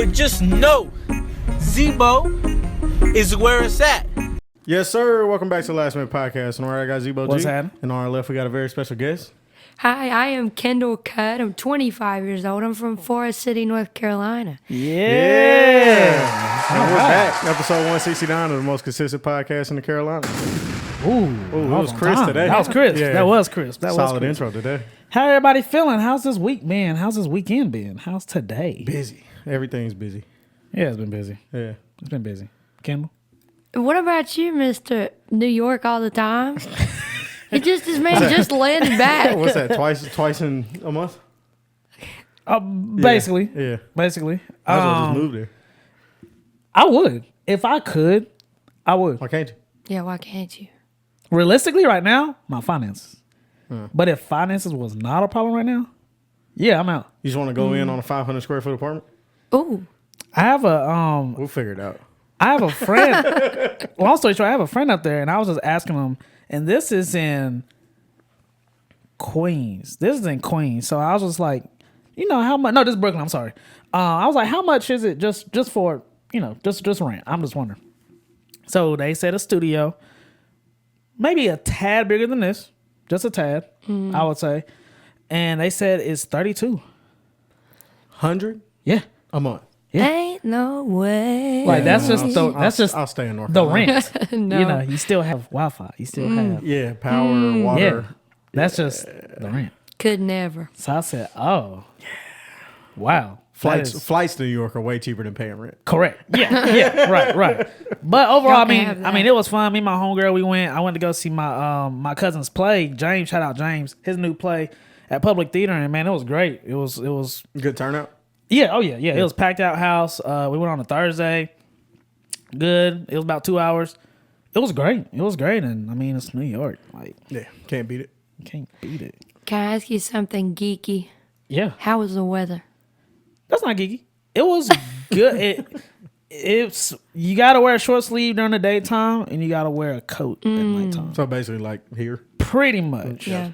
But just know, Zebo is where it's at. Yes, sir. Welcome back to the Last Minute Podcast. On our right, I got Zebo G. What's happening? And on our left, we got a very special guest. Hi, I am Kendall Cudd. I'm 25 years old. I'm from Forest City, North Carolina. Yeah. And we're back. Episode 169 of the most consistent podcast in the Carolinas. Ooh, that was crisp today. That was crisp. Yeah. That was crisp. That Solid was crisp. intro today. How everybody feeling? How's this week been? How's this weekend been? How's today? Busy. Everything's busy. Yeah, it's been busy. Yeah. It's been busy. Kendall? What about you, Mr. New York all the time? This man just landed back. What's that? Twice in a month? Basically. Yeah. Basically. I was gonna just move there. I would. If I could, I would. Why can't you? Yeah, why can't you? Realistically, right now, my finances. But if finances was not a problem right now, yeah, I'm out. You just want to go in on a 500 square foot apartment? Ooh. I have a We'll figure it out. I have a friend. Long story short, I have a friend up there, and I was just asking him, and this is in Queens. This is in Queens. So I was just like, how much? No, this is Brooklyn. I'm sorry. I was like, how much is it just for, just rent? I'm just wondering. So they said a studio, maybe a tad bigger than this, just a tad, I would say. And they said it's 100? Yeah. A month. Yeah. Ain't no way. Like that's just I'll stay in North the Carolina. rent. No. You still have Wi-Fi. You still have Yeah, power, water. Yeah. That's just the rent. Could never. So I said, oh. Yeah. Wow. Flights to New York are way cheaper than paying rent. Correct. Yeah. Right. But overall, Y'all can have that. it was fun. Me and my homegirl, I went to go see my cousin's play. James, shout out James, his new play at Public Theater, and man, it was great. It was Good turnout? Yeah, oh yeah. It was packed out house. We went on a Thursday. Good. It was about 2 hours. It was great. And it's New York. Like, Yeah, can't beat it. you can't beat it. Can I ask you something geeky? Yeah. How was the weather? That's not geeky. It was good. It's you gotta wear a short sleeve during the daytime and you gotta wear a coat at nighttime. So basically like here. Pretty much. Yeah.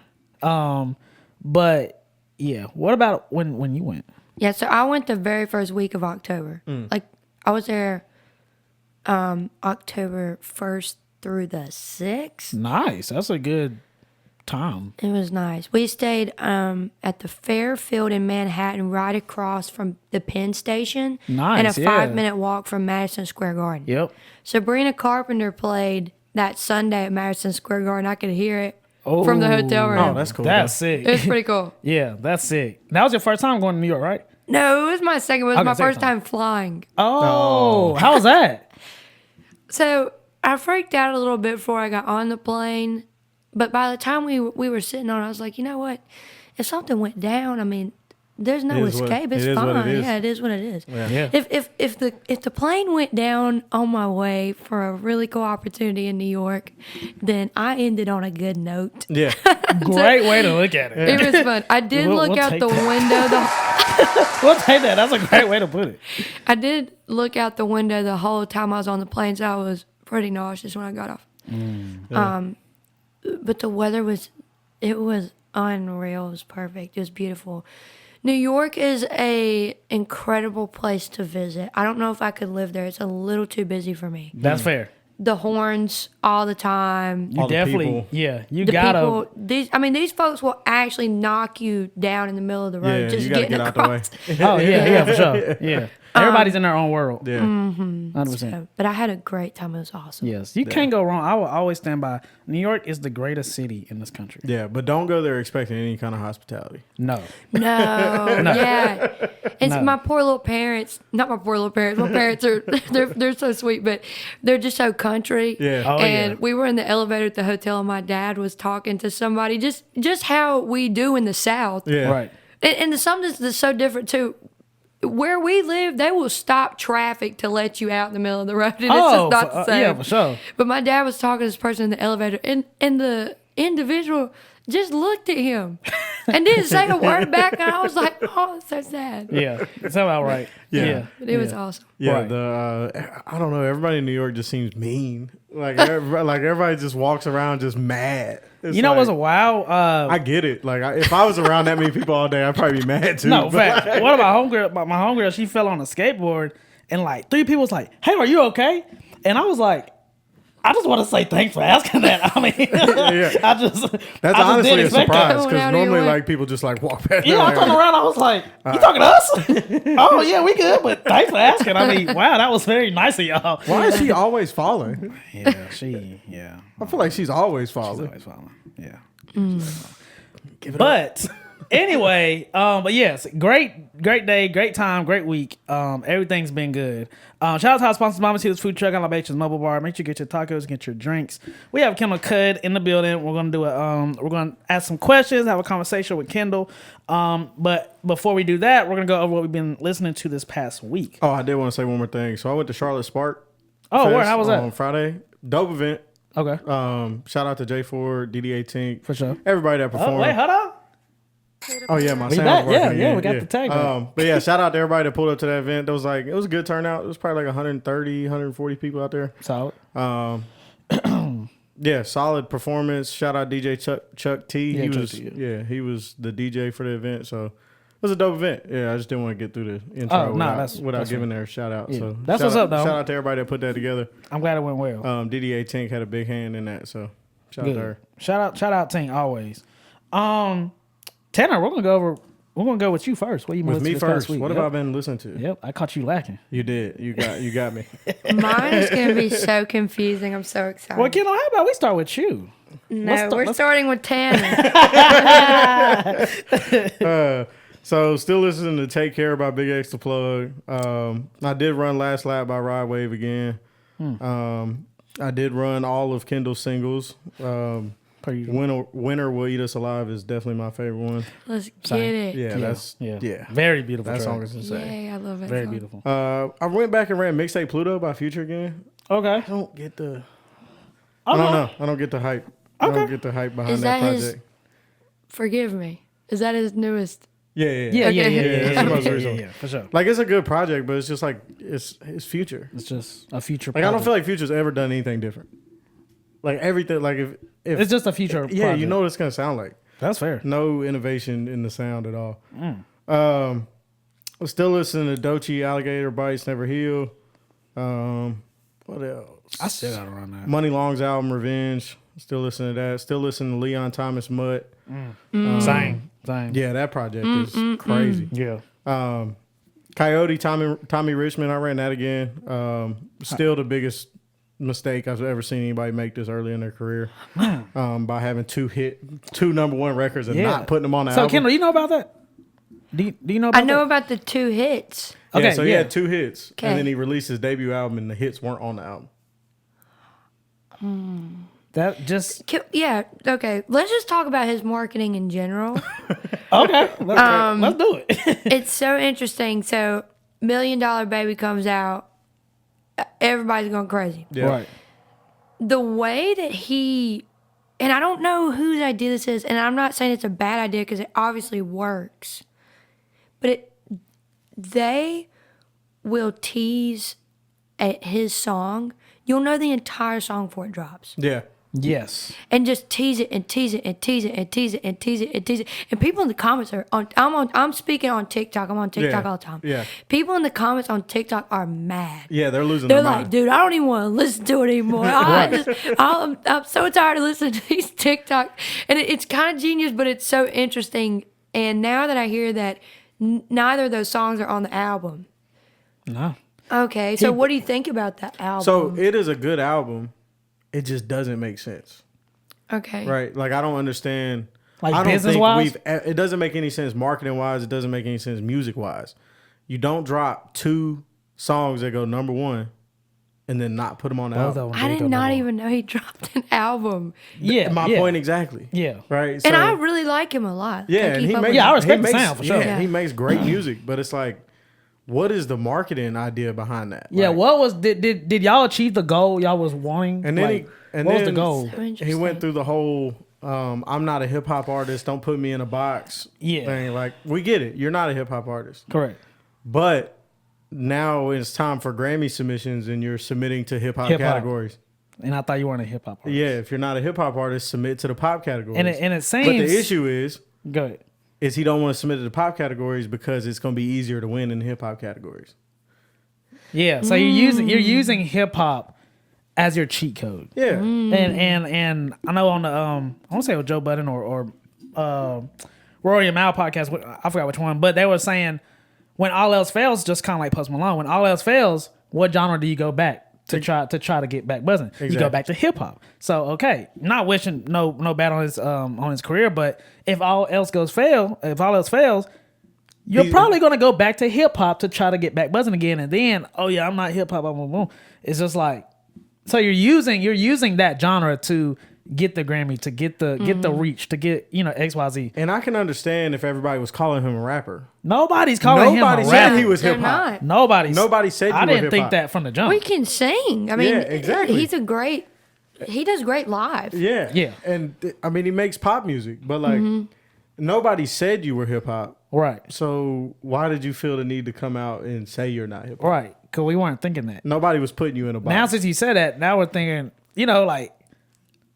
But yeah. What about when you went? Yeah, so I went the very first week of October. Like, I was there October 1st through the 6th. Nice. That's a good time. It was nice. We stayed at the Fairfield in Manhattan, right across from the Penn Station. Nice, And a yeah. 5-minute walk from Madison Square Garden. Yep. Sabrina Carpenter played that Sunday at Madison Square Garden. I could hear it from the hotel room. Oh, that's cool. That's sick. It was pretty cool. Yeah, that's sick. That was your first time going to New York, right? No, it was my second. It was Okay, my second first time flying. Oh, how was that? So I freaked out a little bit before I got on the plane. But by the time we were sitting on it, I was like, you know what? If something went down, there's no escape. It's fine. Yeah, it is what it is. Yeah. If the plane went down on my way for a really cool opportunity in New York, then I ended on a good note. Yeah. Great way to look at it. It was fun. I did We'll look out take the window. We'll take that. That's a great way to put it. I did look out the window the whole time I was on the plane, so I was pretty nauseous when I got off. But the weather was unreal. It was perfect. It was beautiful. New York is a incredible place to visit. I don't know if I could live there. It's a little too busy for me. That's fair. The horns all the time. You All the definitely, people. yeah. You The gotta. people, these folks will actually knock you down in the middle of the road Yeah, just you gotta getting get out the way. across. Oh yeah, for sure. Yeah. Everybody's in their own world. Yeah. 100%. So, but I had a great time. It was awesome. Yes, you can't go wrong. I will always stand by. New York is the greatest city in this country. Yeah, but don't go there expecting any kind of hospitality. No. No, yeah. It's No. my poor little parents. Not my poor little parents. My parents are they're so sweet, but they're just so country. Yeah. Oh, and yeah. we were in the elevator at the hotel, and my dad was talking to somebody, just how we do in the South. Yeah. Right. And something that's so different too. Where we live, they will stop traffic to let you out in the middle of the road, and it's just not the same. Yeah, for sure. But my dad was talking to this person in the elevator, and the individual just looked at him and didn't say a word back. And I was like, oh, it's so sad. Yeah, it's about right. Yeah. But it was awesome. Yeah, Right. I don't know. Everybody in New York just seems mean. Like everybody just walks around just mad. It's You know like, what's a wow? I get it. Like if I was around that many people all day, I'd probably be mad too. No, But, fact. like, One of my homegirl, she fell on a skateboard, and like 3 people was like, "Hey, are you okay?" And I was like, I just want to say thanks for asking that. I mean, Yeah. I just That's I just honestly didn't a expect surprise that. Going because out of your normally way. like people just like walk past. Yeah, I like, turned around. I was like, "You talking to us?" Oh yeah, we good, but thanks for asking. I mean, wow, that was very nice of y'all. Why is she always falling? Yeah, I feel like she's always falling. always following. Yeah. But anyway, but yes, great day, great time, great week. Everything's been good. Shout out to our sponsors, MAMACITAS Food Truck and LIBATIONS Mobile Bar. Make sure you get your tacos, get your drinks. We have Kendall Cudd in the building. We're gonna do we're gonna ask some questions, have a conversation with Kendall. But before we do that, we're gonna go over what we've been listening to this past week. Oh, I did want to say one more thing. So I went to Charlotte Spark. Oh, Fest where? How was that? on Friday? Dope event. Okay, Shout out to J4, DD18, for sure. everybody that Oh, performed. wait, hold on. Oh yeah, my We sound's back. working Yeah, again. we got the tag back. But yeah, shout out to everybody that pulled up to that event. It was a good turnout. It was probably like 130, 140 people out there. Solid. Yeah, solid performance. Shout out DJ Chuck T. Yeah, He Chuck was T, yeah. he was the DJ for the event. So it was a dope event. Yeah, I just didn't want to get through the intro Oh, nah, that's giving their shout out. Yeah. So That's shout what's out, up, though. Shout out to everybody that put that together. I'm glad it went well. DD18 had a big hand in that. So shout out to her. Good. Shout out Tink always. Tanner, we're gonna go with you first. What you been With me listening to this past first. week? What Yep. have I been listening to? Yep, I caught you lacking. You did. You got me. Mine is going to be so confusing. I'm so excited. Well, Kendall, how about we start with you? No, we're let's- starting with Tanner. So still listening to Take Care by Big X the Plug. I did run Last Lap by Ride Wave again. I did run all of Kendall's singles. Winter Will Eat Us Alive is definitely my favorite one. Let's get it. Yeah, Very beautiful. that track. song is insane. Yay, I love it. Very beautiful. I went back and ran Mixtape Pluto by Future again. Okay. I don't get the. I don't know. I don't get the hype. I don't get the hype behind Is that that his- project. Forgive me. Is that his newest? Yeah, That's the most recent one. yeah, for sure. Like it's a good project, but it's just like it's Future. It's just a future. Like I don't project. feel like Future's ever done anything different. Like everything, like if It's just a future. yeah, project. you know what it's gonna sound like. That's fair. No innovation in the sound at all. I'm still listening to Doechii, Alligator Bites Never Heal. What else? I still got to run that. Money Long's album Revenge. Still listening to that. Still listening to Leon Thomas Mutt. Same. Yeah, that project is crazy. Yeah. Coyote, Tommy Richmond. I ran that again. Still the biggest mistake I've ever seen anybody make this early in their career. By having two number one records and not putting them on the So, album. Kendall, you know about that? Do you know about I know that? about the 2 hits. Okay, Yeah, so he yeah. had 2 hits, Okay. and then he released his debut album, and the hits weren't on the album. That just Yeah, okay. Let's just talk about his marketing in general. okay. Let's do it. It's so interesting. So, $1 Million Baby comes out. Everybody's going crazy. Yeah. Right. The way that he, and I don't know whose idea this is, and I'm not saying it's a bad idea because it obviously works, but they will tease at his song. You'll know the entire song before it drops. Yeah. Yes. And just tease it and tease it and tease it and tease it and tease it and tease it. And people in the comments are I'm speaking on TikTok. I'm on TikTok Yeah. all the time. Yeah. People in the comments on TikTok are mad. Yeah, they're losing They're their like, mind. dude, I don't even want to listen to it anymore. I'm so tired of listening to these TikTok. And it's kind of genius, but it's so interesting. And now that I hear that neither of those songs are on the album. No. Okay, so what do you think about that album? So it is a good album. It just doesn't make sense. Okay. Right? Like I don't understand. Like I don't business-wise? it doesn't make any sense marketing wise. It doesn't make any sense music wise. You don't drop 2 songs that go number 1 and then not put them on the album. I did not even know he dropped an album. Yeah. My yeah. point exactly. Yeah. Right? And So, I really like him a lot. yeah, I and keep he up makes with Yeah, I him. respect he the makes, sound for sure. Yeah, he makes great music, but it's like, what is the marketing idea behind that? Yeah, Like, what was did y'all achieve the goal y'all was wanting? And then Like, what what was the goal? So He interesting. went through the whole I'm not a hip hop artist. Don't put me in a box. Yeah. Thing. Like, we get it. You're not a hip hop artist. Correct. But now it's time for Grammy submissions, and you're submitting to hip hop categories. And I thought you weren't a hip hop artist. Yeah, if you're not a hip hop artist, submit to the pop categories. And it seems. But the issue is, go ahead. Is he don't want to submit to the pop categories because it's going to be easier to win in hip hop categories. Yeah, so you're using hip hop as your cheat code. Yeah, and I know on the I want to say it was Joe Budden or Rory and Mal podcast. I forgot which one, but they were saying when all else fails, just kind of like Post Malone. When all else fails, what genre do you go back to try to get back buzzing? Exactly. You go back to hip hop. So okay, not wishing no bad on his career, but if all else fails, you're probably gonna go back to hip hop to try to get back buzzing again, and then I'm not hip hop. It's just like, so you're using that genre to get the Grammy, to get the reach, to get XYZ. And I can understand if everybody was calling him a rapper. Nobody's calling him a rapper. Nobody said he was They're hip hop. not. Nobody said you I were didn't hip think hop. that from the jump. We can sing. I mean, Yeah, exactly. He does great live. Yeah, Yeah. And I mean, he makes pop music, but like nobody said you were hip hop. Right. So why did you feel the need to come out and say you're not hip hop? Right. Because we weren't thinking that. Nobody was putting you in a box. Now since you said that, now we're thinking, like,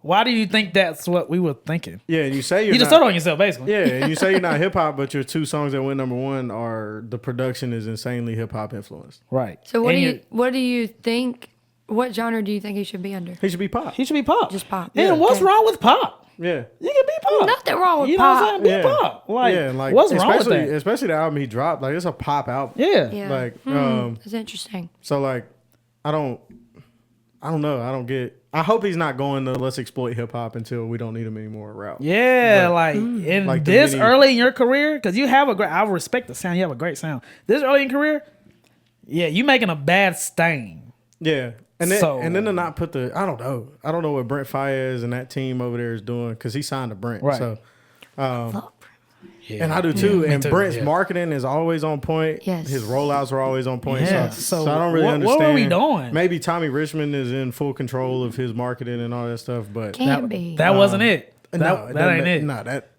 why do you think that's what we were thinking? Yeah, and you say you're You just not, told on yourself, basically. Yeah, and you say you're not hip hop, but your two songs that went number one are the production is insanely hip hop influenced. Right. So what And do you think? What genre do you think he should be under? He should be pop. he should be pop. Just pop. And Yeah. what's Okay. wrong with pop? Yeah. You can be pop. Nothing wrong with you pop. know what I'm saying? Be pop. Like, yeah, and like what's wrong with that? Especially the album he dropped. Like, it's a pop album. Yeah. Yeah. Like, That's interesting. so like, I don't know. I don't get. I hope he's not going to let's exploit hip hop until we don't need him anymore route. Yeah, But, like in like the this mini- early in your career, because you have I respect the sound. You have a great sound. This early in your career, yeah, you making a bad stain. Yeah. And then, So- and then to not put the, I don't know what Brent Faiyaz and that team over there is doing because he signed to Brent. Right. So, Yeah. and I do too. me And too, Brent's yeah. marketing is always on point. Yes. His rollouts are always on point. Yeah. So So I don't really what understand. were we doing? Maybe Tommy Richmond is in full control of his marketing and all that stuff, but Can't be. That wasn't it. no, That doesn't ain't make- it. No, that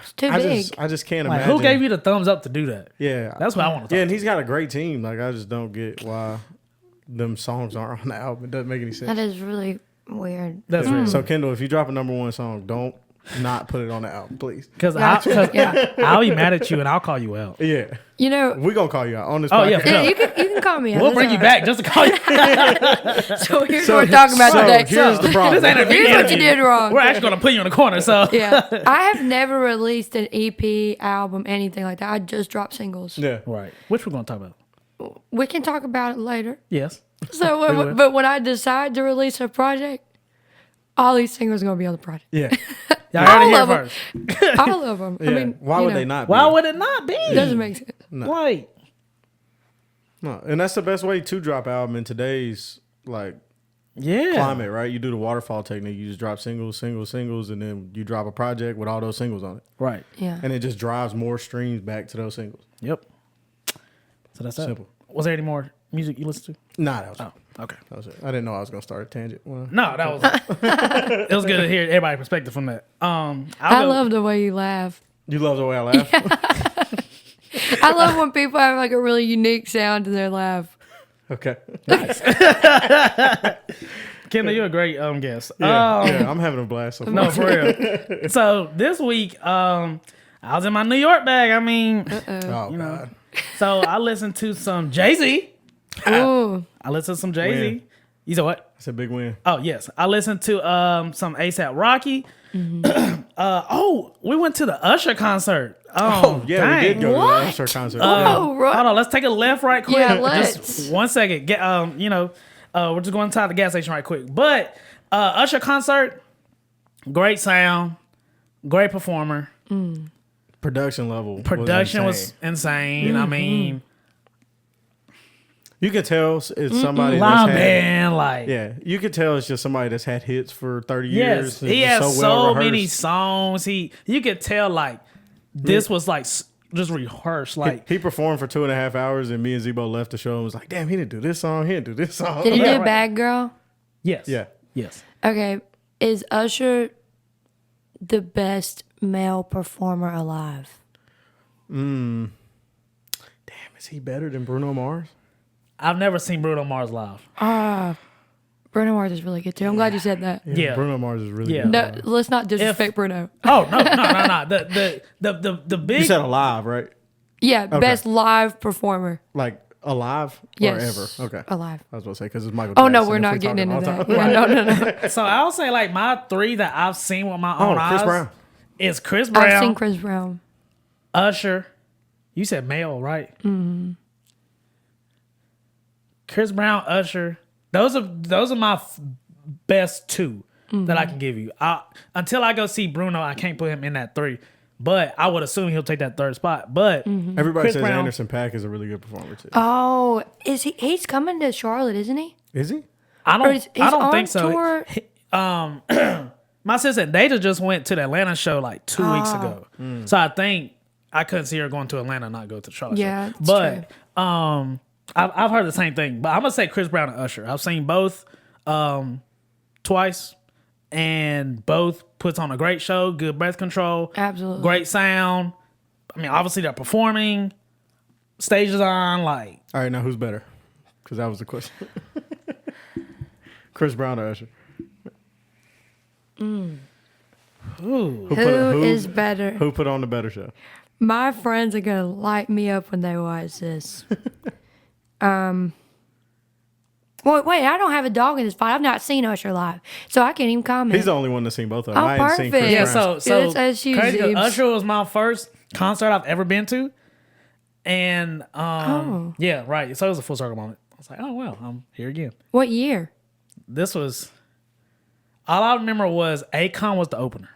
It's too big. I just can't Like, imagine. who gave you the thumbs up to do that? Yeah, That's what I want to talk Yeah, and he's got a great team. Like, I just don't get why them songs aren't on the album. It doesn't make any sense. That is really weird. That's right. So Kendall, if you drop a number one song, don't not put it on the album, please. Because Yeah. I'll be mad at you and I'll call you out. Yeah, You know, we're gonna call you out on this. Oh, podcast. yeah, for yeah, sure. you can call me. out. We'll That's bring you all back just to call you. right. So here's what we're talking about so today. here's the problem. This ain't a Here's what you interview. did wrong. We're actually going to put you in the corner. So Yeah, I have never released an EP, album, anything like that. I just dropped singles. Yeah, right. Which we're going to talk about. We can talk about it later. Yes. So, will. but when I decide to release a project, all these singles are gonna be on the project. yeah, Y'all heard it here All of first. All of them. yeah. I mean, why you would know, they not? Why be? would it not be? It doesn't make sense. Like, No, and that's the best way to drop album in today's like yeah. climate, right? You do the waterfall technique. You just drop singles, and then you drop a project with all those singles on it, Right. Yeah. and it just drives more streams back to those singles. Yep. So that's Simple. it. Was there any more music you listened to? Nah, that was it. Okay. That was it. I didn't know I was gonna start a tangent. Well, No, that was it. Was good to hear everybody's perspective from that. I love the way you laugh. you love the way I laugh. I love when people have like a really unique sound to their laugh. Okay. Kendall, you're a great guest. Yeah, I'm having a blast. So far. No, for real. So this week, I was in my New York bag. I mean, Oh you know. God. so I listened to some Jay-Z. Ooh. I listened to some Jay-Z. Win. You said what? It's a big win. Oh, yes. I listened to some ASAP Rocky. We went to the Usher concert. Oh yeah, dang. we did go to What? the Usher concert. Oh, right. Hold on, let's take a left right quick. Yeah, let's. Just 1 second. Get we're just going to the gas station right quick. But Usher concert, great sound, great performer. Production level. Production was insane. insane. I mean, You could tell it's somebody live that's had. band, like Yeah, you could tell it's just somebody that's had hits for 30 yes, years. he It's has just so well many rehearsed. songs. You could tell like this was like just rehearsed. Like He performed for 2.5 hours, and me and Zebo left the show and was like, "Damn, he didn't do this song. He didn't do this song." Did he Yeah, do right. Bad Girl? yes, Yeah. yes. Okay. Is Usher the best male performer alive? Damn, is he better than Bruno Mars? I've never seen Bruno Mars live. Bruno Mars is really good too. I'm glad you said that. Yeah. Bruno Mars is really Yeah. good. No, let's not disrespect Bruno. Oh no. The big. You said alive, right? Yeah, best live performer. Like alive Yes. or ever? Okay. Alive. I was going to say, because it's Michael Oh, Jackson. no, we're if not we getting talking into all that. time. Yeah, no. So I'll say like my 3 that I've seen with my own eyes. Chris Brown. Is Chris Brown. I've seen Chris Brown. Usher. You said male, right? Mm-hmm. Chris Brown, Usher. Those are my best 2 that I can give you. Until I go see Bruno, I can't put him in that 3. But I would assume he'll take that 3rd spot. But Everybody Chris says Brown, Anderson .Paak is a really good performer too. Oh, is he? He's coming to Charlotte, isn't he? Is he? I Or he's don't on think so. tour? My sister Deja just went to the Atlanta show like 2 weeks ago. So I think I couldn't see her going to Atlanta and not go to the Charlotte Yeah, show. it's But true. I've heard the same thing. But I'm gonna say Chris Brown and Usher. I've seen both twice, and both puts on a great show. Good breath control, Absolutely. great sound. I mean, obviously they're performing, stage design, like All right, now who's better? Because that was the question. Chris Brown or Usher? ooh. Who is better? Who put on the better show? My friends are gonna light me up when they watch this. Well, wait, I don't have a dog in this fight. I've not seen Usher live, so I can't even comment. He's the only one that's seen both of them. Oh, I ain't seen Chris perfect. Yeah, Brown. so It's as you, crazy 'cause Zeebs. Usher was my first concert I've ever been to, and yeah, right. So it was a full circle moment. I was like, oh well, I'm here again. What year? This was all I remember was Akon was the opener.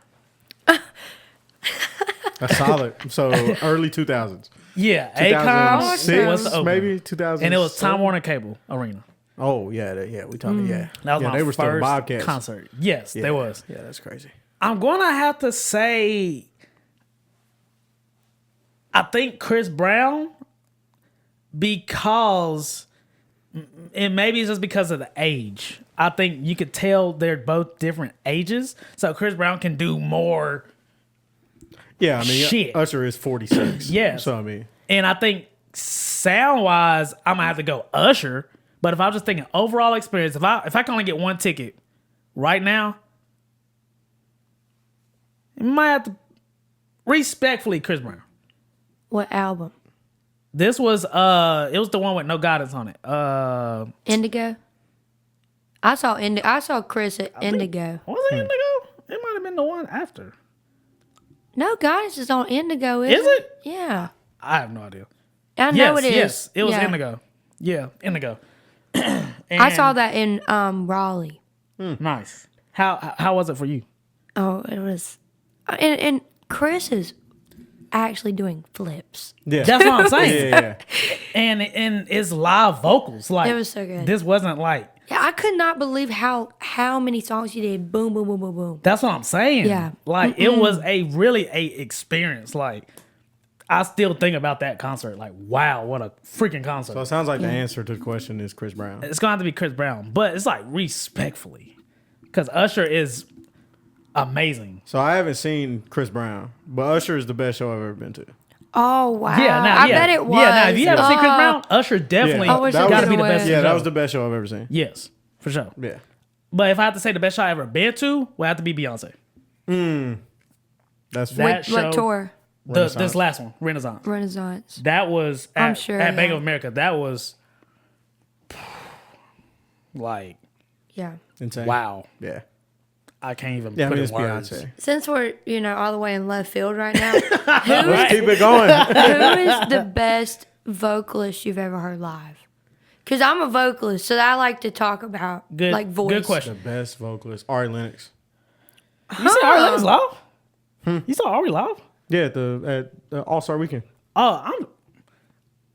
That's solid. So early 2000s. Yeah, Akon was the 2006, opener, maybe 2000. and it was Time Warner Cable Arena. Oh yeah, we talking yeah. That was yeah, my they were still first Bobcats. concert. Yes, Yeah. they was. Yeah, that's crazy. I'm gonna have to say, I think Chris Brown, because and maybe it's just because of the age. I think you could tell they're both different ages, so Chris Brown can do more. Yeah, I mean, Shit. Usher is 46. Yes. So I mean, And I think sound wise, I'm gonna have to go Usher. But if I'm just thinking overall experience, if I can only get one ticket right now, you might have to respectfully Chris Brown. What album? This was it was the one with no guidance on it. Indigo. I saw Chris at Indigo. Was it Indigo? It might have been the one after. No, Guidance is on Indigo. Is it? Yeah, I have no idea. I know Yes, it is. yes, it was Yeah. Indigo. Yeah, Indigo. I saw that in Raleigh. Nice. How was it for you? Oh, it was, and Chris is actually doing flips. yeah. That's what I'm saying. yeah. And it's live vocals. Like It was so good. This wasn't like. Yeah, I could not believe how many songs he did. Boom, boom, boom, boom, boom. That's what I'm saying. Yeah. Like it was really a experience. Like I still think about that concert. Like wow, what a freaking concert. So it sounds like the answer to the question is Chris Brown. It's gonna have to be Chris Brown, but it's like respectfully, because Usher is amazing. So I haven't seen Chris Brown, but Usher is the best show I've ever been to. Oh wow! I bet it was. Yeah, now if you haven't seen Chris Brown, Usher definitely Yeah. I wish That I got to could be the best. win. Yeah, show. that was the best show I've ever seen. Yes, for sure. Yeah. But if I had to say the best show I ever been to, would have to be Beyonce. That's That show, What tour? this last one, Renaissance. Renaissance. That was I'm at, sure, at Bank yeah. of America. That was like Yeah. insane. wow. Yeah. I can't even Yeah, I put mean, in it's words. Beyonce. Since we're all the way in left field right now, Let's keep it going. who is the best vocalist you've ever heard live? Because I'm a vocalist, so I like to talk about Good, like voice. good The question. best vocalist, Ari Lennox. You saw Ari Lennox live? You saw Ari live? Yeah, at the All-Star Weekend. Oh,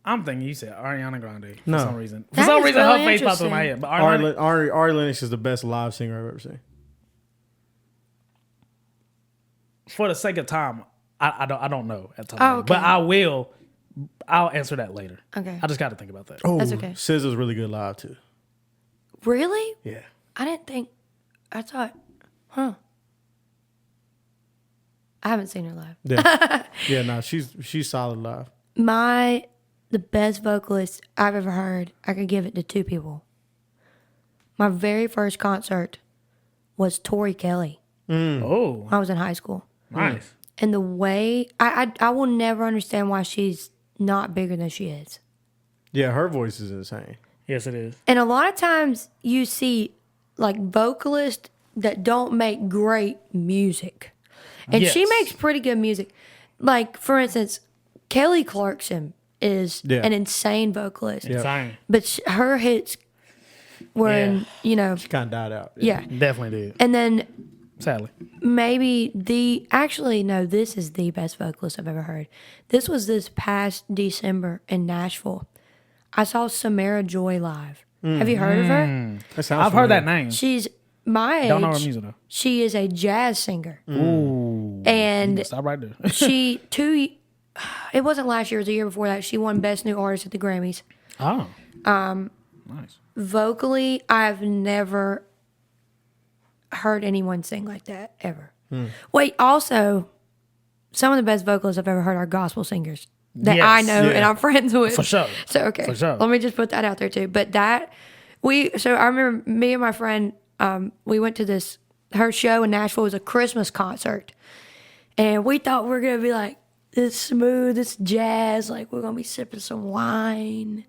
I'm thinking you said Ariana Grande for No. some reason. For That some is reason, really her face popped through my interesting. head. But Ari Lennox is the best live singer I've ever seen. for the sake of time, I don't know at the time. Oh, okay. But I will. I'll answer that later. Okay. I just got to think about that. Oh, That's okay. SZA's really good live too. Really? Yeah. I didn't think. I thought. Huh. I haven't seen her live. Yeah, yeah. No, she's solid live. The best vocalist I've ever heard, I could give it to two people. My very first concert was Tori Kelly. Oh, I was in high school. nice. And the way, I will never understand why she's not bigger than she is. Yeah, her voice is insane. Yes, it is. And a lot of times you see like vocalists that don't make great music. And she Yes. makes pretty good music. Like, for instance, Kelly Clarkson is an insane vocalist. Yeah. Insane. But her hits were, in, you know, She kind of died out. yeah. Definitely did. And then Sadly. maybe this is the best vocalist I've ever heard. This was this past December in Nashville. I saw Samara Joy live. Have you heard of her? That sounds I've heard that familiar. name. She's my age. Don't know her music though. She is a jazz singer. Ooh. And Stop right there. it wasn't last year, it was the year before that. She won Best New Artist at the Grammys. Oh. Nice. Vocally, I've never heard anyone sing like that ever. Wait, also, some of the best vocalists I've ever heard are gospel singers that I Yes. know and I'm friends with. For sure. So okay, For sure. let me just put that out there too. But I remember me and my friend, we went to her show in Nashville. Was a Christmas concert, and we thought we were gonna be like this smooth, this jazz, like we're gonna be sipping some wine,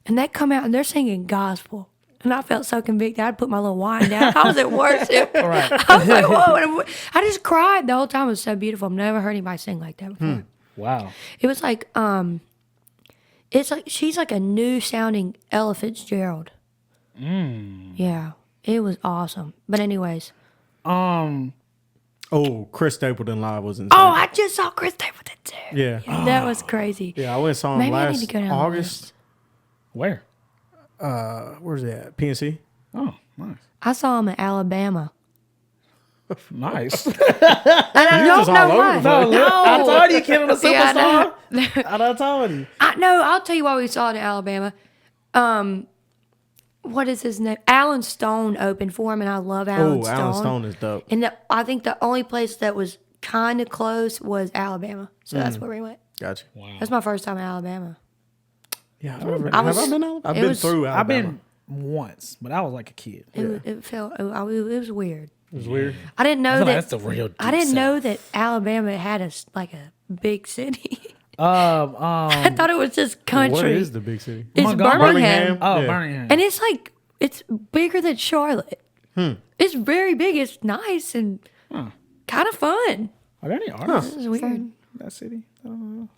and they come out and they're singing gospel. And I felt so convicted. I'd put my little wine down. I was at worship. Right. I was like, whoa. And I just cried the whole time. It was so beautiful. I've never heard anybody sing like that before. Wow. It was like, it's like, she's like a new sounding Ella Fitzgerald. Yeah. It was awesome. But anyways. Oh, Chris Stapleton live was insane. Oh, I just saw Chris Stapleton too. Yeah. That was crazy. Yeah, I went and saw him Maybe I need to last go down the August. Where? Where's it at? PNC? Oh, nice. I saw him in Alabama. Nice. And I You don't just know all over why. the place. I told you, Kendall, the Yeah, superstar. I done told you. I'll tell you why we saw it in Alabama. What is his name? Alan Stone opened for him, and I love Alan Oh, Stone. Alan Stone is dope. And I think the only place that was kind of close was Alabama. So that's where we went. Gotcha. Wow. That's my first time in Alabama. Yeah, I have was- I been out? I've it been was- through Alabama. I've been once, but I was like a kid. It was weird. It was weird. I didn't know I feel that. like that's the real I deep didn't know South. that Alabama had a big city. I I thought it was just country. What is the big city? It's Montgomery? Birmingham. Oh, Yeah. Birmingham. And it's like, it's bigger than Charlotte. It's very big. It's nice and kind of fun. Are there any artists It's weird. from that city? I don't know.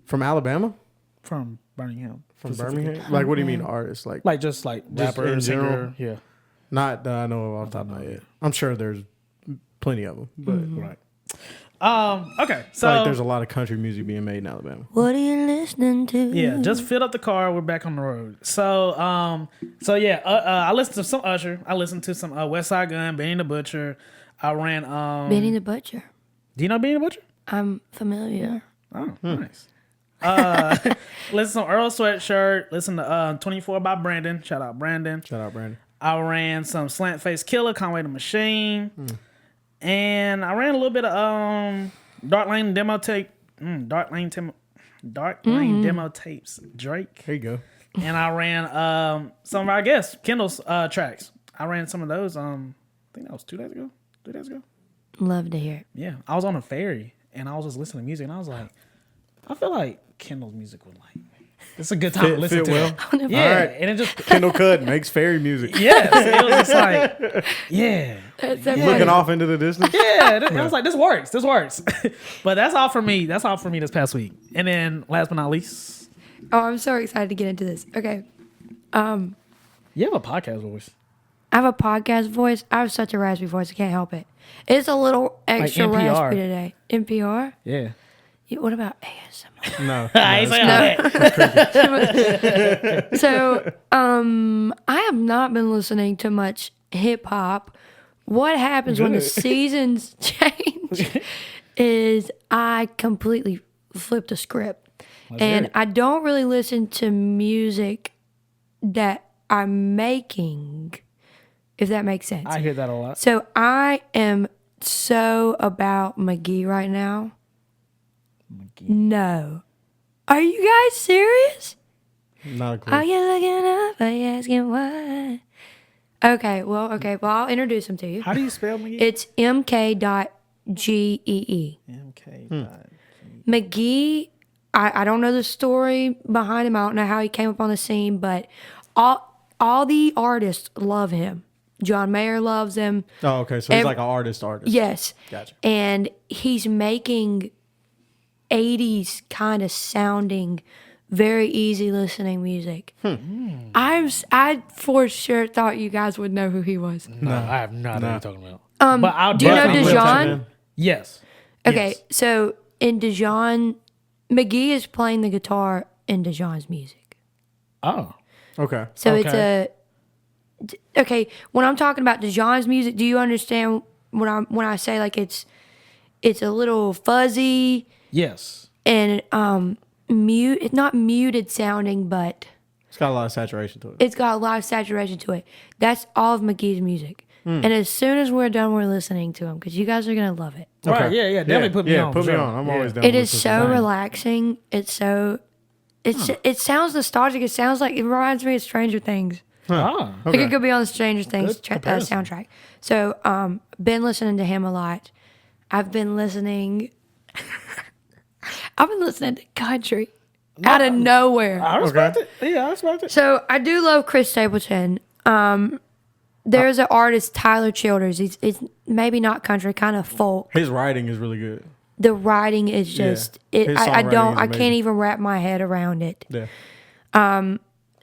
From Alabama? From Birmingham. From specifically. Birmingham? Like, what do you mean artists? Like, Just Just rapper, in singer. general? Yeah. not that I know of off the top of my head. I'm sure there's plenty of them, but Right. Okay. So like there's a lot of country music being made in Alabama. What are you listening to? yeah, just filled up the car. We're back on the road. So I listened to some Usher. I listened to some West Side Gun, Benny the Butcher. I ran Benny the Butcher. Do you know Benny the Butcher? I'm familiar. Oh, nice. Listen to Earl Sweatshirt. Listen to 24 by Brandon. Shout out Brandon. Shout out, Brandon. I ran some Slant Face Killer, Conway the Machine. And I ran a little bit of Dark Lane demo tape. Dark Lane demo tapes. Drake. Here you go. And I ran some of our guests, Kendall's tracks. I ran some of those. I think that was 2 days ago. 3 days ago. Love to hear it. Yeah, I was on a ferry and I was just listening to music and I was like, I feel like Kendall's music would like. It's a good time to listen Fit to. well. Yeah, All right. and it just Kendall Cudd makes fairy music. yes, it was just like yeah. That's so Looking funny. off into the distance. Yeah, I was like, this works. But that's all for me. That's all for me this past week. And then last but not least, Oh, I'm so excited to get into this. Okay. you have a podcast voice. I have a podcast voice. I have such a raspy voice. I can't help it. It's a little extra NPR. raspy today. NPR? Yeah. What about ASMR? No. I ain't saying that. So, I have not been listening to much hip hop. What happens when the seasons change is I completely flip the script. And I don't really listen to music that I'm making, if that makes sense. I hear that a lot. So I am so about McGee right now. No. Are you guys serious? Not a clue. Are you looking up? Are you asking why? Okay, well, I'll introduce him to you. How do you spell McGee? It's MK.GEE. MK. McGee, I don't know the story behind him. I don't know how he came up on the scene, but all the artists love him. John Mayer loves him. Oh, okay. So he's like an artist. Yes. Gotcha. And he's making 80s kind of sounding, very easy listening music. I for sure thought you guys would know who he was. No, I have no idea what you're talking about. But I'll Do you know definitely- Dijon? Yes. Okay, Yes. so in Dijon, McGee is playing the guitar in Dijon's music. Oh. Okay. So Okay. okay. When I'm talking about Dijon's music, do you understand when I say like it's a little fuzzy Yes. and mute? It's not muted sounding, but It's got a lot of saturation to it. it's got a lot of saturation to it. That's all of McGee's music. And as soon as we're done, we're listening to him because you guys are gonna love it. Right. Yeah. Definitely put me on. Put for me sure. on. I'm Yeah. always down. It to is listen to so that. relaxing. It sounds nostalgic. It sounds like it reminds me of Stranger Things. Ah. Like it could be on the Stranger Things Good comparison. soundtrack. So, been listening to him a lot. I've been listening. I've been listening to country out of nowhere. I respect it. Yeah, I respect it. So I do love Chris Stapleton. There's an artist, Tyler Childers. It's maybe not country, kind of folk. His writing is really good. The writing is just His I songwriting is can't amazing. even wrap my head around it. Yeah.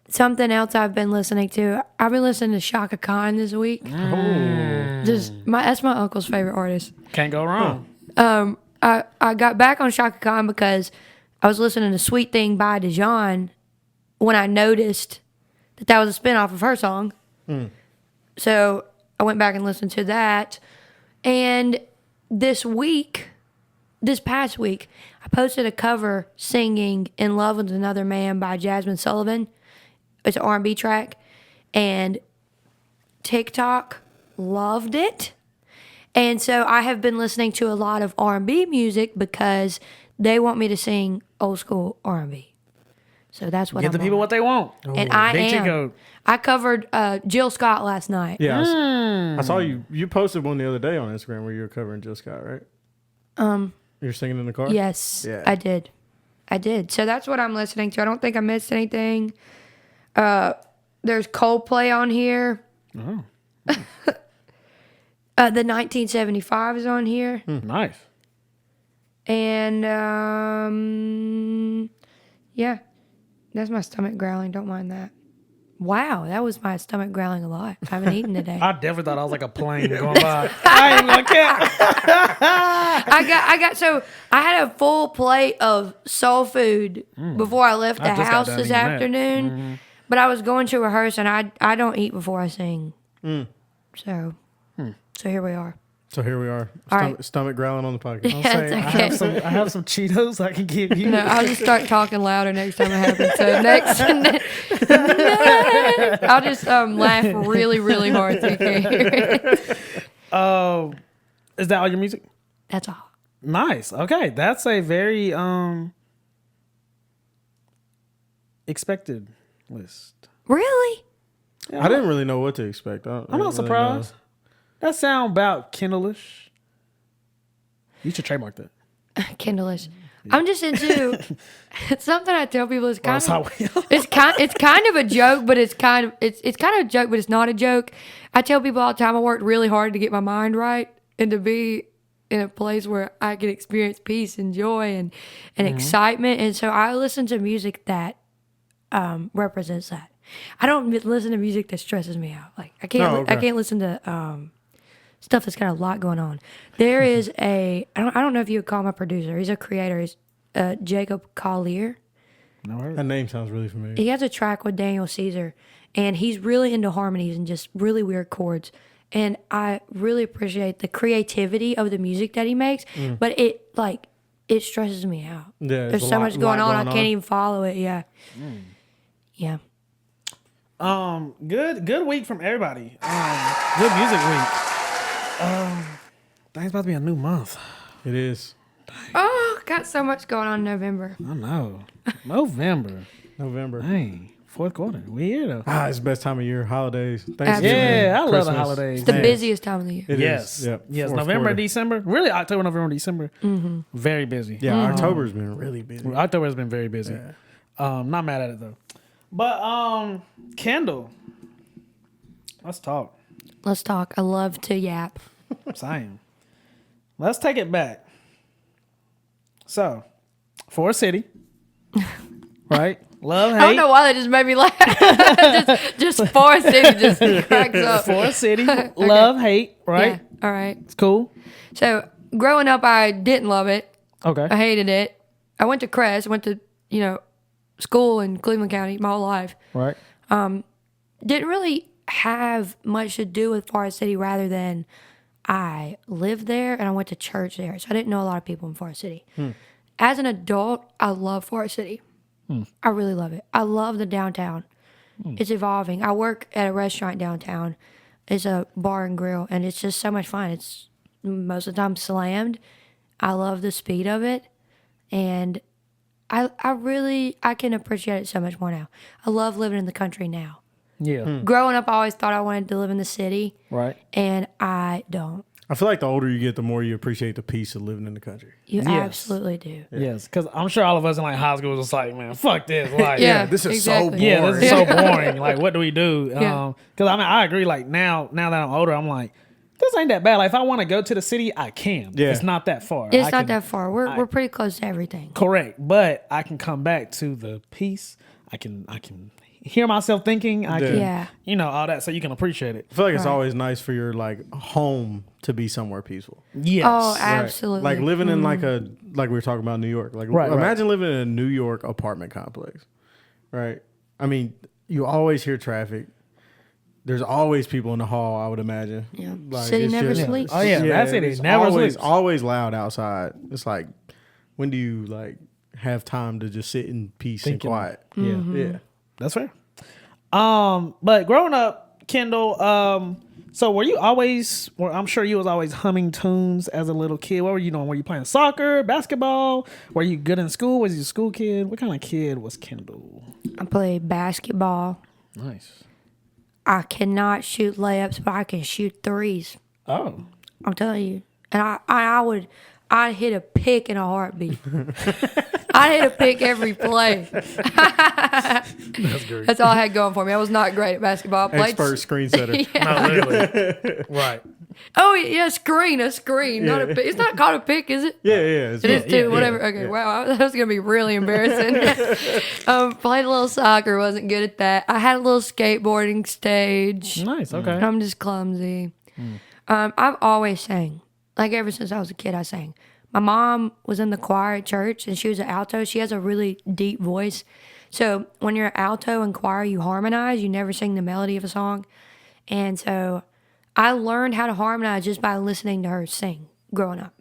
Something else I've been listening to. I've been listening to Shaka Khan this week. That's my uncle's favorite artist. Can't go wrong. I got back on Shaka Khan because I was listening to Sweet Thing by Dijon when I noticed that was a spinoff of her song. So I went back and listened to that. And this past week, I posted a cover singing In Love with Another Man by Jasmine Sullivan. It's an R&B track. And TikTok loved it. And so I have been listening to a lot of R&B music because they want me to sing old school R&B. So that's what Give I'm the people on. what they want. And I Big am. Chico. I covered Jill Scott last night. Yeah. I saw you. You posted one the other day on Instagram where you were covering Jill Scott, right? You're singing in the car? Yes, Yeah. I did. So that's what I'm listening to. I don't think I missed anything. There's Coldplay on here. Oh. The 1975 is on here. Nice. And yeah, that's my stomach growling. Don't mind that. Wow, that was my stomach growling a lot. I haven't eaten today. I definitely thought I was like a plane going by. I ain't gonna care. So I had a full plate of soul food before I left the just got house done this eating that. afternoon. But I was going to rehearse and I don't eat before I sing. So here we are. So here we are. All right. Stomach growling on the podcast. I'll Yeah, say, it's okay. I have some Cheetos I can give you. No, I'll just start talking louder next time it happens. So next, I'll just laugh really, really hard so you can't hear it. Is that all your music? That's all. Nice. Okay, that's a very expected list. Really? I didn't really know what to expect. I I'm not didn't really surprised. That sound about Kendallish. You should trademark that. Kindleish. I'm just into. It's something I tell people. It's kind of. Sorry. It's kind of a joke, but it's kind of a joke, but it's not a joke. I tell people all the time I worked really hard to get my mind right and to be in a place where I can experience peace and joy and excitement. And so I listen to music that represents that. I don't listen to music that stresses me out. Like I can't listen to stuff that's got a lot going on. There is I don't know if you would call him a producer. He's a creator. He's Jacob Collier. That name sounds really familiar. He has a track with Daniel Caesar, and he's really into harmonies and just really weird chords. And I really appreciate the creativity of the music that he makes, but it stresses me out. Yeah, There's so much going on, I can't even follow it. Yeah. Yeah. Good week from everybody. Good music week. Dang, it's about to be a new month. It is. Oh, got so much going on in November. I know. November. November. Dang. Fourth quarter. We here though. It's the best time of year. Holidays. Thanksgiving. Yeah, I love the Christmas. holidays. It's the Yeah. busiest time of the year. It Yes. is. Yep. Yes. Fourth November, quarter. December. Really, October, November, December. Mm-hmm. Very busy. Yeah, October's been really busy. October has been very busy. Yeah. Not mad at it though. But Kendall, let's talk. Let's talk. I love to yap. Same. Let's take it back. So, Forest City, right? Love, hate. I don't know why that just made me laugh. just Forest City just cracks up. Forest City, love, hate, right? Yeah. All right. It's cool. So growing up, I didn't love it. Okay. I hated it. I went to Crest. Went to school in Cleveland County my whole life. Right. Didn't really have much to do with Forest City, rather than I lived there and I went to church there. So I didn't know a lot of people in Forest City. As an adult, I love Forest City. I really love it. I love the downtown. It's evolving. I work at a restaurant downtown. It's a bar and grill, and it's just so much fun. It's most of the time slammed. I love the speed of it, and I can appreciate it so much more now. I love living in the country now. Yeah. Growing up, I always thought I wanted to live in the city, Right. and I don't. I feel like the older you get, the more you appreciate the peace of living in the country. You Yes. absolutely do. Yes, because I'm sure all of us in like high school was just like, man, fuck this. Like, Yeah. This is exactly. so boring. yeah, this is so boring. Like, what do we do? Yeah. Because I mean, I agree. Like now that I'm older, I'm like, this ain't that bad. Like, if I want to go to the city, I can. Yeah. It's not that far. It's I not can- that far. We're pretty close to everything. correct, but I can come back to the peace. I can hear myself thinking. I can, Yeah. all that, so you can appreciate it. I feel like it's Right. always nice for your home to be somewhere peaceful. Yes. Oh, Right. absolutely. Like living in like we were talking about New York. Like Right, imagine living in a New York apartment complex. Right? I mean, you always hear traffic. There's always people in the hall, I would imagine. Yeah. Like, City it's never just- sleeps. Oh, yeah, that's it. It it's never always, sleeps. always loud outside. It's like, when do you like have time to just sit in peace Thinking. and quiet? Mm-hmm. Yeah. That's fair. But growing up, Kendall, so were you always, I'm sure you was always humming tunes as a little kid. What were you doing? Were you playing soccer, basketball? Were you good in school? Was you a school kid? What kind of kid was Kendall? I play basketball. Nice. I cannot shoot layups, but I can shoot threes. Oh. I'm telling you. And I'd hit a pick in a heartbeat. I hit a pick every play. That's great. That's all I had going for me. I was not great at basketball. I played Expert screen setter. No, literally. Right. Oh yeah, a screen, not a pick. It's not called a pick, is it? Yeah, yeah. It is too. Whatever. Okay. Wow, that was gonna be really embarrassing. Played a little soccer. Wasn't good at that. I had a little skateboarding stage. Nice. Okay. I'm just clumsy. I've always sang. Like ever since I was a kid, I sang. My mom was in the choir at church, and she was an alto. She has a really deep voice. So when you're an alto in choir, you harmonize. You never sing the melody of a song. And so I learned how to harmonize just by listening to her sing growing up.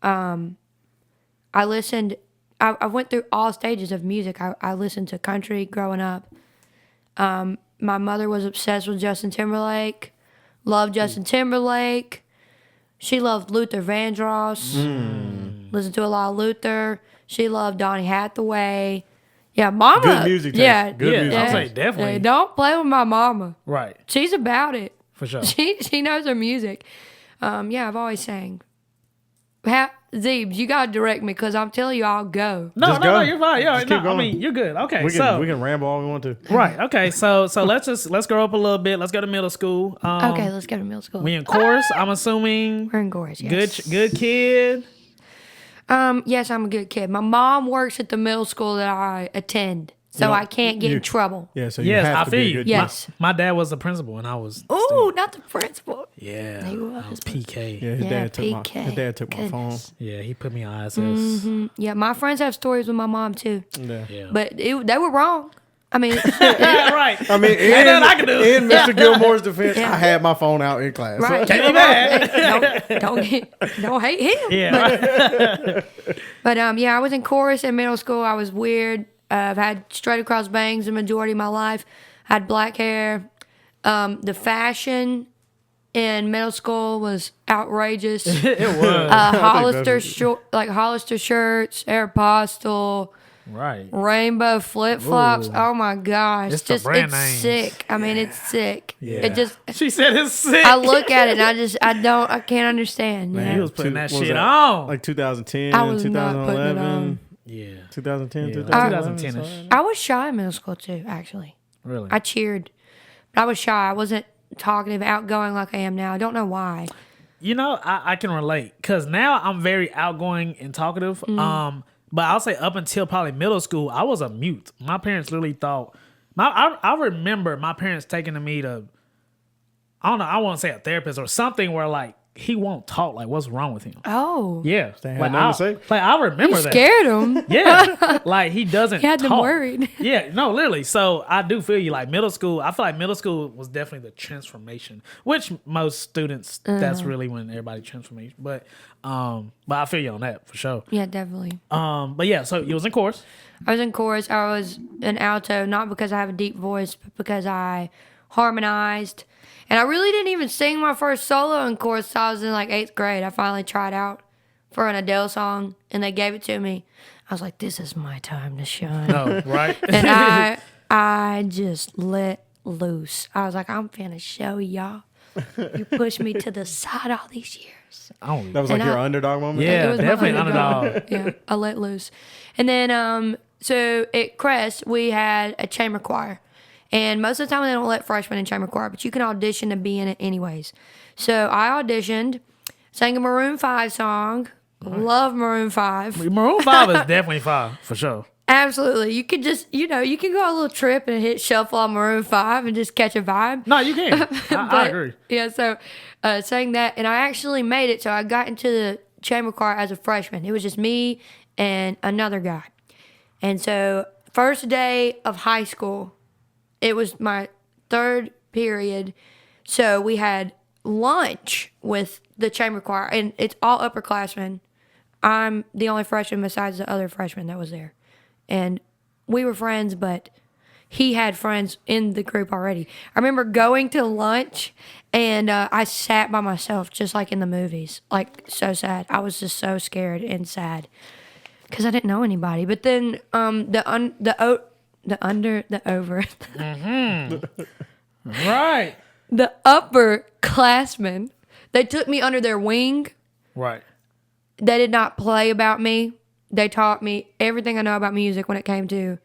I listened. I went through all stages of music. I listened to country growing up. My mother was obsessed with Justin Timberlake. Loved Justin Timberlake. She loved Luther Vandross. Listened to a lot of Luther. She loved Donny Hathaway. Yeah, mama. Good music taste. Yeah, Good music I'll taste. say definitely. Yeah, don't play with my mama. Right. She's about it. For sure. She knows her music. Yeah, I've always sang. Zeebs, you gotta direct me because I'm telling you, I'll go. No, go. you're fine. Yeah, Just no, keep I going. mean, you're good. Okay, We so can ramble all we want to. right. Okay, so let's grow up a little bit. Let's go to middle school. Okay, let's go to middle school. We in chorus. I'm assuming We're in chorus, yes. good kid. Yes, I'm a good kid. My mom works at the middle school that I attend, so know, I can't get you- in trouble. Yeah, so you Yes, have I to feel be a you. good Yes. My dad was the principal, and I was. Ooh, not the principal. Yeah, He I was PK. Yeah, his Yeah, dad took PK. my phone. Goodness. Yeah, he put me on ISS. Yeah, my friends have stories with my mom too, Yeah. Yeah. but they were wrong. I mean, yeah, right. I mean, Ain't nothing I can do. in Mr. Gilmore's defense, Yeah. I had my phone out in class. right? Can't be mad. Don't hate him. Yeah. But yeah, I was in chorus in middle school. I was weird. I've had straight across bangs the majority of my life. I had black hair. The fashion in middle school was outrageous. It was. Hollister shirts, Aeropostale, right. rainbow flip flops. Ooh. Oh my gosh, It's the brand names. sick. I mean, it's sick. Yeah. It just. She said it's sick. I look at it and I can't understand. Man, you he know? was putting that What was shit that? on. Like 2010, I was not putting it 2011. on. yeah. 2010, Yeah, 2011. 2010-ish. I was shy in middle school too. Actually, Really? I cheered, but I was shy. I wasn't talkative, outgoing like I am now. I don't know why. You know, I can relate because now I'm very outgoing and talkative. But I'll say up until probably middle school, I was a mute. My parents literally thought. I remember my parents taking me to, I don't know, I want to say a therapist or something where like he won't talk. Like, what's wrong with him? Oh, Yeah, They had like, nothing to say? Like I remember you that. scared him. Yeah, like he doesn't. He had them talk. worried. Yeah, no, literally. So I do feel you. Like middle school, I feel like middle school was definitely the transformation, which most students that's really when everybody transformation. But I feel you on that for sure. Yeah, definitely. But yeah, so you was in chorus. I was in chorus. I was an alto, not because I have a deep voice, but because I harmonized. And I really didn't even sing my first solo in chorus till I was in like 8th grade. I finally tried out for an Adele song, and they gave it to me. I was like, this is my time to shine. No, right? And I just let loose. I was like, I'm finna show y'all. You pushed me to the side all these years. That was like And your I- underdog moment? Yeah, It was my definitely underdog. Yeah, I let loose. And then, so at Crest, we had a chamber choir. And most of the time, they don't let freshmen in chamber choir, but you can audition to be in it anyways. So I auditioned, sang a Maroon 5 song. Love Maroon 5. Maroon 5 is definitely 5 for sure. Absolutely. You could just, you can go on a little trip and hit shuffle on Maroon 5 and just catch a vibe. No, you can. I But, agree. Yeah, so sang that, and I actually made it. So I got into the chamber choir as a freshman. It was just me and another guy. And so first day of high school, it was my 3rd period. So we had lunch with the chamber choir, and it's all upperclassmen. I'm the only freshman besides the other freshman that was there. And we were friends, but he had friends in the group already. I remember going to lunch, and I sat by myself, just like in the movies. Like, so sad. I was just so scared and sad because I didn't know anybody. But then Right. the upperclassmen, they took me under their wing. Right. They did not play about me. They taught me everything I know about music when it came to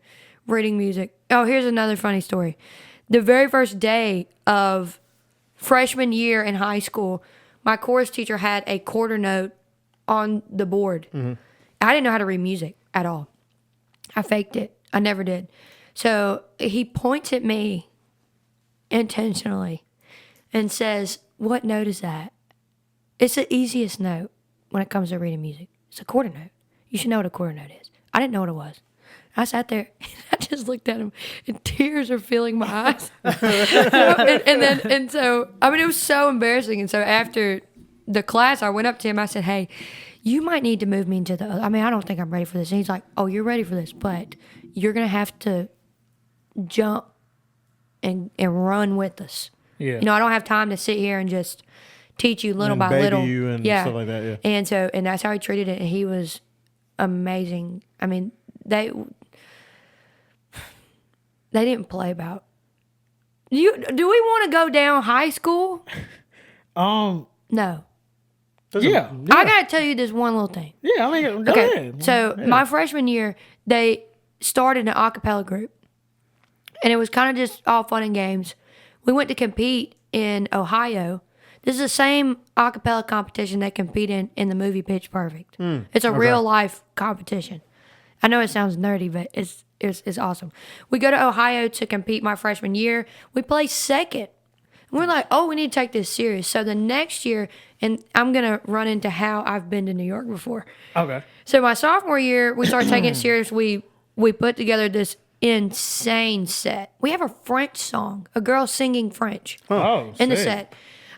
reading music. Oh, here's another funny story. The very first day of freshman year in high school, my chorus teacher had a quarter note on the board. Mm-hmm. I didn't know how to read music at all. I faked it. I never did. So he points at me intentionally and says, "What note is that?" It's the easiest note when it comes to reading music. It's a quarter note. You should know what a quarter note is. I didn't know what it was. I sat there and I just looked at him and tears are filling my eyes. and so, I mean, it was so embarrassing. And so after the class, I went up to him. I said, "Hey, you might need to move me into the other. I mean, I don't think I'm ready for this." And he's like, "Oh, you're ready for this, but you're going to have to jump and run with us." Yeah. I don't have time to sit here and just teach you little And by baby little. you and stuff like that, yeah. And that's how he treated it. And he was amazing. I mean, they didn't play about. Do we want to go down high school? No. Yeah. I got to tell you this one little thing. Yeah, I mean, go Okay. ahead. So my freshman year, they started an a cappella group. And it was kind of just all fun and games. We went to compete in Ohio. This is the same a cappella competition they compete in the movie Pitch Perfect. It's a real life competition. I know it sounds nerdy, but it's awesome. We go to Ohio to compete my freshman year. We play second. And we're like, oh, we need to take this serious. So the next year, and I'm going to run into how I've been to New York before. Okay. So my sophomore year, we started taking it serious. We put together this insane set. We have a French song, a girl singing French in the set.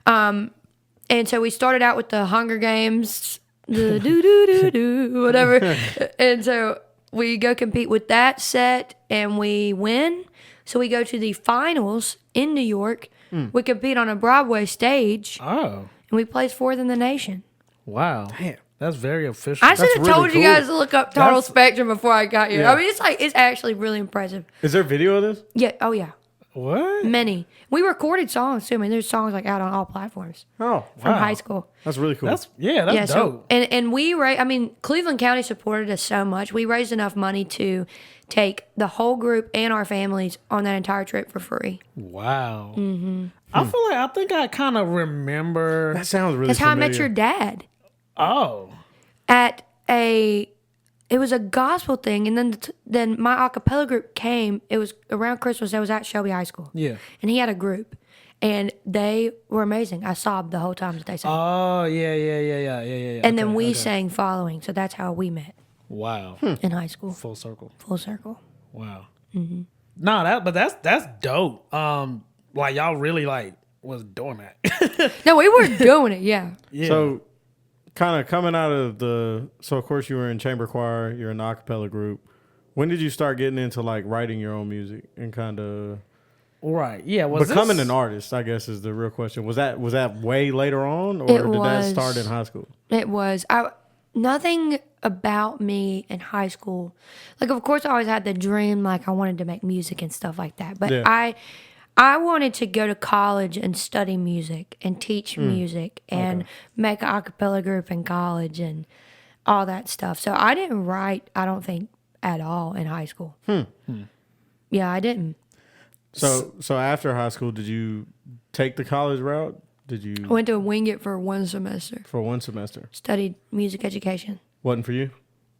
And so we started out with the Hunger Games, the do whatever. And so we go compete with that set and we win. So we go to the finals in New York. We compete on a Broadway stage, Oh, and we place 4th in the nation. wow. Damn. That's very official. I should have really told you cool. guys to look up Total Spectrum before I got here. Yeah. I mean, it's actually really impressive. Is there video of this? Yeah. Oh yeah. What? Many. We recorded songs too. I mean, there's songs like out on all platforms Oh, from Wow. high school. that's really cool. That's Yeah. dope. So and we I mean, Cleveland County supported us so much. We raised enough money to take the whole group and our families on that entire trip for free. Wow. I feel like I think I kind of remember. that sounds really That's how I met familiar. your dad Oh. at it was a gospel thing, and then my a cappella group came. It was around Christmas. I was at Shelby High School. Yeah. And he had a group, and they were amazing. I sobbed the whole time that they sang. Oh yeah. And then we sang following. So that's how we met Wow. in high school. Full circle. Full circle. Wow. No, that's dope. Like y'all really like was doing that. No, we were doing it. Yeah. Yeah. So, kind of coming out of so of course you were in chamber choir, you're in the a cappella group. When did you start getting into like writing your own music and kind of right. Yeah. Was becoming this, an artist? I guess is the real question. Was that way later on, or It did was. that start in high school? It was. Nothing about me in high school. Like, of course, I always had the dream, like, I wanted to make music and stuff like that. But Yeah. I wanted to go to college and study music and teach music and make an a cappella group in college and all that stuff. So I didn't write, I don't think, at all in high school. Yeah, I didn't. So after high school, did you take the college route? Did you I went to Wing It for 1 semester, for one semester? studied music education. Wasn't for you,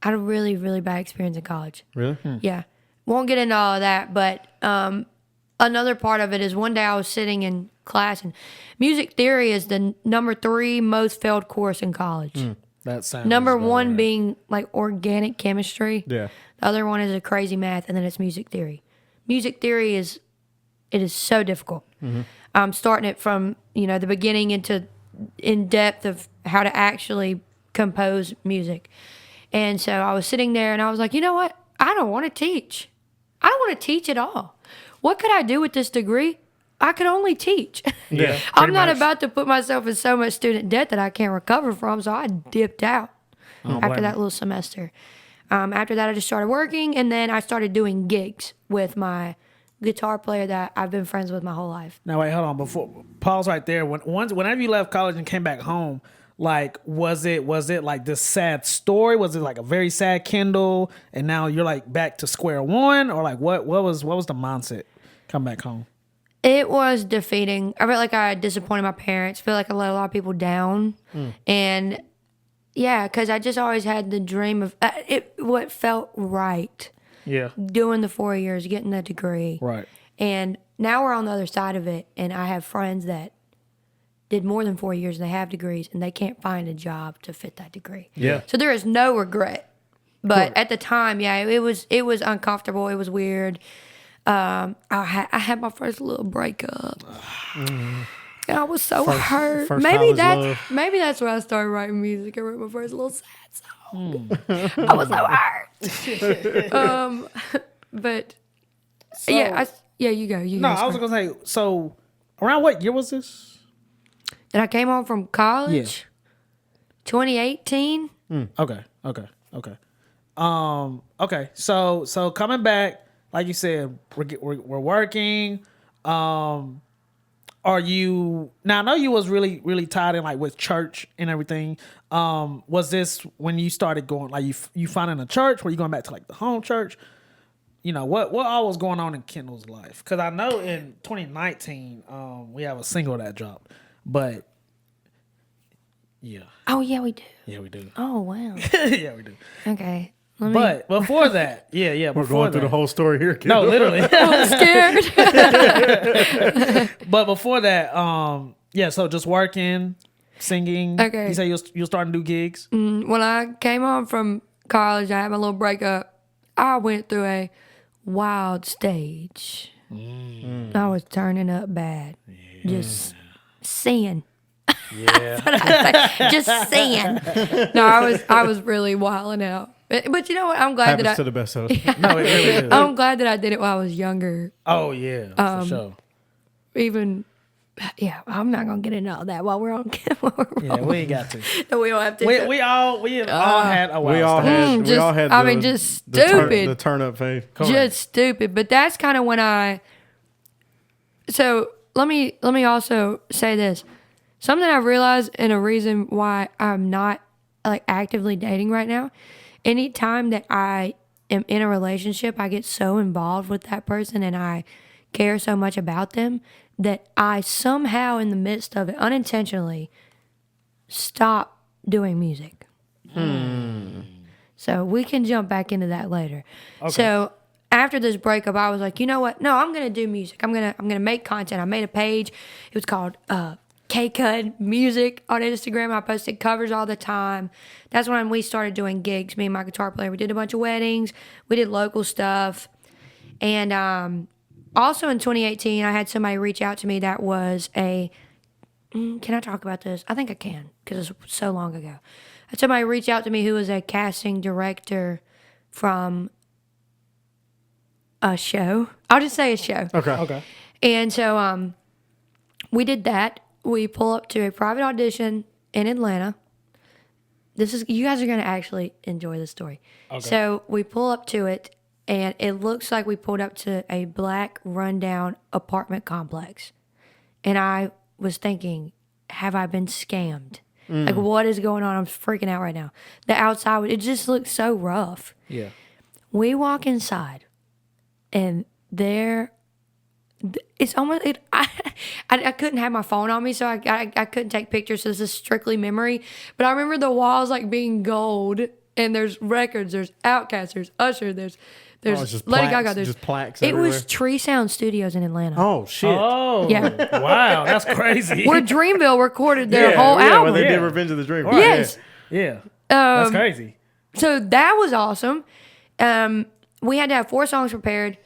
I had a really, really bad experience in college. really? Yeah. Won't get into all of that, but another part of it is one day I was sitting in class, and music theory is the number 3 most failed course in college. that sounds Number about 1 right. being like organic chemistry. Yeah. The other one is a crazy math, and then it's music theory. Music theory is so difficult. Starting it from the beginning into in depth of how to actually compose music. And so I was sitting there and I was like, you know what? I don't want to teach. I don't want to teach at all. What could I do with this degree? I could only teach. Yeah. I'm not about to put myself in so much student debt that I can't recover from. So I dipped out after that little semester. After that, I just started working, and then I started doing gigs with my guitar player that I've been friends with my whole life. Now wait, hold on. Before pause right there. Whenever you left college and came back home, like was it like this sad story? Was it like a very sad Kendall, and now you're like back to square one, or like what was the mindset come back home? It was defeating. I felt like I disappointed my parents. I feel like I let a lot of people down, and yeah, because I just always had the dream of what felt right. Yeah. Doing the 4 years, getting that degree. Right. And now we're on the other side of it, and I have friends that did more than 4 years and they have degrees and they can't find a job to fit that degree. Yeah. So there is no regret. But at the time, yeah, it was uncomfortable. It was weird. I had my first little breakup. And I was so hurt. first Maybe college that's where I started writing music. I wrote my first little sad song. I was so hurt. But yeah, you go. You No, go. I was gonna say. So, around what year was this? Then I came home from college. 2018. Okay. Okay. So coming back, like you said, we're working. Are you now? I know you was really really tied in like with church and everything. Was this when you started going like you finding a church? Were you going back to like the home church? You know what all was going on in Kendall's life? Because I know in 2019 we have a single that dropped, but yeah, Oh yeah, we do. yeah we do, Oh wow. yeah we do. Okay. Let me. But before that, yeah, We're going through the whole story here, kid. No, literally. I'm scared. But before that, yeah. So just working, singing. Okay. You say you're starting to do gigs. When I came home from college, I had my little breakup. I went through a wild stage. I was turning up bad. Just sin. Yeah. Just sin. No, I was really wilding out. But you know what? I'm glad Happens that to the best of us. No, it really is. I'm glad that I did it while I was younger. Oh yeah, for sure. Even, yeah, I'm not gonna get into all that while we're on camera. Yeah, we ain't got to. No, we don't have to. We have all had a while. We all had. just- we all had. I mean, just stupid. The turn up phase. just stupid. But that's kind of when I. So let me also say this. Something I've realized, and a reason why I'm not like actively dating right now. Anytime that I am in a relationship, I get so involved with that person and I care so much about them that I somehow, in the midst of it, unintentionally, stop doing music. So we can jump back into that later. Okay. So after this breakup, I was like, you know what? No, I'm gonna do music. I'm gonna make content. I made a page. It was called K-Cudd Music on Instagram. I posted covers all the time. That's when we started doing gigs. Me and my guitar player. We did a bunch of weddings. We did local stuff, and also in 2018, I had somebody reach out to me that was a. Can I talk about this? I think I can because it's so long ago. I had somebody reach out to me who was a casting director from a show. I'll just say a show. Okay. And so we did that. We pull up to a private audition in Atlanta. You guys are going to actually enjoy this story. Okay. So we pull up to it, and it looks like we pulled up to a black, rundown apartment complex. And I was thinking, have I been scammed? Like, what is going on? I'm freaking out right now. The outside, it just looks so rough. Yeah. We walk inside, and there, it's almost, I couldn't have my phone on me, so I couldn't take pictures, so this is strictly memory. But I remember the walls, like, being gold, and there's records, there's Outkast, there's Usher, there's just Lady plaques, Gaga, there's just plaques It everywhere. was Tree Sound Studios in Atlanta. Oh shit. Oh. Yeah. Wow, that's crazy. Where Dreamville recorded their whole Where album. they Yeah. did Revenge of the Dream. Yes. Yeah. That's crazy. So that was awesome. We had to have 4 songs prepared.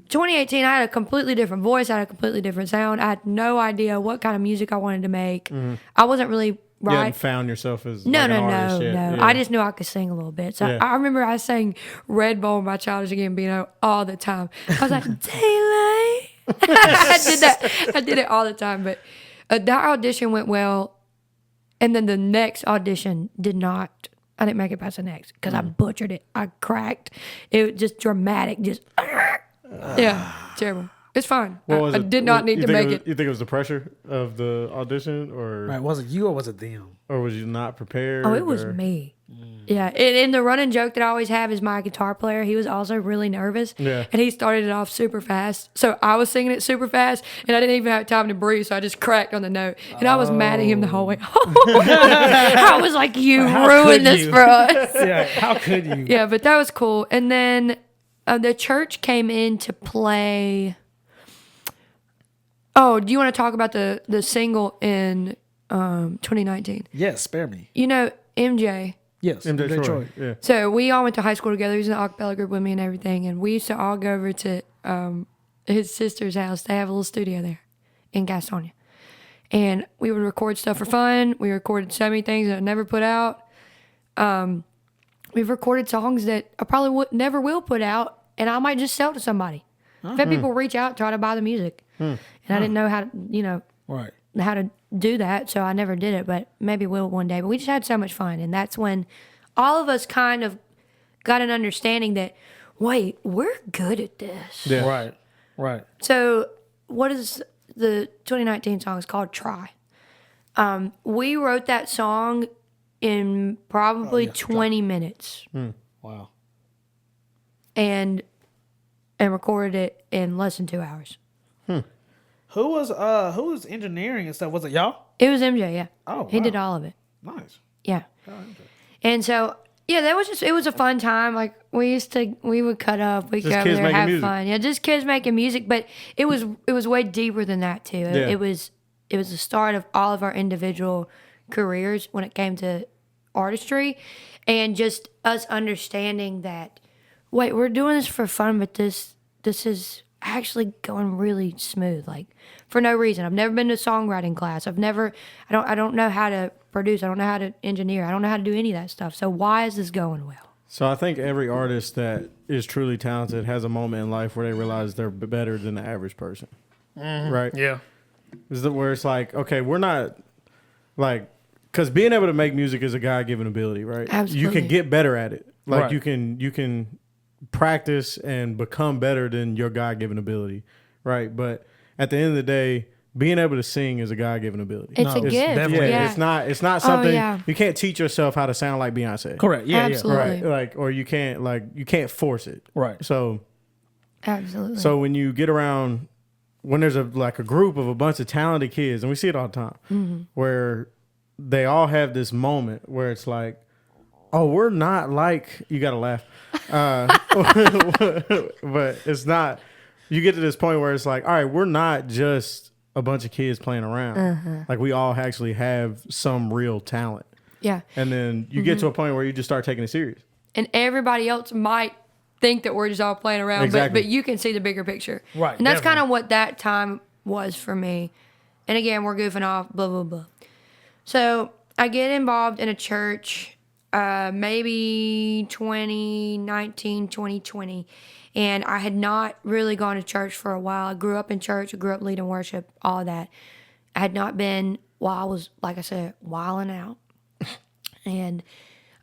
2018, I had a completely different voice. I had a completely different sound. I had no idea what kind of music I wanted to make. I wasn't really You right. hadn't found yourself as No. like an artist yet. Yeah. I just knew I could sing a little bit. So Yeah. I remember I sang Red Bull by Childish Gambino all the time. I was like, Daylight. I did it all the time. But that audition went well. And then the next audition did not. I didn't make it past the next because I butchered it. I cracked. It was just dramatic. Just, yeah, terrible. It's fine. I did not need to make it. You think it was the pressure of the audition, or Right, was it you or was it them? or was you not prepared? Oh, it was or- me. Yeah, and the running joke that I always have is my guitar player. He was also really nervous. Yeah. And he started it off super fast. So I was singing it super fast, and I didn't even have time to breathe, so I just cracked on the note. And I was mad at him the whole way. I was like, you ruined this for us. Yeah, how could you? Yeah, but that was cool. And then the church came in to play. Oh, do you want to talk about the single in 2019? Yes, spare me. You know, MJ. Yes, MJ Troy. Detroit. Yeah. So we all went to high school together. He was in the acapella group with me and everything. And we used to all go over to his sister's house. They have a little studio there in Gastonia. And we would record stuff for fun. We recorded so many things that I never put out. We've recorded songs that I probably never will put out, and I might just sell to somebody. I've had people reach out, try to buy the music. And I didn't know how to, Right. how to do that, so I never did it, but maybe will one day. But we just had so much fun, and that's when all of us kind of got an understanding that, wait, we're good at this. Yeah. Right. Right. So what is the 2019 song? It's called Try. We wrote that song in probably 20 minutes Wow. and recorded it in less than 2 hours. Who was engineering and stuff? Was it y'all? It was MJ, yeah. Oh, He wow. did all of it. Nice. Yeah. And so, yeah, it was a fun time. Like, we would cut up, we'd Just go over kids there, making have music. fun. Yeah, just kids making music, but it was way deeper than that, too. Yeah. It was the start of all of our individual careers when it came to artistry, and just us understanding that, wait, we're doing this for fun, but this is actually going really smooth, like, for no reason. I've never been to songwriting class. I don't know how to produce. I don't know how to engineer. I don't know how to do any of that stuff. So why is this going well? So I think every artist that is truly talented has a moment in life where they realize they're better than the average person. Right? Yeah. Where it's like, okay, we're not like, because being able to make music is a God-given ability, right? Absolutely. You can get better at it. Like Right. you can practice and become better than your God-given ability, right? But at the end of the day, being able to sing is a God-given ability. It's a gift. definitely- Yeah. It's not something yeah. you can't teach yourself how to sound like Beyonce. Correct. Yeah. Absolutely. Right. Like, or you can't force it. Right. So Absolutely. when you get around, when there's a group of a bunch of talented kids, and we see it all the time, where they all have this moment where it's like, oh, we're not like, you got to laugh. But it's not, you get to this point where it's like, all right, we're not just a bunch of kids playing around. Like we all actually have some real talent. Yeah. And then you get to a point where you just start taking it serious. And everybody else might think that we're just all playing around, Exactly. but you can see the bigger picture. Right, And that's kind definitely. of what that time was for me. And again, we're goofing off, blah, blah, blah. So I get involved in a church, maybe 2019, 2020. And I had not really gone to church for a while. I grew up in church. I grew up leading worship, all of that. I had not been while I was, like I said, wilding out. And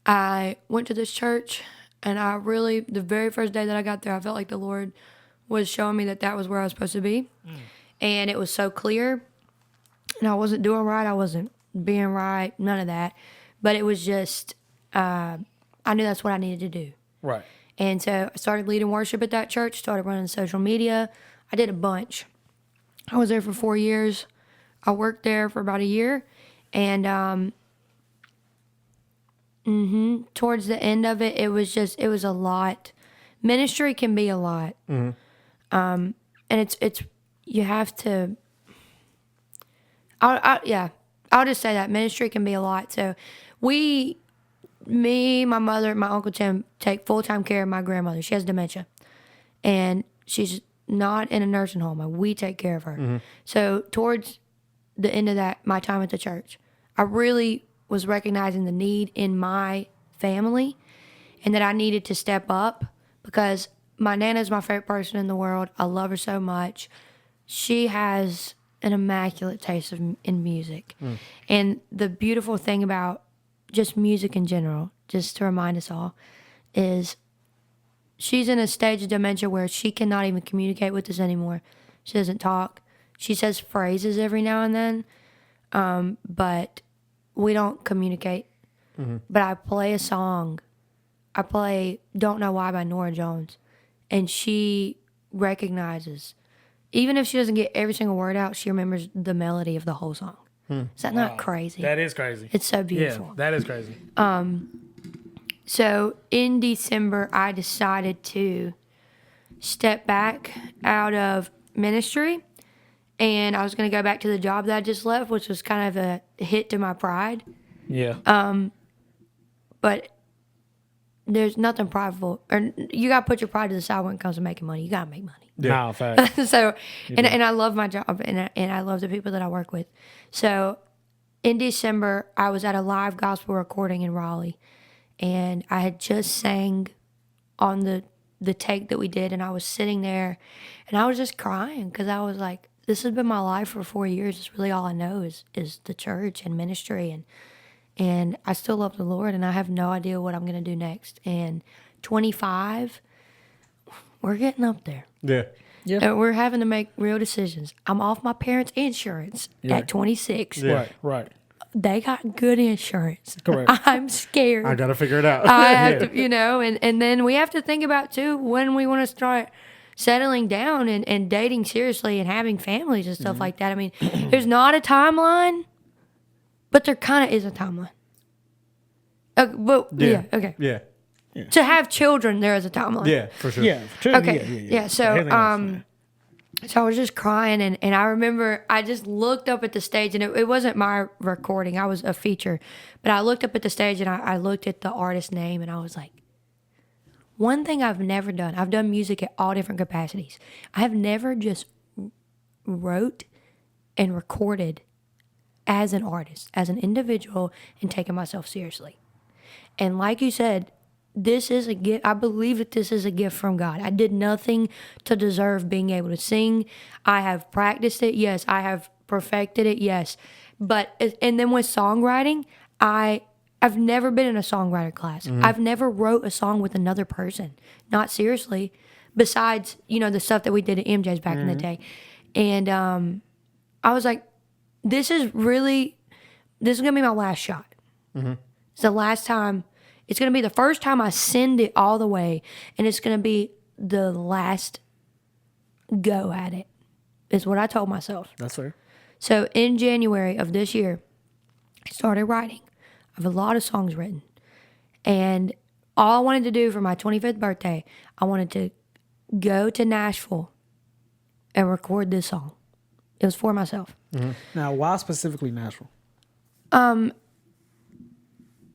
I went to this church, and I really, the very first day that I got there, I felt like the Lord was showing me that was where I was supposed to be. And it was so clear. And I wasn't doing right. I wasn't being right. None of that. But it was just, I knew that's what I needed to do. Right. And so I started leading worship at that church, started running social media. I did a bunch. I was there for 4 years. I worked there for about a year. And towards the end of it, it was a lot. Ministry can be a lot. And it's you have to, I'll just say that ministry can be a lot. So me, my mother, my Uncle Tim take full-time care of my grandmother. She has dementia. And she's not in a nursing home. We take care of her. So towards the end of that, my time at the church, I really was recognizing the need in my family and that I needed to step up because my Nana's my favorite person in the world. I love her so much. She has an immaculate taste in music. And the beautiful thing about just music in general, just to remind us all, is she's in a stage of dementia where she cannot even communicate with us anymore. She doesn't talk. She says phrases every now and then, but we don't communicate. But I play a song. I play Don't Know Why by Norah Jones, and she recognizes, even if she doesn't get every single word out, she remembers the melody of the whole song. Is that not crazy? That is crazy. It's so beautiful. Yeah, that is crazy. So in December, I decided to step back out of ministry, and I was going to go back to the job that I just left, which was kind of a hit to my pride. Yeah. But there's nothing prideful, or you got to put your pride to the side when it comes to making money. You got to make money. Nah, fact. So, and I love my job, and I love the people that I work with. So, in December, I was at a live gospel recording in Raleigh, and I had just sang on the take that we did, and I was sitting there, and I was just crying because I was like, this has been my life for 4 years. It's really all I know is the church and ministry, and I still love the Lord, and I have no idea what I'm going to do next. And 25, we're getting up there. Yeah. And we're having to make real decisions. I'm off my parents' insurance at 26. Yeah. Right. They got good insurance. Correct. I'm scared. I got to figure it out. I have to, and then we have to think about, too, when we want to start settling down and dating seriously and having families and stuff like that. I mean, there's not a timeline, but there kind of is a timeline. Okay. Yeah. To have children, there is a timeline. Yeah, for sure. Yeah. True. Okay. Yeah. So, Everything else, so I was just crying, and I remember I just looked up at the stage, and it wasn't my recording. I was a feature. But I looked up at the stage, and I looked at the artist's name, and I was like, one thing I've never done, I've done music at all different capacities. I have never just wrote and recorded as an artist, as an individual, and taken myself seriously. And like you said, this is a gift. I believe that this is a gift from God. I did nothing to deserve being able to sing. I have practiced it. Yes. I have perfected it. Yes. And then with songwriting, I've never been in a songwriter class. I've never wrote a song with another person. Not seriously. Besides, the stuff that we did at MJ's back in the day. And I was like, this is going to be my last shot. It's the last time. It's going to be the first time I send it all the way. And it's going to be the last go at it, is what I told myself. That's fair. So in January of this year, I started writing. I have a lot of songs written. And all I wanted to do for my 25th birthday, I wanted to go to Nashville and record this song. It was for myself. Now, why specifically Nashville?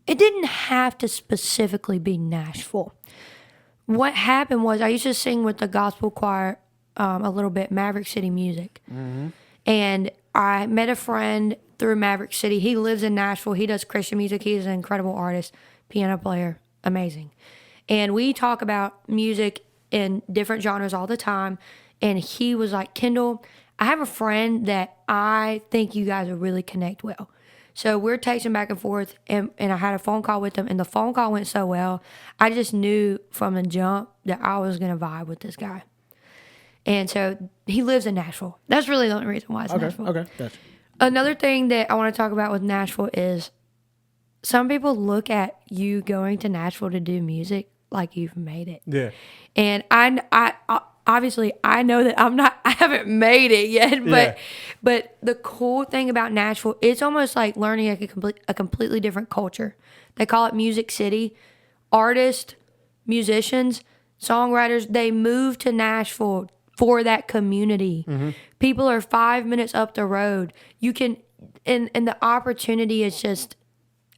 It didn't have to specifically be Nashville. What happened was I used to sing with the gospel choir a little bit, Maverick City Music. And I met a friend through Maverick City. He lives in Nashville. He does Christian music. He's an incredible artist, piano player, amazing. And we talk about music in different genres all the time. And he was like, Kendall, I have a friend that I think you guys will really connect well. So we're texting back and forth, and I had a phone call with him, and the phone call went so well. I just knew from the jump that I was going to vibe with this guy. And so he lives in Nashville. That's really the only reason why it's Nashville. Okay, gotcha. Another thing that I want to talk about with Nashville is some people look at you going to Nashville to do music like you've made it. Yeah. And I obviously I know that I haven't made it yet, but the cool thing about Nashville, it's almost like learning a completely different culture. They call it Music City. Artists, musicians, songwriters, they move to Nashville for that community. People are 5 minutes up the road. You can, and the opportunity is just,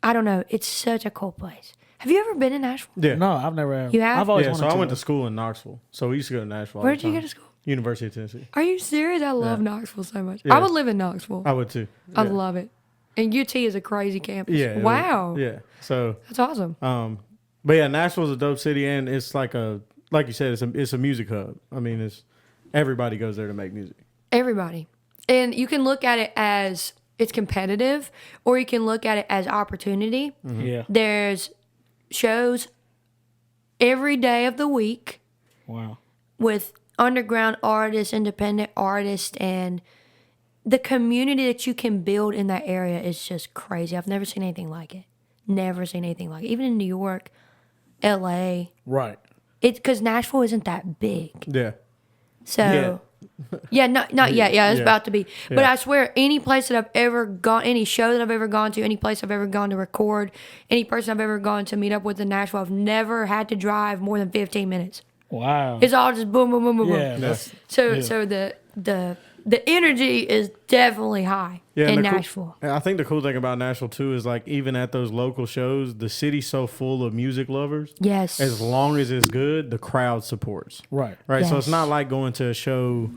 I don't know, it's such a cool place. Have you ever been in Nashville? Yeah. No, I've never. You have? I've always Yeah, wanted so I to. went to school in Knoxville. So we used to go to Nashville all Where the did you time. go to school? University of Tennessee. Are you serious? I love Knoxville so much. Yeah. I would live in Knoxville. I would too. I Yeah. love it. And UT is a crazy campus. Yeah. Wow. Yeah. So, That's awesome. but yeah, Nashville's a dope city, and it's like you said, it's a music hub. I mean, everybody goes there to make music. Everybody. And you can look at it as it's competitive, or you can look at it as opportunity. Yeah. There's shows every day of the week Wow. with underground artists, independent artists, and the community that you can build in that area is just crazy. I've never seen anything like it. Never seen anything like it. Even in New York, LA. Right. It's because Nashville isn't that big. Yeah. So, yeah, not yet. Yeah, it's Yeah. about to be. But Yeah. I swear, any place that I've ever gone, any show that I've ever gone to, any place I've ever gone to record, any person I've ever gone to meet up with in Nashville, I've never had to drive more than 15 minutes. Wow. It's all just boom, boom, boom, boom, Yeah. boom. That's, So the energy is definitely high Yeah, in and Nashville. I think the cool thing about Nashville too is like even at those local shows, the city's so full of music lovers. Yes. As long as it's good, the crowd supports. right. Right. So it's Yes. not like going to a show.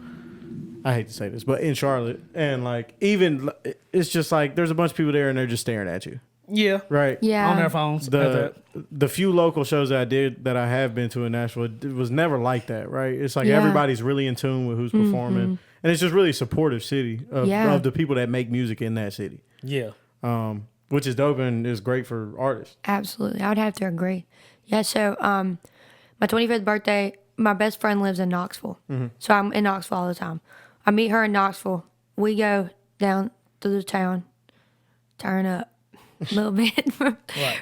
I hate to say this, but in Charlotte, and like even it's just like there's a bunch of people there and they're just staring at you. Yeah. Right. Yeah. On their phones. The few local shows that I have been to in Nashville, it was never like that, right? It's like Yeah. everybody's really in tune with who's performing, and it's just really a supportive city of the people that make music in that city, Yeah. which is dope and is great for artists. Absolutely. I would have to agree. Yeah, so my 25th birthday, my best friend lives in Knoxville. So I'm in Knoxville all the time. I meet her in Knoxville. We go down to the town, turn up a little bit for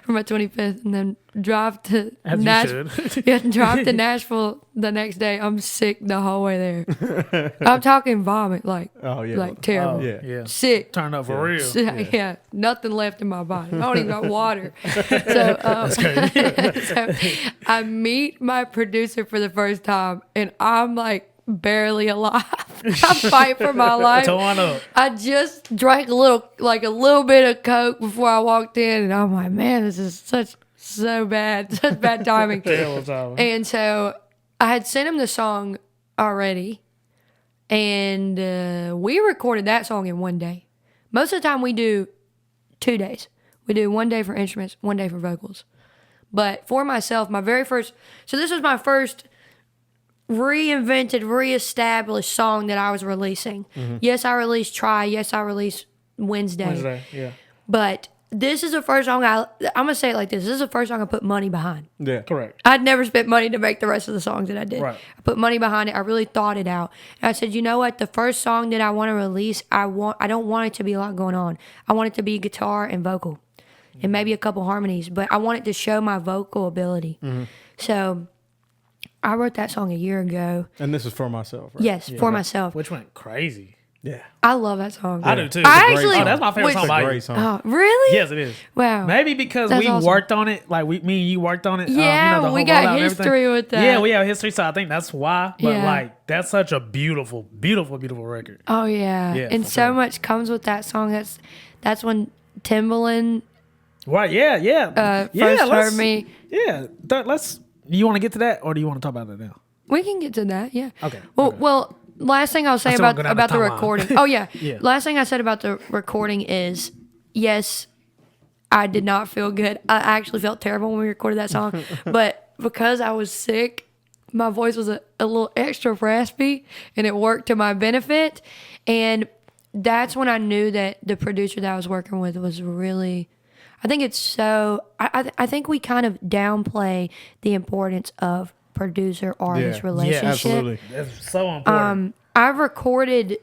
my 25th, and then drive to As you Nashville. should. Yeah, drive to Nashville the next day. I'm sick the whole way there. I'm talking vomit, like terrible. Yeah. Yeah. Sick. Turn up for real. Yeah, nothing left in my body. I don't even got water. So, so I meet my producer for the first time, and I'm like barely alive. I fight for my life. Torn up. I just drank a little bit of Coke before I walked in, and I'm like, man, this is so bad, such bad timing. Terrible timing. And so I had sent him the song already, and we recorded that song in one day. Most of the time we do 2 days. We do 1 day for instruments, 1 day for vocals. But For Myself, my very first, so this was my first reinvented, reestablished song that I was releasing. Yes, I released Try. Yes, I released Wednesday. Yeah. But this is the first song I'm going to say it like this. This is the first song I put money behind. Yeah. Correct. I'd never spent money to make the rest of the songs that I did. Right. I put money behind it. I really thought it out. And I said, you know what? The first song that I want to release, I don't want it to be a lot going on. I want it to be guitar and vocal and maybe a couple harmonies, but I want it to show my vocal ability. So I wrote that song a year ago. And this is For Myself, right? Yes, For Myself. Which went crazy. Yeah. I love that song. I do too. I It's a great actually- song. That's my favorite Which- song It's a by great you. song. Oh, really? Yes, it is. Wow. Maybe because That's we awesome. worked on it, like me and you worked on it. Yeah, the we whole got rollout and everything. history with that. Yeah, we have history, so I think that's why. But Yeah. like, that's such a beautiful, beautiful, beautiful record. Oh, yeah. Yeah, And for so sure. much comes with that song. That's when Timbaland Right? Yeah. first heard let's- me. Yeah. Let's. You want to get to that, or do you want to talk about it now? We can get to that, yeah. Okay. Well, last thing I'll say still about gonna have the the timeline. recording. Oh yeah. Yeah. Last thing I said about the recording is, yes, I did not feel good. I actually felt terrible when we recorded that song, but because I was sick, my voice was a little extra raspy, and it worked to my benefit. And that's when I knew that the producer that I was working with was really. I think it's so. I think we kind of downplay the importance of producer-artist Yeah. relationship. Yeah, absolutely. That's so important. I've recorded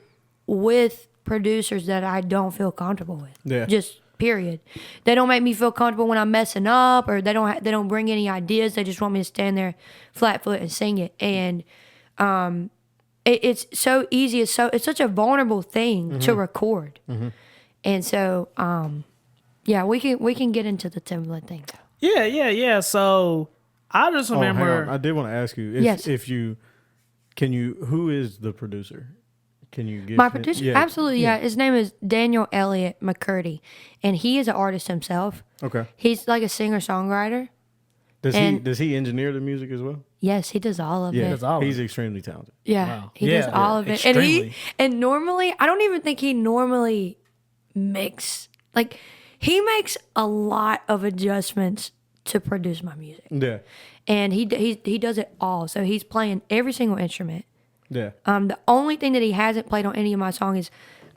with producers that I don't feel comfortable with. Yeah. Just period. They don't make me feel comfortable when I'm messing up, or they don't bring any ideas. They just want me to stand there flat foot and sing it. And it's so easy. It's such a vulnerable thing to record. And so yeah, we can get into the Timbaland thing. Yeah. So I just Oh, hang remember. on. I did want to ask you Yes. who is the producer? Can you give My him- producer, Yeah. absolutely, yeah. His name is Daniel Elliott McCurdy, and he is an artist himself. Okay. He's like a singer-songwriter. Does And- he engineer the music as well? Yes, he does all of Yeah. it. does all of He's it. extremely talented. Yeah, Wow. he Yeah, does all yeah, of it. extremely. And normally, I don't even think he normally he makes a lot of adjustments to produce my music, Yeah. and he does it all. So he's playing every single instrument. Yeah. The only thing that he hasn't played on any of my songs is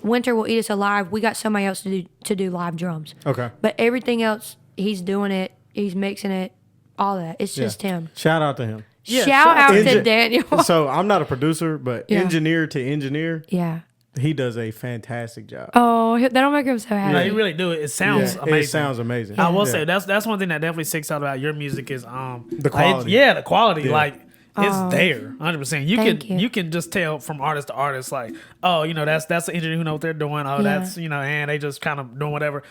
"Winter Will Eat Us Alive." We got somebody else to do live drums. Okay. But everything else, he's doing it. He's mixing it. All that. It's just Yeah. him. Shout out to him. Yeah, shout out to Engi- Daniel. So I'm not a producer, but Yeah. engineer to engineer, Yeah. he does a fantastic job. Oh, that'll make him so happy. No, you really do it. It sounds Yeah, amazing. It sounds amazing. I will Yeah. say that's one thing that definitely sticks out about your music is The quality. the quality. Yeah. Like it's there, 100%. Thank you. You can just tell from artist to artist, like, oh, that's the engineer who know what they're doing. Oh, Yeah. that's and they just kind of doing whatever.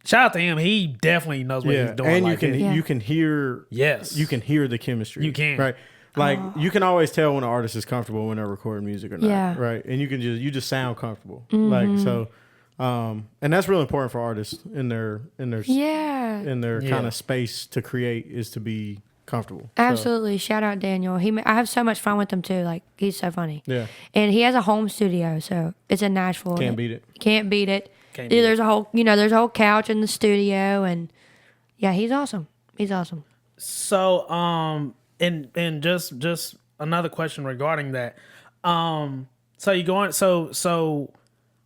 Shout out to him. He definitely knows what Yeah, he's doing. and like, Yeah. you can hear Yes. you can hear the chemistry. You can. right. Like you can always tell when an artist is comfortable when they're recording music or not. Yeah. Right, and you just sound comfortable. Like so, and that's really important for artists in their Yeah. kind Yeah. of space to create is to be comfortable. So, Absolutely. Shout out Daniel. I have so much fun with him too. Like, he's so funny. yeah, And he has a home studio, so it's in Nashville. can't beat it. Can't beat it. Can't beat There's a whole couch in the studio, and yeah, he's awesome. He's awesome. So, and just another question regarding that. So you going? So,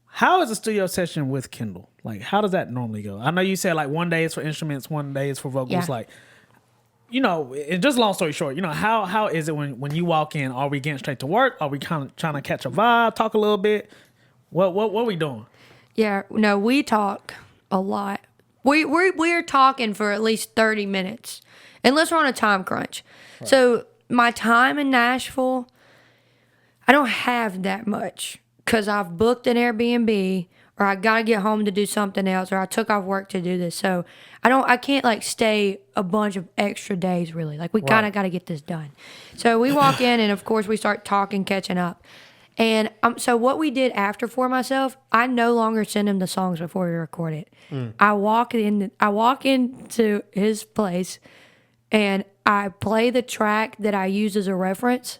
how is a studio session with Kendall? Like, how does that normally go? I know you said like one day is for instruments, one day is for vocals. Yeah. Like, and just long story short, how is it when you walk in? Are we getting straight to work? Are we kind of trying to catch a vibe, talk a little bit? What are we doing? Yeah, no, we talk a lot. We're talking for at least 30 minutes, unless we're on a time crunch. Right. So my time in Nashville, I don't have that much because I've booked an Airbnb, or I gotta get home to do something else, or I took off work to do this. So I can't like stay a bunch of extra days really. Like we kind of got to get this done. So we walk in, and of course we start talking, catching up. And so what we did after For Myself, I no longer send him the songs before we record it. I walk into his place, and I play the track that I use as a reference,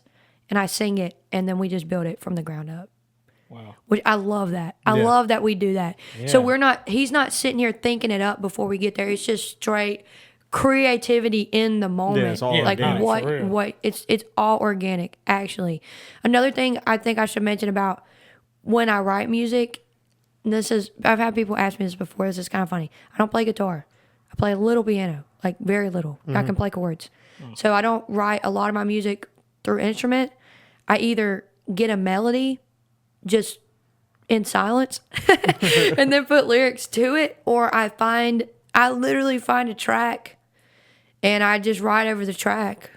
and I sing it, and then we just build it from the ground up. Wow. Which I love that. I Yeah. love that we do that. Yeah. So he's not sitting here thinking it up before we get there. It's just straight creativity in the moment. Yeah, it's all like organic, what it's all organic, actually. Another thing I think I should mention about when I write music, and I've had people ask me this before, this is kind of funny. I don't play guitar. I play a little piano, like very little. I can play chords. So I don't write a lot of my music through instrument. I either get a melody just in silence and then put lyrics to it, or I literally find a track and I just write over the track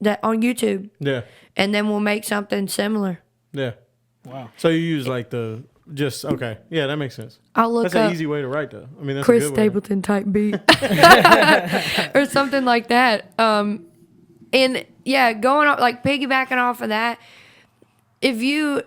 that on YouTube. Yeah. And then we'll make something similar. Yeah. Wow. So you use like okay. Yeah, that makes sense. I'll look That's up an easy way to write though. I mean, that's Chris a good Stapleton type beat or something like that. And yeah, going on, like piggybacking off of that, if you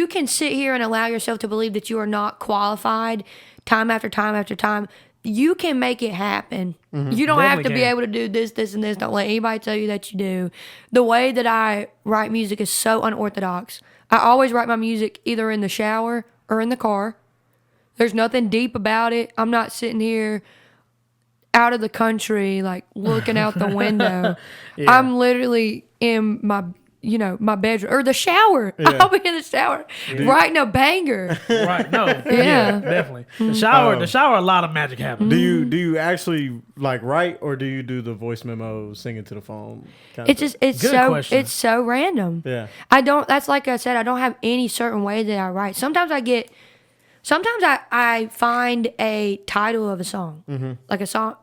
can sit here and allow yourself to believe that you are not qualified time after time after time, you can make it happen. You don't have to be able to do this, and this. Don't let anybody tell you that you do. The way that I write music is so unorthodox. I always write my music either in the shower or in the car. There's nothing deep about it. I'm not sitting here out of the country, like looking out the window. I'm literally in my bedroom or the shower. Yeah. I'll be in the shower writing a banger. Right. No. Yeah. Definitely. The shower, a lot of magic happens. Do you actually like write, or do you do the voice memo, singing to the phone? It's Good question. it's so random. Yeah. That's like I said, I don't have any certain way that I write. Sometimes I find a title of a song. Like a song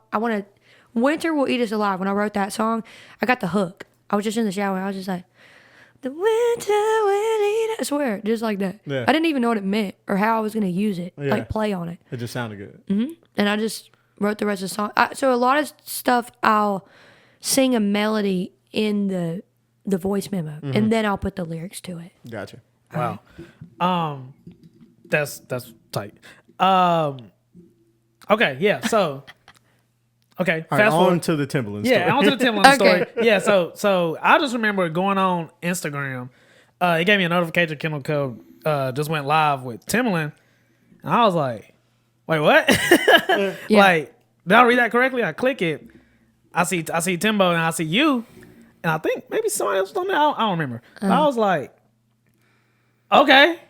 Winter Will Eat Us Alive. When I wrote that song, I got the hook. I was just in the shower. I was just like, the winter will eat us. I swear, just like that. Yeah. I didn't even know what it meant or how I was going to use it, like play on it. It just sounded good. And I just wrote the rest of the song. So a lot of stuff, I'll sing a melody in the voice memo, and then I'll put the lyrics to it. Gotcha. Wow. That's tight. Okay, yeah. So, okay. All right, fast forward on to the Timbaland story. Yeah, on to the Timbaland Okay. story. Yeah, so I just remember going on Instagram. It gave me a notification. Kendall Cudd just went live with Timbaland, and I was like, "Wait, what?" Like, did I read that correctly? I click it. I see Timbo, and I see you, and I think maybe somebody else was on there. I don't remember. But I was like, "Okay,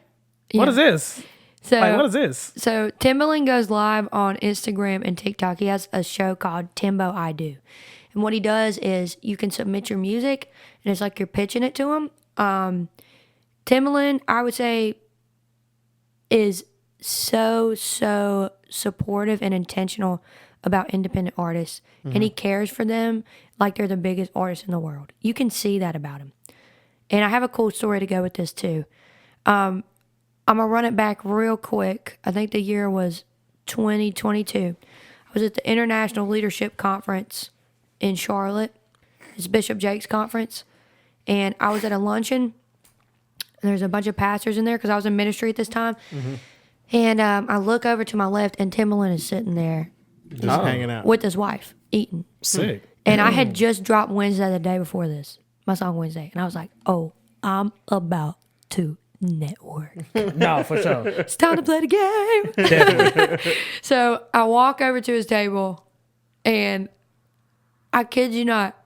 what is this? So, Like, what is this?" So Timbaland goes live on Instagram and TikTok. He has a show called Timbo I Do. And what he does is you can submit your music, and it's like you're pitching it to him. Timbaland, I would say, is so supportive and intentional about independent artists. And he cares for them like they're the biggest artists in the world. You can see that about him. And I have a cool story to go with this too. I'm going to run it back real quick. I think the year was 2022. I was at the International Leadership Conference in Charlotte. It's Bishop Jake's conference. And I was at a luncheon. And there's a bunch of pastors in there because I was in ministry at this time. And I look over to my left, and Timbaland is sitting there. Just hanging out. With his wife, eating. Sick. And I had just dropped Wednesday the day before this. My song Wednesday. And I was like, oh, I'm about to network. No, for sure. It's time to play the game. Definitely. So I walk over to his table, and I kid you not,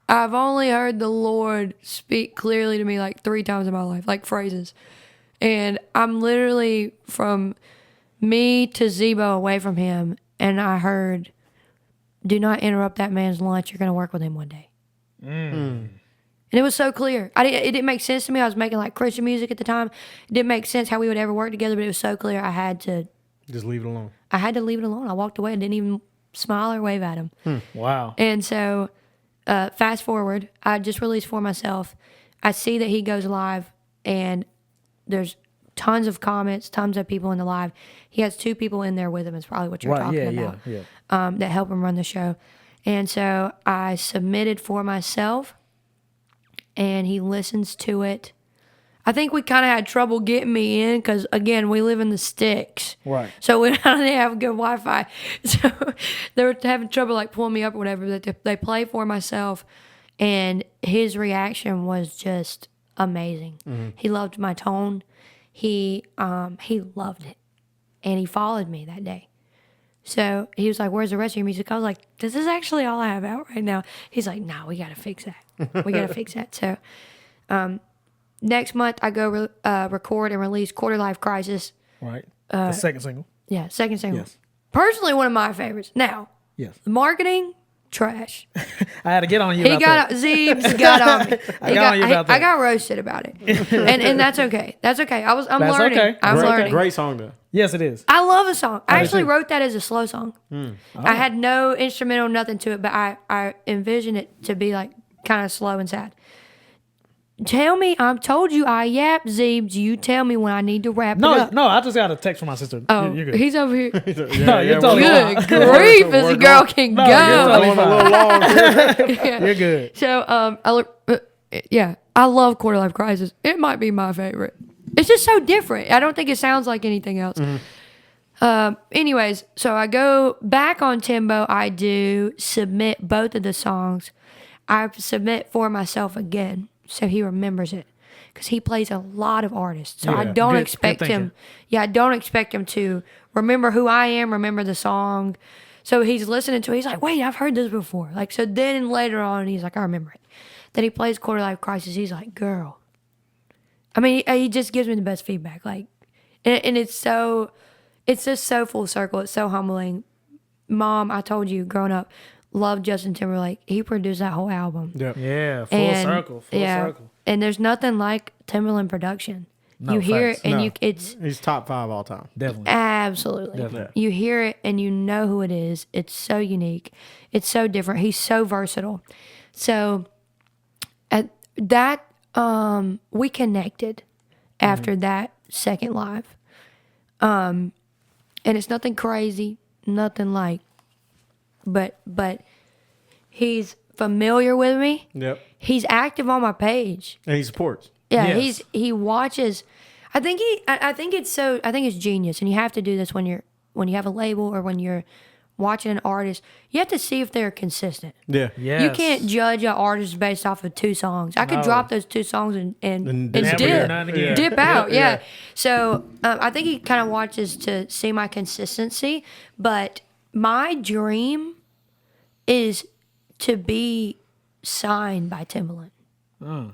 I've only heard the Lord speak clearly to me like 3 times in my life, like phrases. And I'm literally from me to Zebo away from him, and I heard, do not interrupt that man's lunch. You're going to work with him one day. And it was so clear. It didn't make sense to me. I was making like Christian music at the time. It didn't make sense how we would ever work together, but it was so clear I had to Just leave it alone. I had to leave it alone. I walked away and didn't even smile or wave at him. Wow. And so fast forward, I just released For Myself. I see that he goes live, and there's tons of comments, tons of people in the live. He has 2 people in there with him is probably what you're talking about. That help him run the show. And so I submitted For Myself, and he listens to it. I think we kind of had trouble getting me in because, again, we live in the sticks. Right. So we don't have good Wi-Fi. So they were having trouble, like, pulling me up or whatever. But they play For Myself, and his reaction was just amazing. He loved my tone. He loved it. And he followed me that day. So he was like, where's the rest of your music? I was like, this is actually all I have out right now. He's like, no, we got to fix that. We got to fix that. So next month, I go record and release Quarter Life Crisis. Right. The second single. Yeah, second single. Yes. Personally, one of my favorites. Now, Yes. the marketing, trash. I had to get on you He about got that. Zeebs got on me. I got on you about that. I got roasted about it, and that's okay. That's okay. I'm That's learning. okay. I'm learning. Great song though. Yes, it is. I love a song. I actually too. wrote that as a slow song. I had no instrumental, nothing to it, but I envisioned it to be like kind of slow and sad. Tell me, I've told you I yap, Zeebs. You tell me when I need to wrap it up. No, I just got a text from my sister. Oh, You're good. he's over here. No, you're totally fine. Good grief, this girl can No, go. you're totally Going a little long. Yeah. You're good. So, I love Quarter Life Crisis. It might be my favorite. It's just so different. I don't think it sounds like anything else. Anyways, so I go back on Timbo. I do submit both of the songs. I submit for myself again, so he remembers it, because he plays a lot of artists. So I Yeah, don't good expect thinking. him. Yeah, I don't expect him to remember who I am, remember the song. So he's listening to it. He's like, wait, I've heard this before. Like, so then later on, he's like, I remember it. Then he plays Quarter Life Crisis. He's like, girl. I mean, he just gives me the best feedback. Like, and it's just so full circle. It's so humbling. Mom, I told you, growing up, loved Justin Timberlake. He produced that whole album. Yep. Yeah, full And, circle. Full circle. And there's nothing like Timbaland production. No, you hear facts. it, and No. it's He's top 5 all time. Definitely. absolutely. Definitely. You hear it, and you know who it is. It's so unique. It's so different. He's so versatile. So at that, we connected after that second live. And it's nothing crazy, nothing like, but he's familiar with me. Yep. He's active on my page. And he supports. Yeah, Yes. he watches. I think it's genius, and you have to do this when you have a label or when you're watching an artist. You have to see if they're consistent. Yeah. Yes. You can't judge an artist based off of 2 songs. I could No. drop those 2 songs and Never do dip. nothing again. Dip out, Yeah. yeah. So I think he kind of watches to see my consistency. But my dream is to be signed by Timbaland. Oh.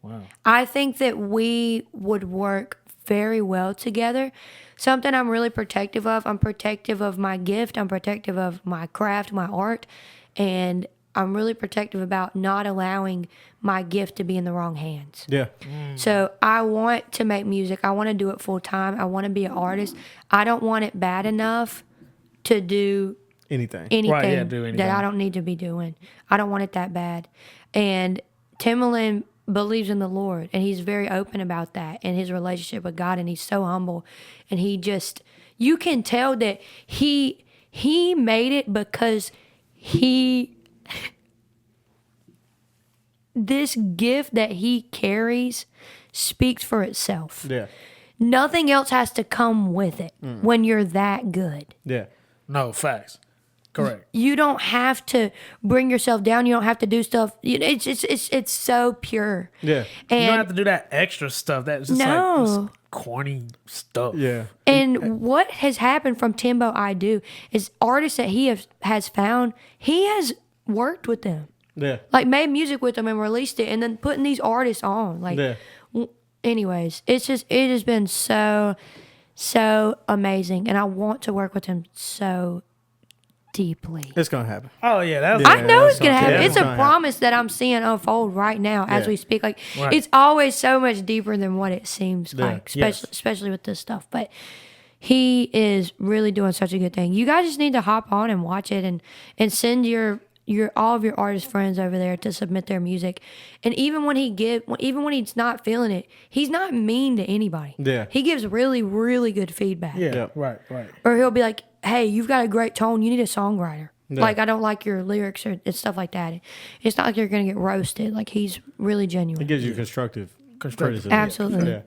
Wow. I think that we would work very well together. Something I'm really protective of. I'm protective of my gift. I'm protective of my craft, my art. And I'm really protective about not allowing my gift to be in the wrong hands. Yeah. So I want to make music. I want to do it full time. I want to be an artist. I don't want it bad enough to do Anything. anything, do anything. that I don't need to be doing. I don't want it that bad. And Timbaland believes in the Lord, and he's very open about that and his relationship with God, and he's so humble, and he just, you can tell that he made it because this gift that he carries speaks for itself. Yeah. Nothing else has to come with it when you're that good. Yeah. No, facts. Correct. You don't have to bring yourself down. You don't have to do stuff. It's so pure. Yeah. You don't have And to do that extra stuff. That's just No. like this corny stuff. Yeah. and what has happened from Timbo I Do is artists that he has found, he has worked with them. Yeah. Like made music with them and released it, and then putting these artists on. Like Yeah. anyways, it has been so amazing, and I want to work with him so deeply. It's gonna happen. Oh yeah, that's. Yeah. I know it's that's gonna okay. happen. Yeah, It's it's a gonna promise that I'm seeing unfold right now as Yeah. we speak. Like Right. it's always so much deeper than what it seems Yeah. like, Yes. especially with this stuff. But he is really doing such a good thing. You guys just need to hop on and watch it, and send your all of your artist friends over there to submit their music. And even when he's not feeling it, he's not mean to anybody. Yeah. He gives really, really good feedback. Yeah. Yep. Right. Or he'll be like, hey, you've got a great tone. You need a songwriter. Yeah. Like, I don't like your lyrics or and stuff like that. It's not like you're going to get roasted. Like, he's really It genuine. gives you constructive criticism. Absolutely.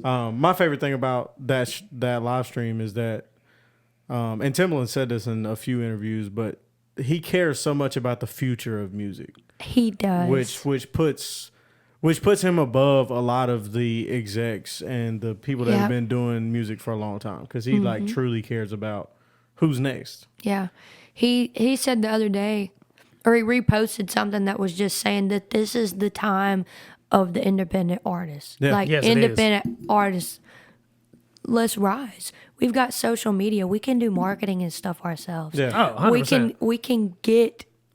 Yeah. My favorite thing about that live stream is that, and Timbaland said this in a few interviews, but he cares so much about the future of music, He does. which puts him above a lot of the execs and the people that have Yep. been doing music for a long time, because he like truly cares about who's next? Yeah. He said the other day, or he reposted something that was just saying that this is the time of the independent artists. Yeah. Like Yes, it independent artists, let's rise. We've got social media. We can do marketing and stuff ourselves. Yeah. Oh, 100%.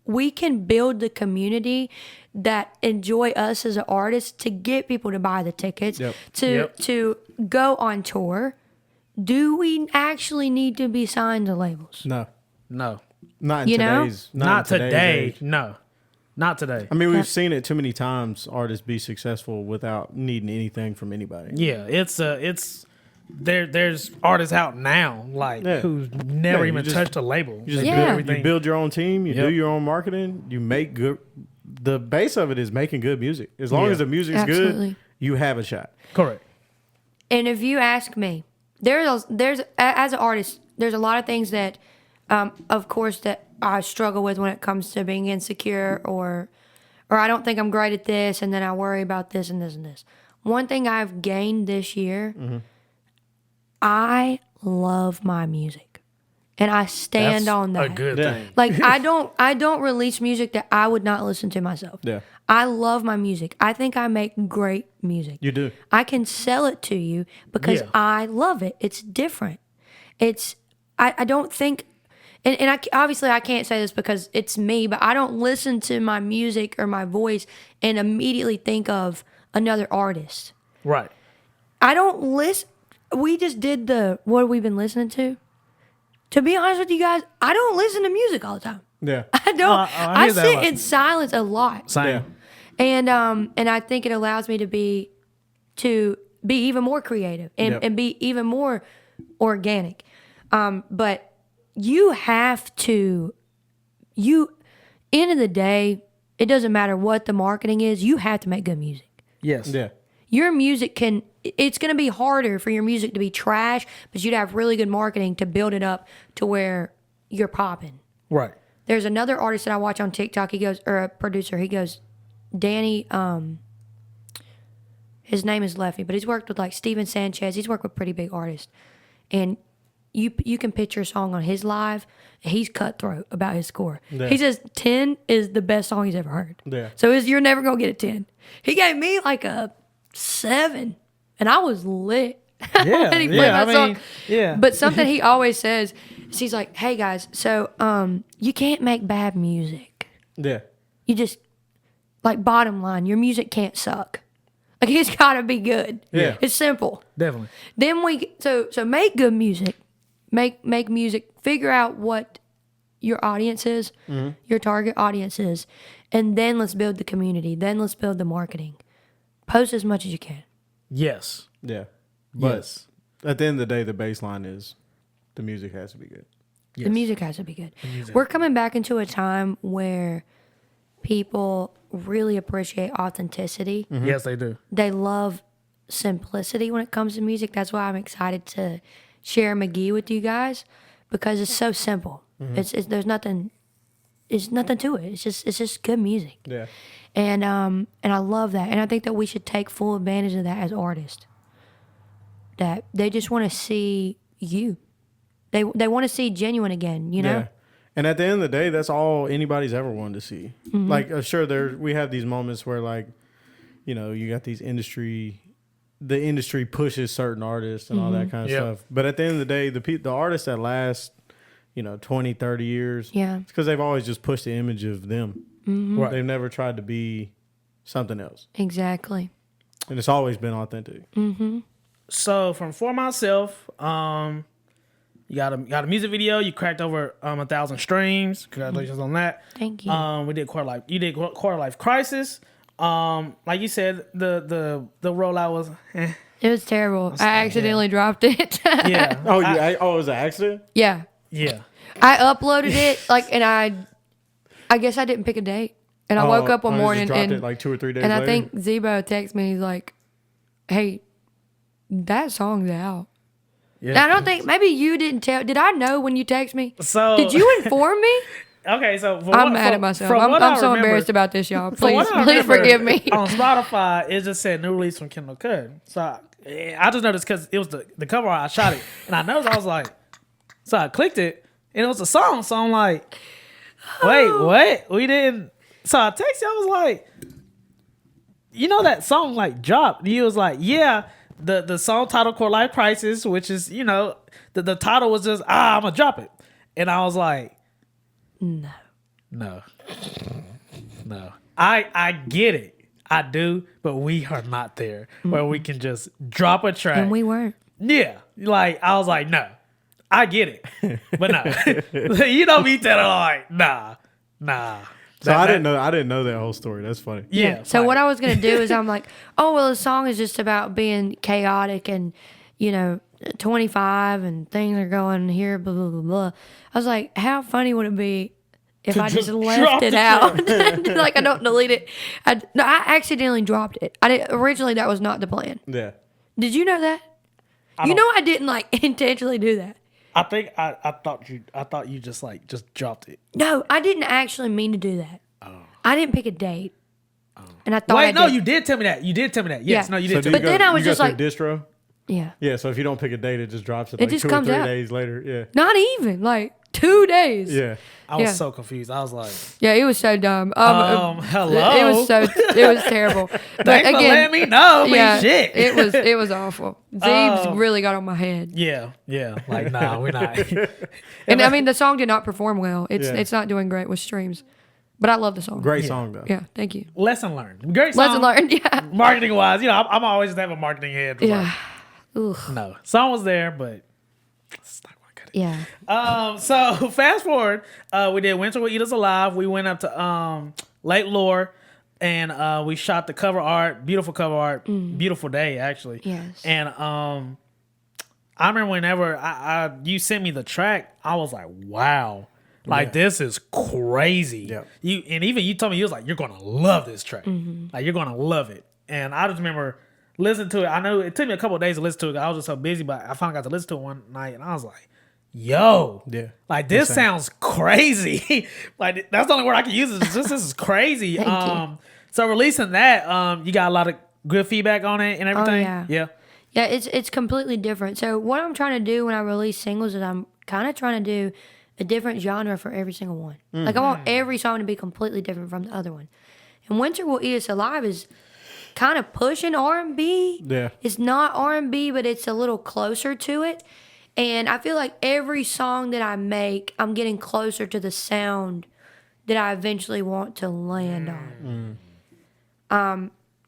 We can build the community that enjoy us as an artist to get people to buy the tickets, to go on tour. Do we actually need to be signed to labels? No. Not in You know? today's. Not in today's today. age. No. Not today. I mean, we've seen it too many times. Artists be successful without needing anything from anybody. Yeah, it's there's artists out now who's never you even just- touched a label. You just They do Yeah. everything. you build your own team. You Yep. do your own marketing. You make good. The base of it is making good music. As long Yeah. as the music's Absolutely. good, you have a shot. Correct. And if you ask me, there's as an artist, there's a lot of things that, of course, that I struggle with when it comes to being insecure or I don't think I'm great at this, and then I worry about this and this and this. One thing I've gained this year, I love my music, and I stand That's on that. a good Yeah. thing. Like I don't release music that I would not listen to myself. Yeah. I love my music. I think I make great music. You do. I can sell it to you because Yeah. I love it. It's different. I don't think, and obviously I can't say this because it's me, but I don't listen to my music or my voice and immediately think of another artist. Right. I don't listen. We just did what have we been listening to? To be honest with you guys, I don't listen to music all the time. Yeah. I don't. I I hear that a sit lot. in silence a lot. Same. Yeah. And I think it allows me to be even more creative and, Yep. and be even more organic. But you have to, end of the day, it doesn't matter what the marketing is, you have to make good music. Yes. Yeah. Your music it's going to be harder for your music to be trash, but you'd have really good marketing to build it up to where you're popping. Right. There's another artist that I watch on TikTok. He goes, or a producer. He goes, Danny. His name is Leffy, but he's worked with like Steven Sanchez. He's worked with pretty big artists, and you can picture a song on his live. He's cutthroat about his score. Yeah. He says 10 is the best song he's ever heard. Yeah. So you're never gonna get a 10. He gave me like a 7, and I was lit. Yeah. when he played Yeah. my I song. mean, yeah. But something he always says is he's like, "Hey guys, so you can't make bad music. Yeah. You just like bottom line, your music can't suck. Like it's gotta be good. Yeah. It's simple. Definitely. Then so make good music, make music. Figure out what your audience is, your target audience is, and then let's build the community. Then let's build the marketing. Post as much as you can. Yes. Yeah. But Yes. at the end of the day, the baseline is the music has to be good. Yes. The music has to be good. We're coming back into a time where people really appreciate authenticity. Yes, they do. They love simplicity when it comes to music. That's why I'm excited to share McGee with you guys because it's so simple. It's there's nothing. It's nothing to it. It's just good music. Yeah. And I love that. And I think that we should take full advantage of that as artists. That they just want to see you. They want to see genuine again, you know? Yeah. And at the end of the day, that's all anybody's ever wanted to see. Like, sure, we have these moments where, like, you know, you got the industry pushes certain artists and all that kind of Yep. stuff. But at the end of the day, the artists that last, 20, 30 years, Yeah. it's because they've always just pushed the image of them. Right. They've never tried to be something else. Exactly. And it's always been authentic. So for myself, you got a music video. You cracked over 1,000 streams. Congratulations on that. Thank you. We did quarter life. You did quarter life crisis. Like you said, the rollout was. It was terrible. I accidentally dropped it. Yeah. Oh, it was an accident? Yeah. Yeah. I uploaded it and I guess I didn't pick a date. And I woke up one you just morning dropped and it like 2 or 3 days and later? I think Zebo texted me. He's like, "Hey, that song's out." Yeah. And I don't think maybe you didn't tell. Did I know when you text me? So Did you inform me? Okay, so I'm mad at myself. I'm so embarrassed about this, y'all. From Please, what I please remember, forgive me. On Spotify, it just said new release from Kendall Cudd. So I just noticed because it was the cover art. I shot it, and I noticed I was like, so I clicked it. And it was a song. So I'm like, wait, what? We didn't. So I texted you. I was like, you know that song like dropped. And he was like, yeah, the song title Core Life Crisis, which is, you know, the title was just, I'm going to drop it. And I was like, no. I get it. I do, but we are not there where we can just drop a track. And we weren't. Yeah. Like, I was like, no. I get it. But no. You know me telling like, nah. So I didn't know that whole story. That's funny. Yeah. So what I was going to do is I'm like, oh, well, the song is just about being chaotic and, you know, 25 and things are going here, blah, blah, blah, blah. I was like, how funny would it be if I just left it out? Like, I don't delete it. I accidentally dropped it. Originally, that was not the plan. Yeah. Did you know that? You know I didn't, like, intentionally do that. I think I thought you just dropped it. No, I didn't actually mean to do that. Oh. I didn't pick a date. Oh. And I thought you did tell me that. Yes, yeah. no, you did So tell me. But then I was just like, distro? Yeah. Yeah, so if you don't pick a date, it just drops it It like just 2 or comes 3 out. days later. Yeah. Not even, like 2 days. Yeah. I was Yeah. so confused. I was like, Yeah, it was so dumb. hello? It was terrible. But thanks for letting me know. yeah, Shit. it was awful. Zeebs really got on my head. Yeah. Like, nah, we're not. And I mean, the song did not perform well. Yeah. It's not doing great with streams. But I love the song. Great song, though. Yeah, thank you. Lesson learned. Great song. Lesson learned, yeah. Marketing wise, you know, I'm always just have a marketing head. Yeah. Like, no, song was there, but it's not gonna cut it. Yeah. So fast forward, we did Winter Will Eat Us Alive. We went up to Lake Lore, and we shot the cover art. Beautiful cover art. Beautiful day, actually. Yes. And I remember whenever you sent me the track, I was like, wow. Like, this is crazy. Yeah. You told me, you was like, you're gonna love this track. Like, you're gonna love it. And I just remember listening to it. I know it took me a couple of days to listen to it. I was just so busy, but I finally got to listen to it one night, and I was like, yo. Yeah. Like, this sounds crazy. Like, that's the only word I can use. This is crazy. Thank you. So releasing that, you got a lot of good feedback on it and everything. Yeah. Yeah, it's completely different. So what I'm trying to do when I release singles is I'm kind of trying to do a different genre for every single one. Like, I want every song to be completely different from the other one. And Winter Will Eat Us Alive is kind of pushing R&B. Yeah. It's not R&B, but it's a little closer to it. And I feel like every song that I make, I'm getting closer to the sound that I eventually want to land on.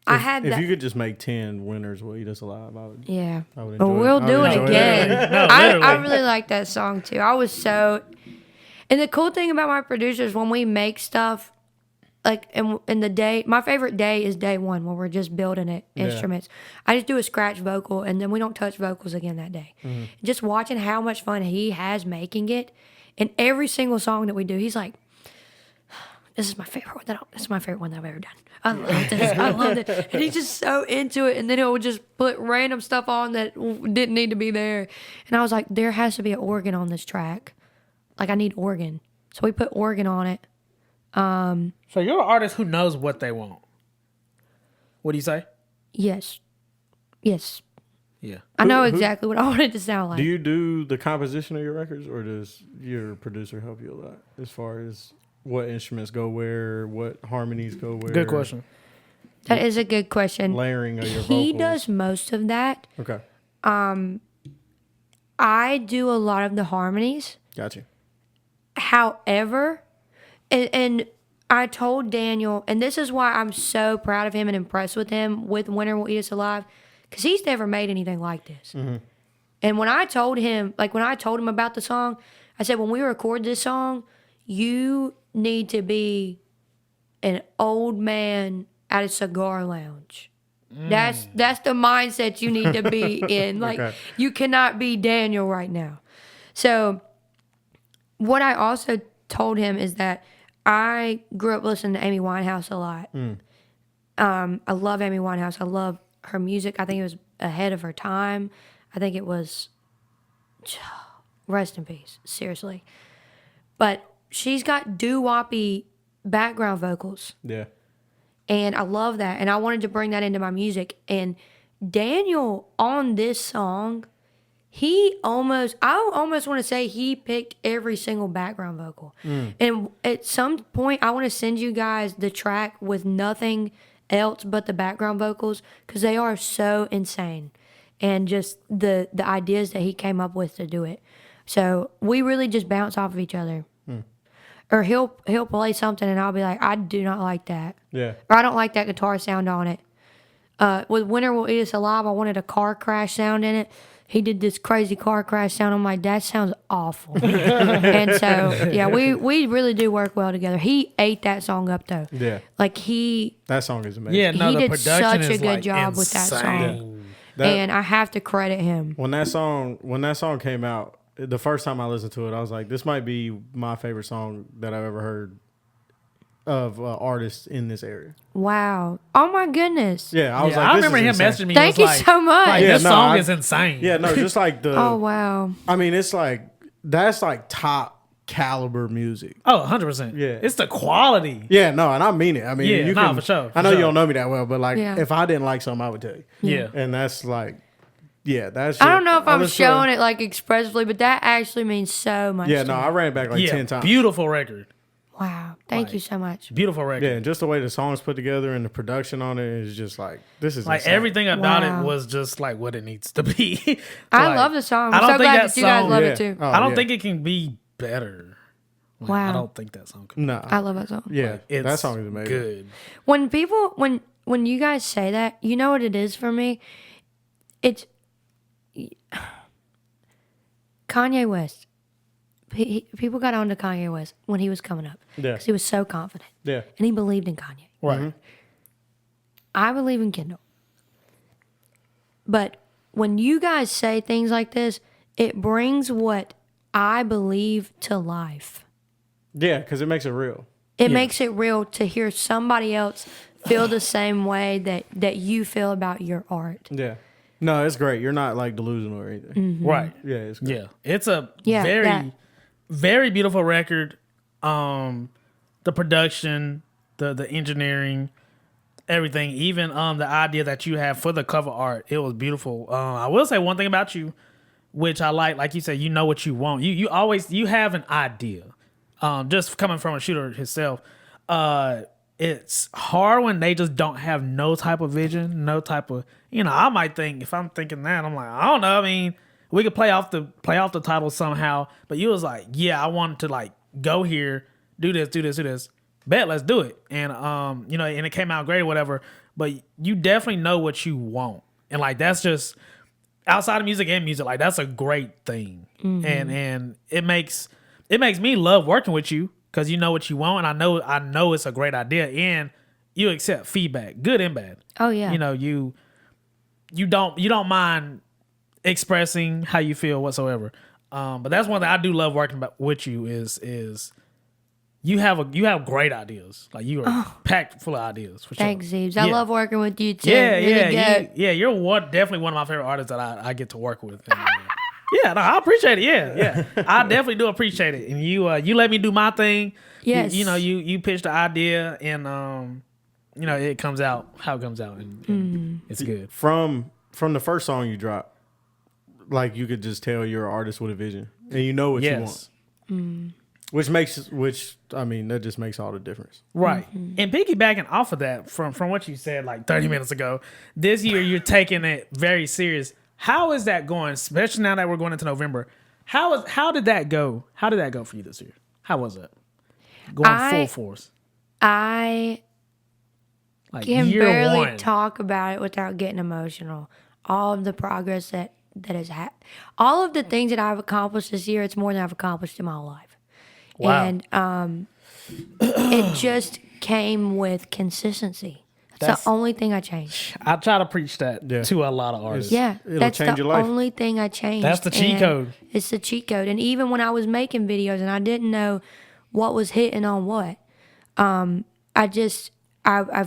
If you could just make 10 winners will eat us alive, I would. Yeah. I would But enjoy we'll it. I do would it enjoy again. No, I literally. really like that song too. I was so. And the cool thing about my producers, when we make stuff, like in the day, my favorite day is day one when we're just building it, instruments. I just do a scratch vocal and then we don't touch vocals again that day. Just watching how much fun he has making it. And every single song that we do, he's like, this is my favorite one. This is my favorite one that I've ever done. I love this. I love it. And he's just so into it. And then he'll just put random stuff on that didn't need to be there. And I was like, there has to be an organ on this track. Like, I need organ. So we put organ on it. So you're an artist who knows what they want. What do you say? Yes. Yeah. I know exactly what I want it to sound like. Do you do the composition of your records, or does your producer help you a lot as far as what instruments go where, what harmonies go where? Good question. That is a good question. Layering of your He vocals. does most of that. Okay. I do a lot of the harmonies. Gotcha. However, and I told Daniel, and this is why I'm so proud of him and impressed with him with Winter Will Eat Us Alive, because he's never made anything like this. And when I told him about the song, I said, when we record this song, you need to be an old man at a cigar lounge. That's the mindset you need to be in. Like, Okay. you cannot be Daniel right now. So what I also told him is that I grew up listening to Amy Winehouse a lot. I love Amy Winehouse. I love her music. I think it was ahead of her time. I think it was, rest in peace, seriously. But she's got doo-woppy background vocals. Yeah. And I love that. And I wanted to bring that into my music. And Daniel on this song I almost want to say he picked every single background vocal. And at some point, I want to send you guys the track with nothing else but the background vocals because they are so insane. And just the ideas that he came up with to do it. So we really just bounce off of each other. Or he'll play something and I'll be like, I do not like that. Yeah. Or I don't like that guitar sound on it. With Winter Will Eat Us Alive, I wanted a car crash sound in it. He did this crazy car crash sound. I'm like, that sounds awful. And so, yeah, we really do work well together. He ate that song up, though. Yeah. Like, that song is amazing. Yeah, no, he the did production such is a good like job with that song. insane. And I have to credit him. When that song came out, the first time I listened to it, I was like, this might be my favorite song that I've ever heard of artists in this area. Wow. Oh, my goodness. Yeah, I was like, I this remember is him insane. messaging me. Thank he was you like, so much. Like, Yeah, this no, song I- is insane. Yeah, no, just like the. Oh, wow. I mean, it's like that's like top caliber music. Oh, 100%. Yeah. It's the quality. Yeah, no, and I mean it. I mean, Yeah, you nah, can, for sure, I know for you sure. don't know me that well, but like, Yeah. if I didn't like something, I would tell you. Yeah. And that's like, yeah, that's. I don't know if I'm showing it like expressively, but that actually means so much. Yeah, to no, me. I ran it back like 10 times. Beautiful record. Wow. Thank you so much. Beautiful record. Yeah, and just the way the song's put together and the production on it is just like, this is Like insane. everything about Wow. it was just like what it needs to be. I Like, love the song. I I'm don't so think glad that that you guys song- love Yeah. it too. Oh, I don't yeah. think it can be better. Like, Wow. I don't think that song can. No. I love that song. Yeah, It's that song is amazing. good. When people, when you guys say that, you know what it is for me? It's Kanye West. People got on to Kanye West when he was coming up. Yeah. Because he was so confident. Yeah. And he believed in Kanye. Right. I believe in Kendall. But when you guys say things like this, it brings what I believe to life. Yeah, because it makes it real. It makes it real to hear somebody else feel the same way that you feel about your art. Yeah. No, it's great. You're not like delusional or anything. Right. Yeah, it's great. Yeah. It's a Yeah, very, that. very beautiful record. The production, the engineering, everything, even the idea that you have for the cover art, it was beautiful. I will say one thing about you, which I like you said, you know what you want. You always have an idea. Just coming from a shooter himself, it's hard when they just don't have no type of vision, no type of, I might think, if I'm thinking that, I'm like, I don't know. I mean, we could play off the title somehow, but you was like, yeah, I wanted to like go here, do this. Bet, let's do it. And and it came out great or whatever, but you definitely know what you want. And like that's just outside of music and music, like that's a great thing. And it makes me love working with you because you know what you want, and I know it's a great idea, and you accept feedback, good and bad. Oh yeah. You don't mind expressing how you feel whatsoever. But that's one thing I do love working with you is you have great ideas. Like you are packed full of ideas. For Thanks, sure. Zeebs. I Yeah. love working with you too. Yeah, Really good. You're definitely one of my favorite artists that I get to work with. And, yeah, no, I appreciate it. Yeah. I definitely do appreciate it. And you let me do my thing. Yes. You pitch the idea and it comes out how it comes out and it's good. From the first song you dropped, like you could just tell you're an artist with a vision and you know what you want. Which that just makes all the difference. Right. And piggybacking off of that, from what you said like 30 minutes ago, this year you're taking it very serious. How is that going, especially now that we're going into November? How did that go? How did that go for you this year? How was it? Going full force. I Like can year barely one. talk about it without getting emotional. All of the progress that has happened, all of the things that I've accomplished this year, it's more than I've accomplished in my whole life. Wow. And it just came with consistency. That's the only thing I changed. I try to preach that to a lot of artists. Yeah, It'll that's change the your life. only thing I changed. That's the cheat And code. It's the cheat code. And even when I was making videos and I didn't know what was hitting on what, I've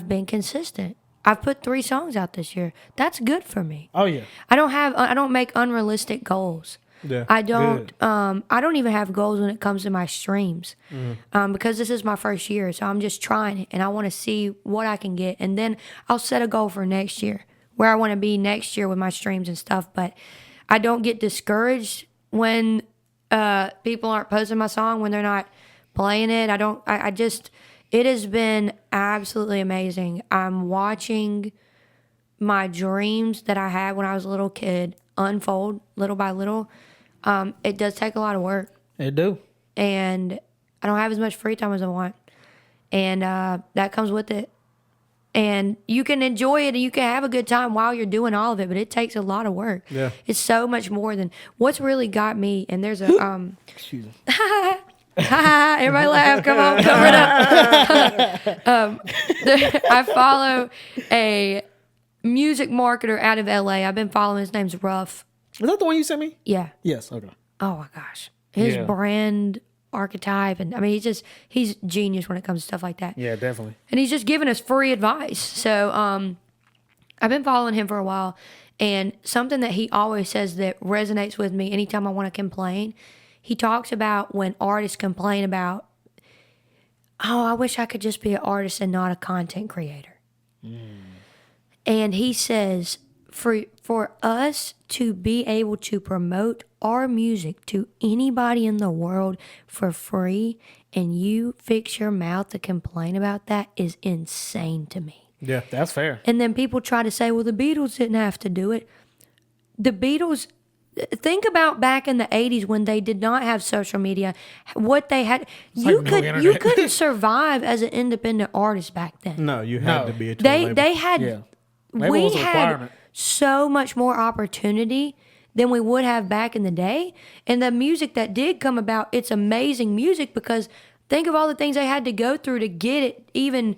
been consistent. I've put 3 songs out this year. That's good for me. Oh yeah. I don't make unrealistic goals. Yeah. I don't even have goals when it comes to my streams, because this is my first year, so I'm just trying it, and I want to see what I can get, and then I'll set a goal for next year, where I want to be next year with my streams and stuff. But I don't get discouraged when people aren't posting my song, when they're not playing it. I just, it has been absolutely amazing. I'm watching my dreams that I had when I was a little kid unfold little by little. It does take a lot of work. It do. And I don't have as much free time as I want. And that comes with it. And you can enjoy it and you can have a good time while you're doing all of it, but it takes a lot of work. Yeah. It's so much more than what's really got me. And there's a Excuse me. everybody laugh, come on, cover it up. I follow a music marketer out of LA. I've been following, his name's Ruff. Is that the one you sent me? Yeah. Yes. Okay. Oh my gosh. His brand archetype, and I mean he's genius when it comes to stuff like that. Yeah, definitely. And he's just giving us free advice. So I've been following him for a while, and something that he always says that resonates with me anytime I want to complain, he talks about when artists complain about, oh, I wish I could just be an artist and not a content creator. And he says for us to be able to promote our music to anybody in the world for free, and you fix your mouth to complain about that, is insane to me. Yeah, That's fair. And then people try to say, well, the Beatles didn't have to do it. The Beatles, think about back in the 80s when they did not have social media, what they had. You couldn't survive as an independent artist back then. No, you had to be a They had, Yeah. Label we was a had requirement. so much more opportunity than we would have back in the day. And the music that did come about, it's amazing music, because think of all the things they had to go through to get it even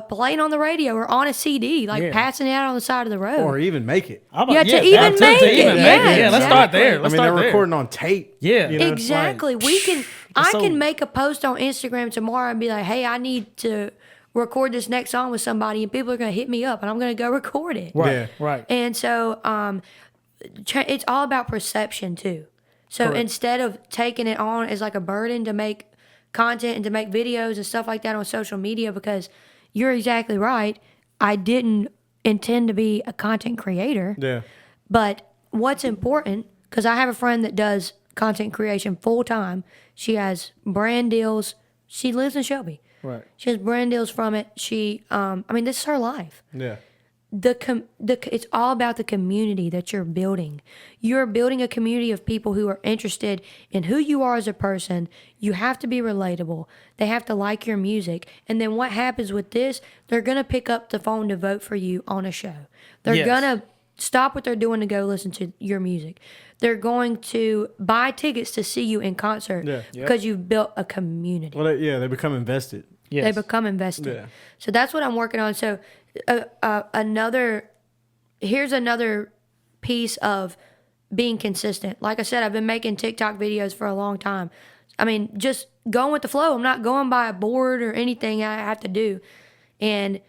playing on the radio or on a CD, like passing it out on the side of the road. or even make it. To even make it. Yeah, let's start there. I mean, they're recording on tape. Yeah. you know? Exactly. I can make a post on Instagram tomorrow and be like, hey, I need to record this next song with somebody, and people are going to hit me up and I'm going to go record it. Right. Yeah. Right. And so it's all about perception too. So Correct. instead of taking it on as like a burden to make content and to make videos and stuff like that on social media, because you're exactly right, I didn't intend to be a content creator. Yeah. But what's important, because I have a friend that does content creation full time. She has brand deals. She lives in Shelby. Right. She has brand deals from it. She, this is her life. Yeah. It's all about the community that you're building. You're building a community of people who are interested in who you are as a person. You have to be relatable. They have to like your music. And then what happens with this, they're going to pick up the phone to vote for you on a show. They're going to stop what they're doing to go listen to your music. They're going to buy tickets to see you in concert because you've built a community. Well, they become invested. Yes. They become invested. Yeah. So that's what I'm working on. So here's another piece of being consistent. Like I said, I've been making TikTok videos for a long time. I mean, just going with the flow. I'm not going by a board or anything I have to do. And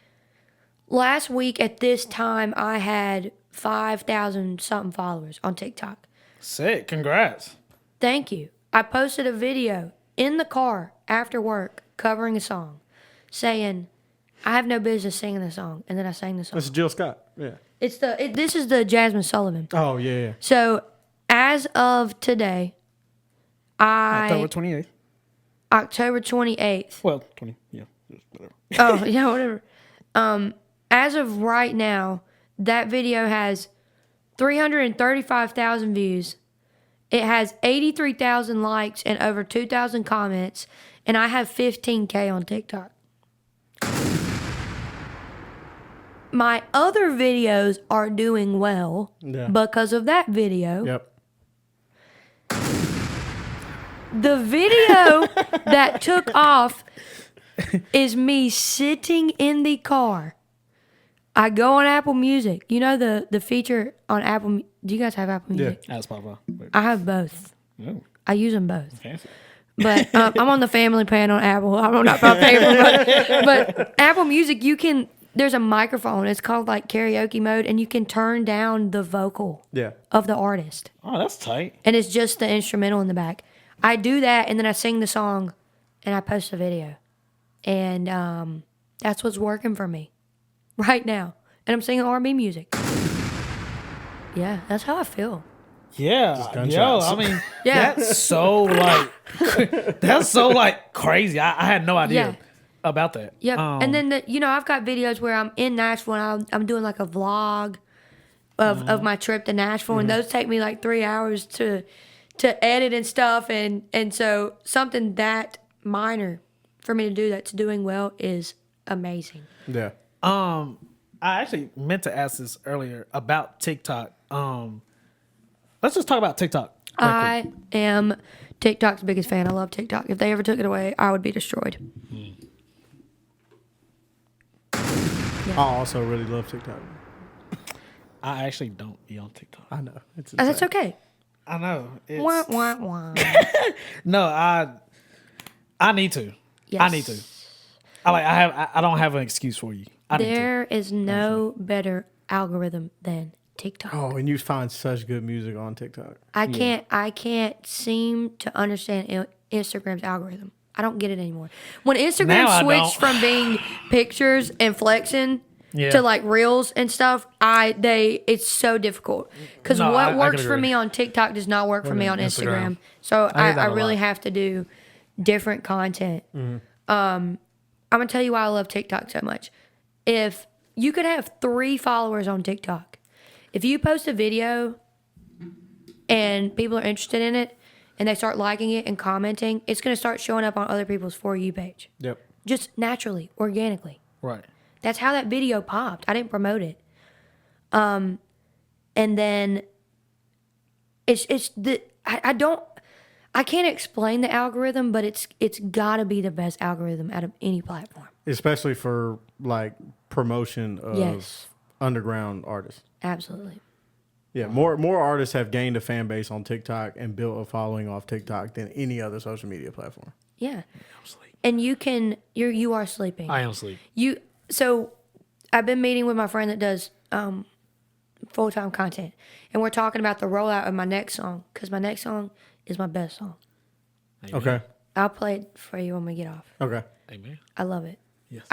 last week at this time, I had 5,000 something followers on TikTok. Sick. Congrats. Thank you. I posted a video in the car after work covering a song saying, I have no business singing the song. And then I sang the song. This is Jill Scott. Yeah. This is the Jasmine Sullivan. Oh, yeah. So as of today, October 28th. October 28th. Well, 20. Yeah. Whatever. Oh, yeah, whatever. As of right now, that video has 335,000 views. It has 83,000 likes and over 2,000 comments. And I have 15K on TikTok. My other videos are doing well because of that video. Yep. The video that took off is me sitting in the car. I go on Apple Music. You know the feature on Apple. Do you guys have Apple Music? That's Papa. I have both. Oh, I use them both. fancy. But I'm on the family plan on Apple. I'm not paying for but Apple Music, there's a microphone. It's called like karaoke mode, and you can turn down the vocal of the artist. Oh, that's tight. And it's just the instrumental in the back. I do that, and then I sing the song, and I post the video. And that's what's working for me right now. And I'm singing R&B music. Yeah, that's how I feel. Yeah, yo, gunshots. I mean, Yeah. that's so like crazy. I had no idea about that. Yep. And then I've got videos where I'm in Nashville and I'm doing like a vlog of my trip to Nashville, and those take me like 3 hours to edit and stuff, and so something that minor for me to do that's doing well is amazing. Yeah. I actually meant to ask this earlier about TikTok. Let's just talk about TikTok. I am TikTok's biggest fan. I love TikTok. If they ever took it away, I would be destroyed. I also really love TikTok. I actually don't be on TikTok. I know. It's And that's okay. I know. It's, Wah, wah, wah. no, I need to. Yes. I need to. I don't have an excuse for you. I need to. There is no better algorithm than TikTok. Oh, and you find such good music on TikTok. I can't seem to understand Instagram's algorithm. I don't get it anymore. When Now Instagram I switched don't. from being pictures and flexing Yeah. to like reels and stuff, it's so difficult because No, what I works can for agree. me on TikTok does not work for me on Instagram. So I hear that I a really lot. have to do different content. I'm gonna tell you why I love TikTok so much. If you could have 3 followers on TikTok, if you post a video and people are interested in it and they start liking it and commenting, it's going to start showing up on other people's For You page. Yep. Just naturally, organically. Right. That's how that video popped. I didn't promote it. And then I can't explain the algorithm, but it's got to be the best algorithm out of any platform. Especially for like promotion of Yes. underground artists. Absolutely. Yeah, more artists have gained a fan base on TikTok and built a following off TikTok than any other social media platform. Yeah. And you are sleeping. I am asleep. So I've been meeting with my friend that does full-time content, and we're talking about the rollout of my next song, because my next song is my best song. Amen. Okay. I'll play it for you when we get off. Okay. Amen. I love it. Yes.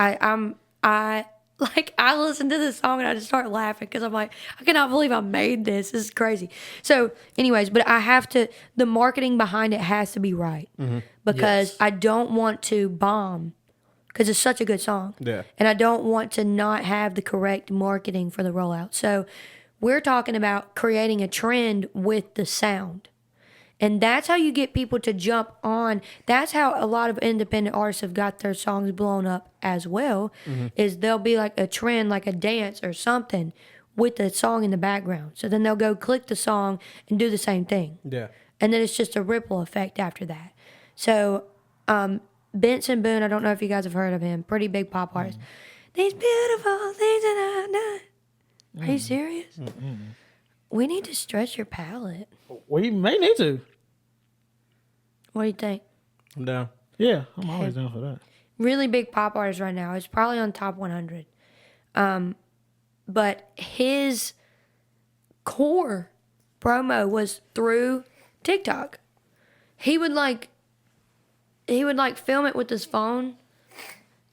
I listen to this song and I just start laughing because I'm like, I cannot believe I made this. This is crazy. So anyways, but the marketing behind it has to be right, because Yes. I don't want to bomb, because it's such a good song. Yeah. And I don't want to not have the correct marketing for the rollout. So we're talking about creating a trend with the sound. And that's how you get people to jump on. That's how a lot of independent artists have got their songs blown up as well, is there'll be like a trend, like a dance or something with the song in the background. So then they'll go click the song and do the same thing. Yeah. And then it's just a ripple effect after that. So Benson Boone, I don't know if you guys have heard of him, pretty big pop artist. These beautiful things that I've done. Are you serious? We need to stretch your palate. We may need to. What do you think? I'm down. Yeah, I'm always down for that. Really big pop artist right now. It's probably on top 100. But his core promo was through TikTok. He would film it with his phone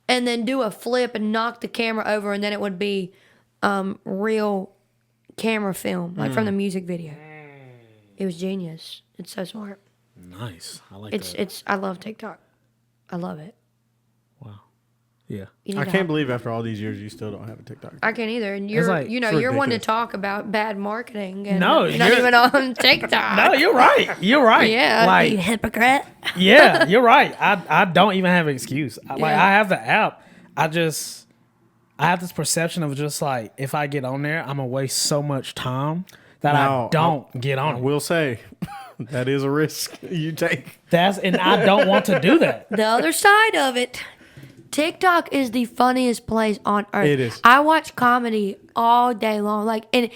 and then do a flip and knock the camera over, and then it would be real camera film, like from the music video. It was genius. It's so smart. Nice. I like that. I love TikTok. I love it. Wow. Yeah. You need I to can't have- believe after all these years you still don't have a TikTok. I can't either. And It's you're, like- you're one to ridiculous. talk about bad marketing. And No, you're not you're- even on TikTok. No, you're right. You're right. Yeah, you Like, hypocrite. yeah, you're right. I don't even have an excuse. Like, Yeah. I have the app. I have this perception of just like, if I get on there, I'm gonna waste so much time that Now, I don't get on I it. will say that is a risk you take. And I don't want to do that. The other side of it, TikTok is the funniest place on earth. It is. I watch comedy all day long. Like, and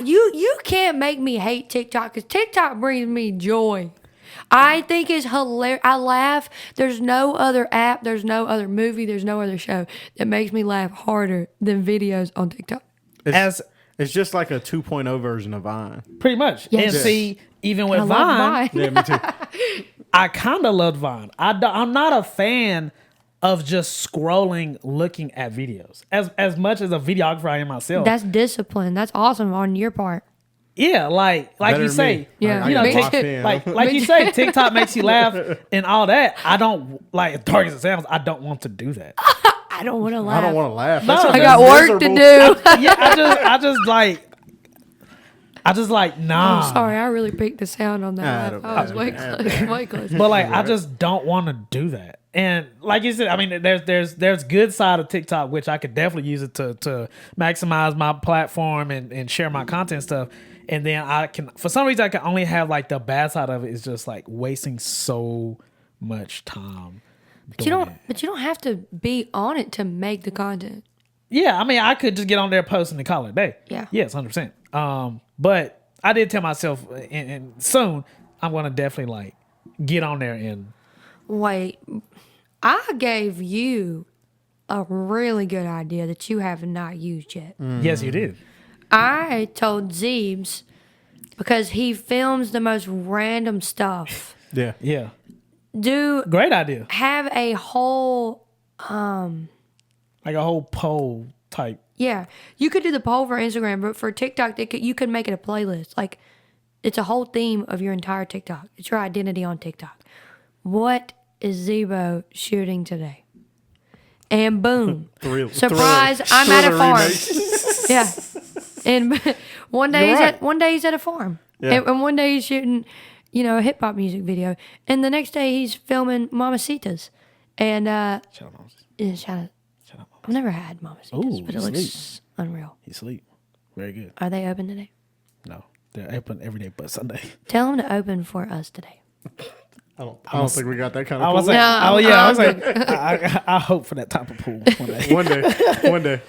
you can't make me hate TikTok, because TikTok brings me joy. I think it's hilarious. I laugh. There's no other app, there's no other movie, there's no other show that makes me laugh harder than videos on TikTok. It's just like a 2.0 version of Vine. Pretty much. Yes. And see, even with I love Vine, Vine. Yeah, me too. I kind of loved Vine. I'm not a fan of just scrolling, looking at videos. As much as a videographer I am myself. That's discipline. That's awesome on your part. Yeah, like Better you than say, me. Yeah. you know, Me locked too. in. like you say, TikTok makes you laugh and all that. I don't like as dark as it sounds. I don't want to do that. I don't want to I laugh. don't want to laugh. No, That shit I is got work to miserable. do. Yeah, I just like nah. I'm sorry, I really picked the sound on I that. don't I was know. way close. Way close. But like, I just don't want to do that. And like you said, I mean, there's good side of TikTok, which I could definitely use it to maximize my platform and share my content and stuff. And then I can, for some reason, I can only have like the bad side of it is just like wasting so much time. But you don't have to be on it to make the content. Yeah, I mean, I could just get on there posting and call it a day. Yeah. Yes, 100%. But I did tell myself, and soon I'm gonna definitely like get on there and. Wait, I gave you a really good idea that you have not used yet. Yes, you did. I told Zebes, because he films the most random stuff. Yeah. Yeah. Do Great idea. have a whole Like a whole poll type. yeah. You could do the poll for Instagram, but for TikTok, you could make it a playlist. Like it's a whole theme of your entire TikTok. It's your identity on TikTok. What is Zebo shooting today? And boom, surprise! I'm at a farm. Yeah, and one day he's at a farm, Yeah. and one day he's shooting, a hip hop music video, and the next day he's filming Mamacitas, and Shout out, Moses. yeah, shout out. Shout out, Moses. I've never had Mamacitas, Ooh, but it sweet. looks unreal. He's asleep. Very good. Are they open today? No, they're open every day but Sunday. Tell them to open for us today. I don't think we got that kind of I was pool. like, No, oh yeah, I was I'm like, I hope for that type of pool one day. One day.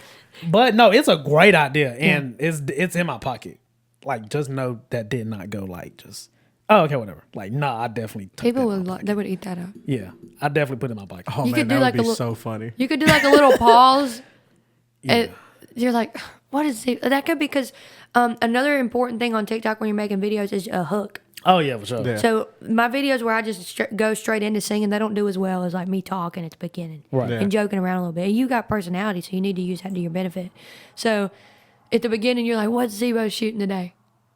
But no, it's a great idea, and it's in my pocket. Like, just know that did not go like just. Oh, okay, whatever. Like, nah, I definitely. took People that in would my pocket. they would eat that up. Yeah, I definitely put it in my pocket. Oh You man, could do that like would a be little- so funny. You could do like a little pause. Yeah. And you're like, what is it? That could be because another important thing on TikTok when you're making videos is a hook. Oh yeah, for sure. Yeah. So my videos where I just go straight into singing, they don't do as well as like me talking at the beginning Right. Yeah. and joking around a little bit. You got personality, so you need to use that to your benefit. So at the beginning, you're like, what's Zebo shooting today?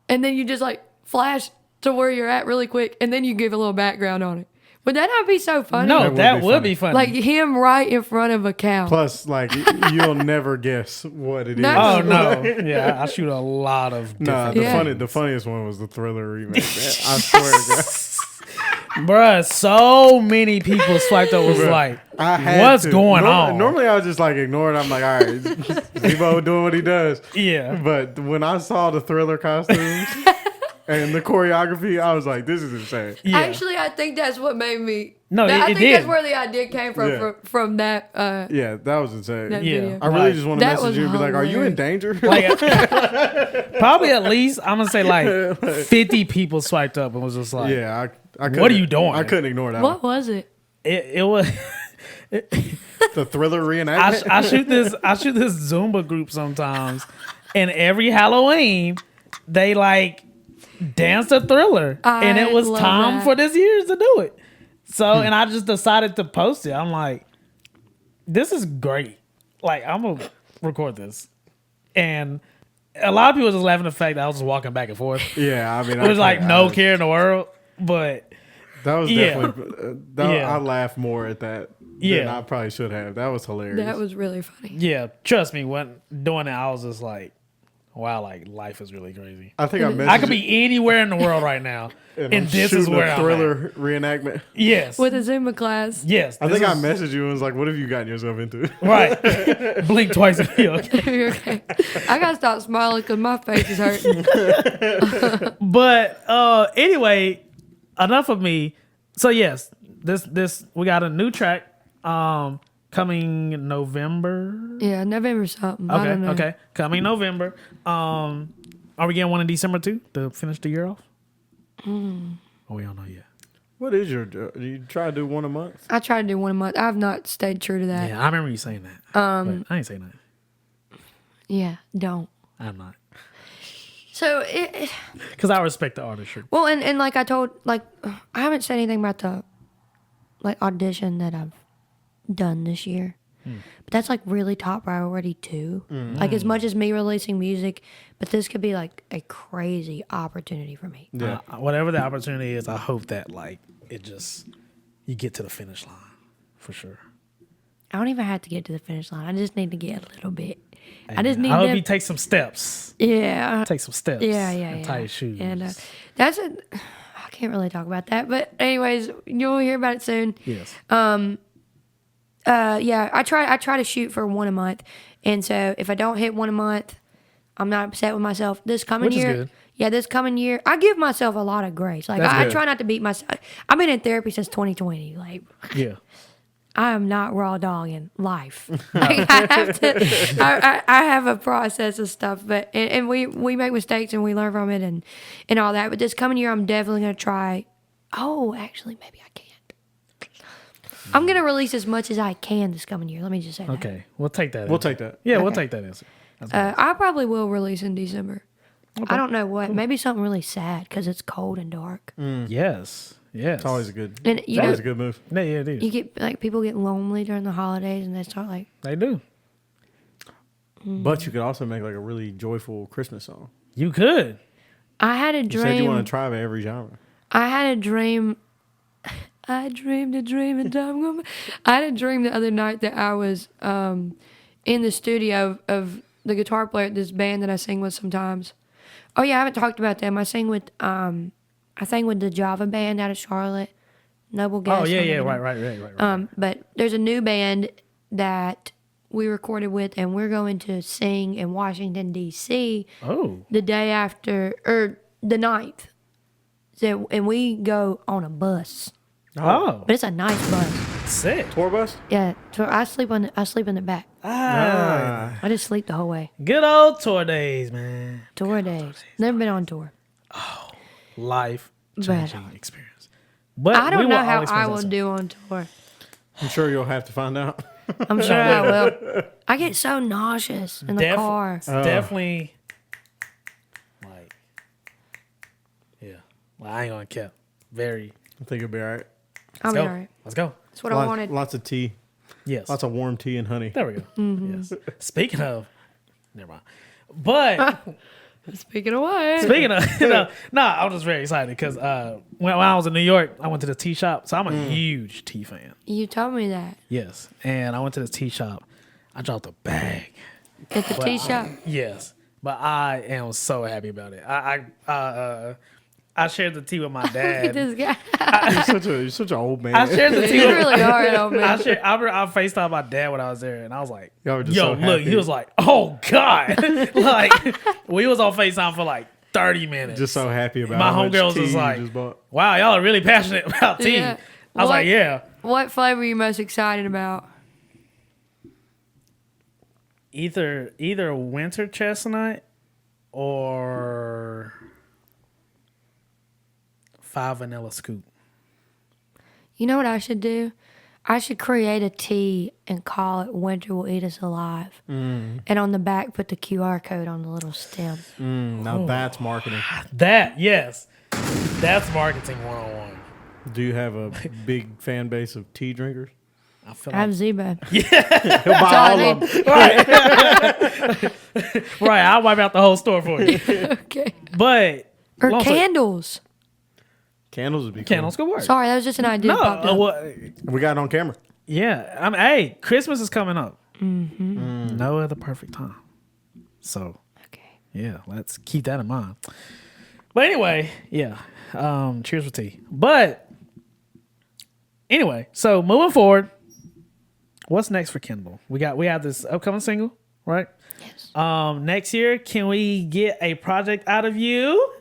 And then you just like flash to where you're at really quick, and then you give a little background on it. Would that not be so funny? No, that be would funny. be funny. Like him right in front of a cow. Plus, like you'll never guess what it is. No. oh no, yeah, I shoot a lot of. Nah, Different the funniest one was the Thriller remake. Man. I swear to God. Bruh, so many people swiped up was like, I had what's to. going on? Normally, I would just like ignore it. I'm like, all right, Zebo doing what he does. Yeah. But when I saw the Thriller costumes and the choreography, I was like, this is insane. Yeah. Actually, I think that's what made me. No, I it think did. that's where the idea came from. Yeah. From that. Yeah, that was insane. That Yeah. video. I really Like, just want to that message was you and be like, are you in danger? Like, probably at least I'm gonna say like 50 people swiped up and was just like, yeah, I couldn't, What are you doing? I couldn't ignore that What one. was it? it was. The Thriller reenactment. I shoot this Zumba group sometimes, and every Halloween they like dance a Thriller, and it I was love time that. for this year to do it. So, and I just decided to post it. I'm like, this is great. Like, I'm gonna record this, and a lot of people just laughing at the fact that I was just walking back and forth. Yeah, I mean, It was like no care in the world, but That was Yeah. definitely. Yeah. I laughed more at that than Yeah. I probably should have. That was hilarious. That was really funny. yeah, trust me, when doing it, I was just like, wow, like life is really crazy. I think I messaged I could be anywhere in the world right now, and I'm this is shooting where a I'm Thriller reenactment. at. Yes, With a Zumba class. yes. I this think I is- messaged you and was like, "What have you gotten yourself into?" right. Blink twice and be okay. You're okay. I gotta stop smiling because my face is hurting. But anyway, enough of me. So yes, this we got a new track coming in November. Yeah, November something. I don't know. Okay, coming November. Are we getting one in December too to finish the year off? Oh, we don't know yet. What is your? Do you try to do one a month? I try to do one a month. I've not stayed true to that. Yeah, I remember you saying that. But I ain't saying that. Yeah, don't. I'm not. So Because I respect the artistry. well, and like I told, like I haven't said anything about the like audition that I've done this year. But that's like really top priority too. Like as much as me releasing music, but this could be like a crazy opportunity for me. Yeah. Whatever the opportunity is, I hope that like you get to the finish line for sure. I don't even have to get to the finish line. I just need to get a little bit. I just need I hope to you take some steps. Yeah. Take some steps. Yeah. And tie your shoes. And that's I can't really talk about that, but anyways, you'll hear about it soon. Yes. Yeah, I try to shoot for one a month, and so if I don't hit one a month, I'm not upset with myself. This coming Which is year, good. yeah, this coming year, I give myself a lot of grace. Like That's I good. try not to beat myself. I've been in therapy since 2020. Like Yeah. I am not raw dogging life. Like, I have to. I have a process of stuff, but and we make mistakes and we learn from it and all that. But this coming year, I'm definitely gonna try. Oh, actually, maybe I can't. I'm gonna release as much as I can this coming year. Let me just say that. Okay. We'll take that. We'll answer. take that. Yeah, we'll Okay. take that answer. That's good. I probably will release in December. I don't know what. Maybe something really sad because it's cold and dark. Yes. Yes. It's always a good. And you know, Always a good move. Yeah, it is. you get like people get lonely during the holidays and they start like. They do. But you could also make like a really joyful Christmas song. You could. I had a You dream. said you want to try every genre. I had a dream. I dreamed a dream and time gone by. I had a dream the other night that I was in the studio of the guitar player at this band that I sing with sometimes. Oh yeah, I haven't talked about them. I sing with the Java band out of Charlotte. Noble Guest. Oh yeah. Right. But there's a new band that we recorded with, and we're going to sing in Washington D.C. Oh. the day after or the 9th. So and we go on a bus. Oh. But it's a nice bus. Sick. Tour bus? Yeah, so I sleep in the back. Ah. I just sleep the whole way. Good old tour days, man. Tour days. Never been on tour. Life changing But- experience. But I don't we will know how always I present will some- do on tour. I'm sure you'll have to find out. I'm sure I will. I get so nauseous in the car. Definitely. Like. Yeah. Well, I ain't gonna cap. Very. I think it'll be all right. I'll be Go. all right. Let's go. That's what I wanted. Lots of tea. Yes. Lots of warm tea and honey. There we go. Mm-hmm. Yes. Speaking of, never mind. But Speaking of what? speaking of, I was just very excited because when I was in New York, I went to the tea shop. So I'm a huge tea fan. You told me that. Yes, and I went to the tea shop. I dropped a bag. At the tea shop. Yes, but I am so happy about it. I shared the tea with my Look at dad. this guy. You're such an old man. I shared the tea You with really are an old man. I FaceTimed my dad when I was there, and I was like, Y'all were just "Yo, so look!" happy. He was like, "Oh God!" Like we was on FaceTime for like 30 minutes. Just so happy about My how much homegirls tea was you like, just bought. "Wow, y'all are really passionate about tea." Yeah. I was What- like, "Yeah." What flavor are you most excited about? Either winter chestnut or 5 vanilla scoop. You know what I should do? I should create a tea and call it "Winter Will Eat Us Alive," and on the back put the QR code on the little stem. Now that's marketing. That, yes, that's marketing 101. Do you have a big fan base of tea drinkers? I feel I have like, Zebo. He'll buy all of them. right, I'll wipe out the whole store for you. Okay. But Or long story- candles. Candles would be cool. candles could work. Sorry, that was just an idea. No, that popped up. We got it on camera. yeah, I mean, hey, Christmas is coming up. No other perfect time. So Okay. yeah, let's keep that in mind. But anyway, yeah. Cheers for tea. But anyway, so moving forward, what's next for Kendall? We have this upcoming single, right? Yes. Next year, can we get a project out of you?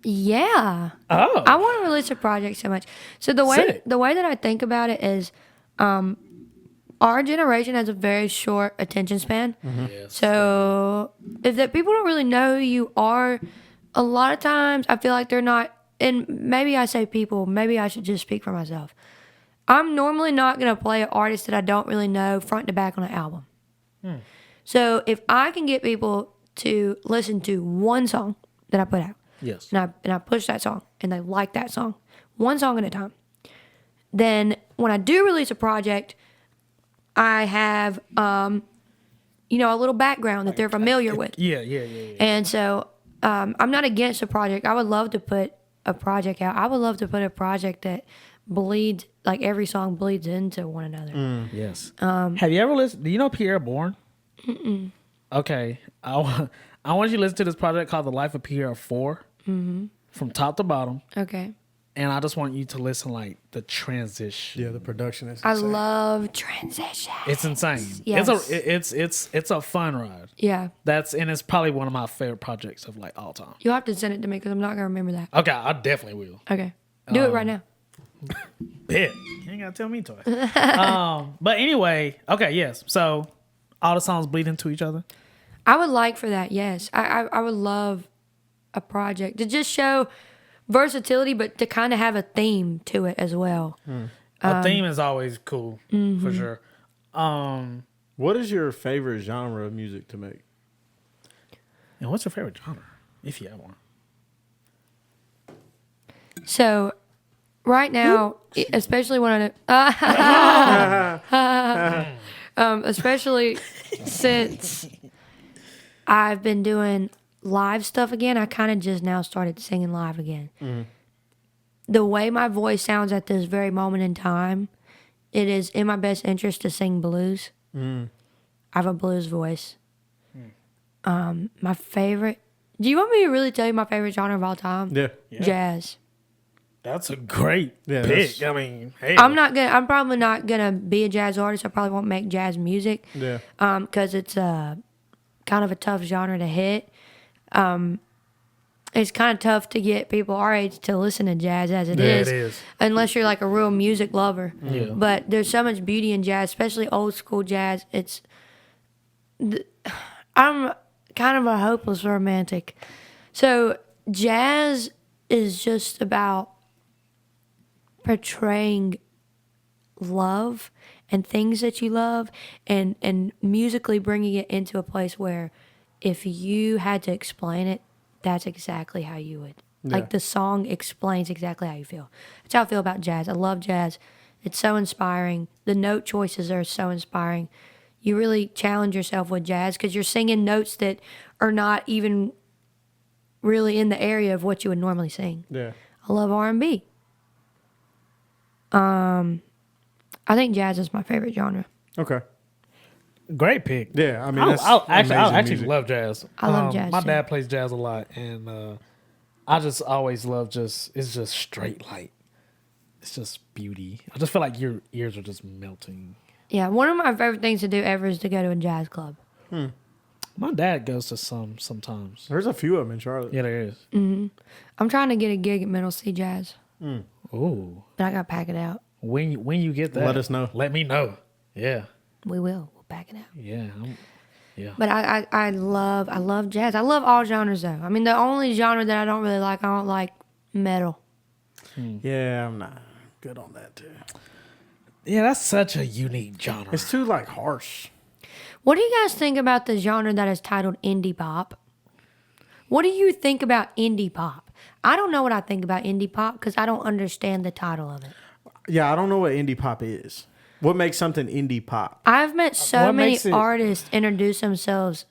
Yeah. Oh. I want to release a project so much. So the Sick. way that I think about it is, our generation has a very short attention span. Yes. So if that people don't really know who you are, a lot of times I feel like they're not. And maybe I say people. Maybe I should just speak for myself. I'm normally not gonna play an artist that I don't really know front to back on an album. So if I can get people to listen to one song that I put out, Yes. and I push that song and they like that song, one song at a time, then when I do release a project, I have, a little background that they're familiar with. Yeah. And so I'm not against a project. I would love to put a project out. I would love to put a project that bleeds, like every song bleeds into one another. Yes. Have you ever listened? Do you know Pierre Bourne? Mm-mm. Okay. I want you to listen to this project called The Life of Pierre 4 from top to bottom. Okay. And I just want you to listen like the transition. Yeah, the production is I insane. love transition. It's insane. Yes. It's a fun ride. Yeah. It's probably one of my favorite projects of like all time. You'll have to send it to me because I'm not going to remember that. Okay, I definitely will. Okay. Do it right now. Bet. You ain't gotta tell me twice. But anyway, okay, yes. So all the songs bleed into each other. I would like for that, yes. I would love a project to just show versatility, but to kind of have a theme to it as well. A theme is always cool, for sure. What is your favorite genre of music to make? And what's your favorite genre, if you have one? So, right now, especially when especially since I've been doing live stuff again, I kind of just now started singing live again. The way my voice sounds at this very moment in time, it is in my best interest to sing blues. I have a blues voice. My favorite. Do you want me to really tell you my favorite genre of all time? Yeah. Jazz. That's a great pick. I mean, hey. I'm probably not gonna be a jazz artist. I probably won't make jazz music. Yeah. Because it's kind of a tough genre to hit. It's kind of tough to get people our age to listen to jazz as it is. It is. Unless you're like a real music lover. Yeah. But there's so much beauty in jazz, especially old school jazz. I'm kind of a hopeless romantic. So jazz is just about portraying love and things that you love and musically bringing it into a place where if you had to explain it, that's exactly how you would. Yeah. Like the song explains exactly how you feel. That's how I feel about jazz. I love jazz. It's so inspiring. The note choices are so inspiring. You really challenge yourself with jazz because you're singing notes that are not even really in the area of what you would normally sing. Yeah. I love R&B. I think jazz is my favorite genre. Okay. Great pick. Yeah, I mean, I that's actually music. love jazz. I love jazz, My too. dad plays jazz a lot, and I just always love it's just straight light. It's just beauty. I just feel like your ears are just melting. Yeah, one of my favorite things to do ever is to go to a jazz club. My dad goes to sometimes. There's a few of them in Charlotte. Yeah, there is. I'm trying to get a gig at Middle C Jazz, Ooh. but I got to pack it out. When you get that, Let us know. Let me know. Yeah. We will. We'll pack it out. Yeah. But I love jazz. I love all genres though. I mean, the only genre that I don't really like, I don't like metal. Yeah, I'm not good on that too. Yeah, that's such a unique genre. It's too like harsh. What do you guys think about the genre that is titled indie pop? What do you think about indie pop? I don't know what I think about indie pop because I don't understand the title of it. Yeah, I don't know what indie pop is. What makes something indie pop? I've met so What many makes it- artists introduce themselves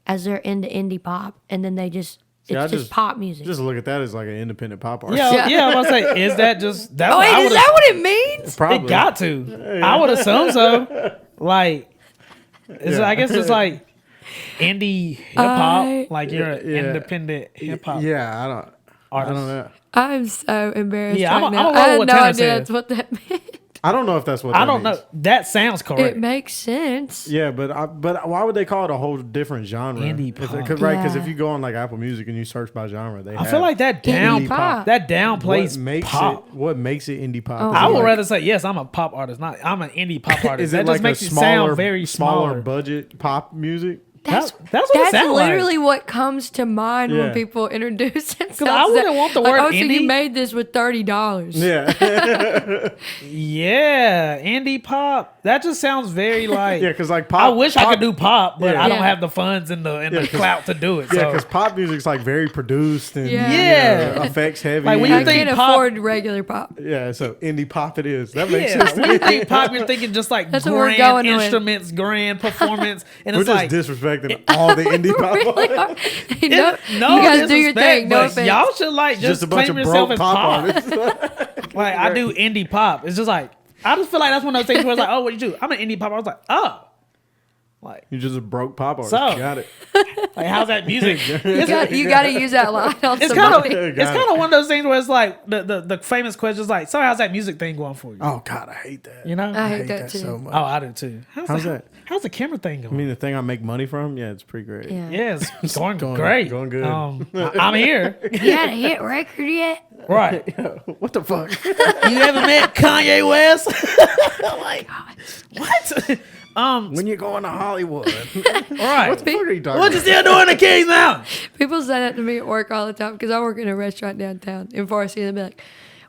as they're into indie pop, and then they just Yeah, it's just pop music. Just look at that as like an independent pop artist. Yeah, I was gonna say, is that just that's oh what I wait, is would've- that what it means? Probably. It got to. I would assume so. Like, I guess it's like indie hip hop. Like you're an independent hip hop. Yeah, I don't know. I'm so embarrassed Yeah, right I'm now. gonna I go had with no Tanner idea said. that's what that meant. I don't know if that's what I that don't means. know. That sounds correct. It makes sense. Yeah, but why would they call it a whole different genre? Indie pop. Because if Yeah. you go on like Apple Music and you search by genre, they I feel like that Indie pop. downplays pop. What makes it indie pop? Oh. Is I it would like- rather say yes. I'm a pop artist. I'm an indie pop artist. Is that it just like makes a it smaller, sound very smaller smaller. budget pop music? That's what it sounds literally like. what comes to mind when Yeah. people introduce themselves. I wouldn't want the word oh, so indie. you made this with $30. Yeah. Yeah, indie pop. That just sounds very like. Yeah, because like pop. I wish I could do pop, but Yeah. I don't Yeah. have the funds and the clout to do it. Yeah, So. because pop music's like very produced and Yeah. Yeah. effects heavy. Like, when you I think can't pop- afford regular pop. yeah, so indie pop it is. That makes Yeah, sense. when you think pop, you're thinking just like That's what we're grand going with. instruments, grand performance, and We're it's just like disrespecting all the indie pop. Really are. it- No, no, you guys do your disrespect, thing. No but offense. y'all should like Just a bunch claim of yourself broke as pop pop. artists. Like I do indie pop. It's just like I just feel like that's one of those things where it's like, oh, what you do? I'm an indie pop. I was like, oh, like You're just a broke pop artist. So- Got it. how's that music? You got to use that line on It's kind of somebody. it's kind of one of those things where it's like the famous question is like, so how's that music thing going for you? Oh God, I hate that. You know? I hate that too. so much. Oh, I do too. How's that? How's the camera thing going? I mean, the thing I make money from, yeah, it's pretty great. Yeah. yeah, it's going, Going- great. going good. I'm here. You had a hit record yet? Right. What the fuck? You ever met Kanye West? I'm like, what? When you going to Hollywood? Right. What the fuck are you talking What you about? still doing in Kings Mountain? People say that to me at work all the time because I work in a restaurant downtown. And before I see them, they'll be like,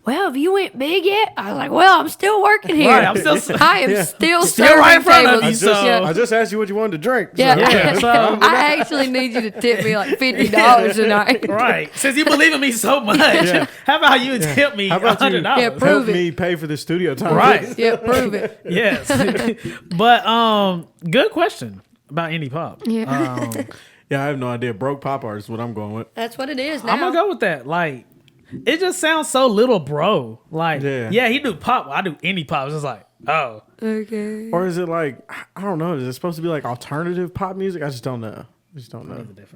well, have you went big yet? I was like, well, I'm still working here. Right, I'm still- I am still Still right in serving front of tables. you, so- I just asked you what you wanted to drink. Yeah, Yeah, so- I actually need you to tip me like $50 tonight. Right. Since you believe in me so much, Yeah. how about you tip me How about you $100? Yeah, help Prove it. me pay for the studio time? Right. Yeah, prove it. Yes. But good question about indie pop. Yeah. Yeah, I have no idea. Broke pop artist is what I'm going with. That's what it is now. I'm gonna go with that. Like, it just sounds so little bro. Like, Yeah. yeah, he do pop. Well, I do indie pop. It's just like, oh, Okay. Or is it like, I don't know, is it supposed to be like alternative pop music? I just don't know.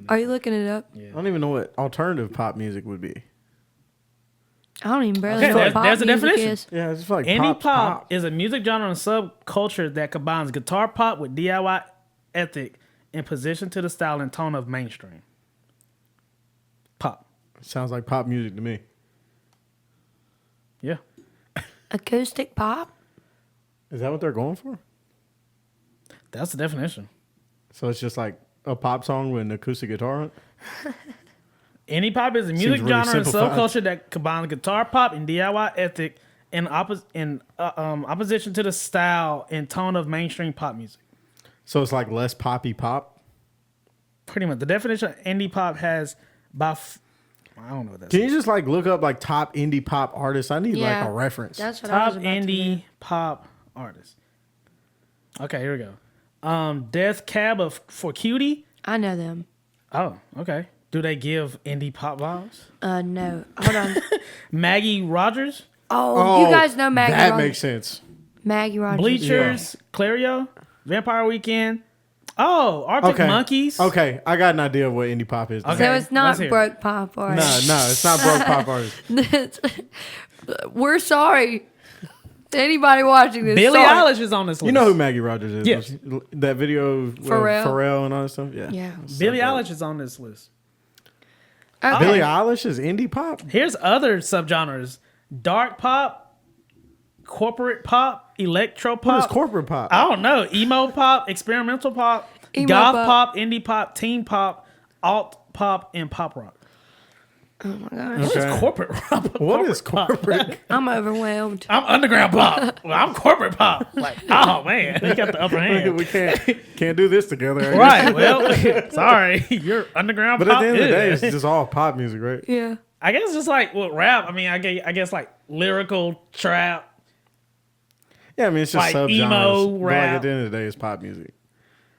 Are you looking it up? I don't even know what alternative pop music would be. I don't even barely Okay, know what pop there's a music definition. is. Yeah, it's just like indie pop is a music genre and subculture that combines guitar pop with DIY ethic and position to the style and tone of mainstream pop. Sounds like pop music to me. Yeah. Acoustic pop? Is that what they're going for? That's the definition. So it's just like a pop song with an acoustic guitar on it? Indie pop is a music really genre and simplified. subculture that combines guitar pop and DIY ethic in opposition to the style and tone of mainstream pop music. So it's like less poppy pop? Pretty much. The definition of indie pop has I don't know what that's. Can you just like look up like top indie pop artists? I need Yeah. like a reference. That's what I was Top about to do. indie pop artists. Okay, here we go. Death Cab for Cutie. I know them. Oh, okay. Do they give indie pop vibes? No. Hold on. Maggie Rogers, Oh, you guys know Maggie That Rogers. makes sense. Maggie Rogers. Bleachers, Clario, Vampire Weekend. Oh, Arctic Okay. Monkeys. Okay, I got an idea of what indie pop is. Okay. So it's not let's hear it. broke pop or No, it's not broke pop artists. We're sorry. Anybody watching this? Billie sorry. Eilish is on this list. You know who Maggie Rogers is? Yes. That video with Pharrell. Pharrell and all that stuff? Yeah. Yeah. Billie Eilish is on this list. Okay. Billie Eilish is indie pop? Here's other subgenres: dark pop, corporate pop, electro pop. What is corporate pop? I don't know. Emo pop, experimental pop, Emo goth pop. pop, indie pop, teen pop, alt pop, and pop rock. Oh my gosh. What is Okay. corporate pop? What is pop? corporate? I'm overwhelmed. I'm underground pop. Well, I'm corporate pop. Like, oh man, you got the upper hand. We can't do this together. I guess. Right. Well, sorry, you're underground But at pop. the end of the day, Ew. it's just all pop music, right? Yeah. I guess it's just like with rap. I mean, I guess like lyrical trap. Yeah, I mean, it's just Like subgenres. emo, But like rap. at the end of the day, it's pop music.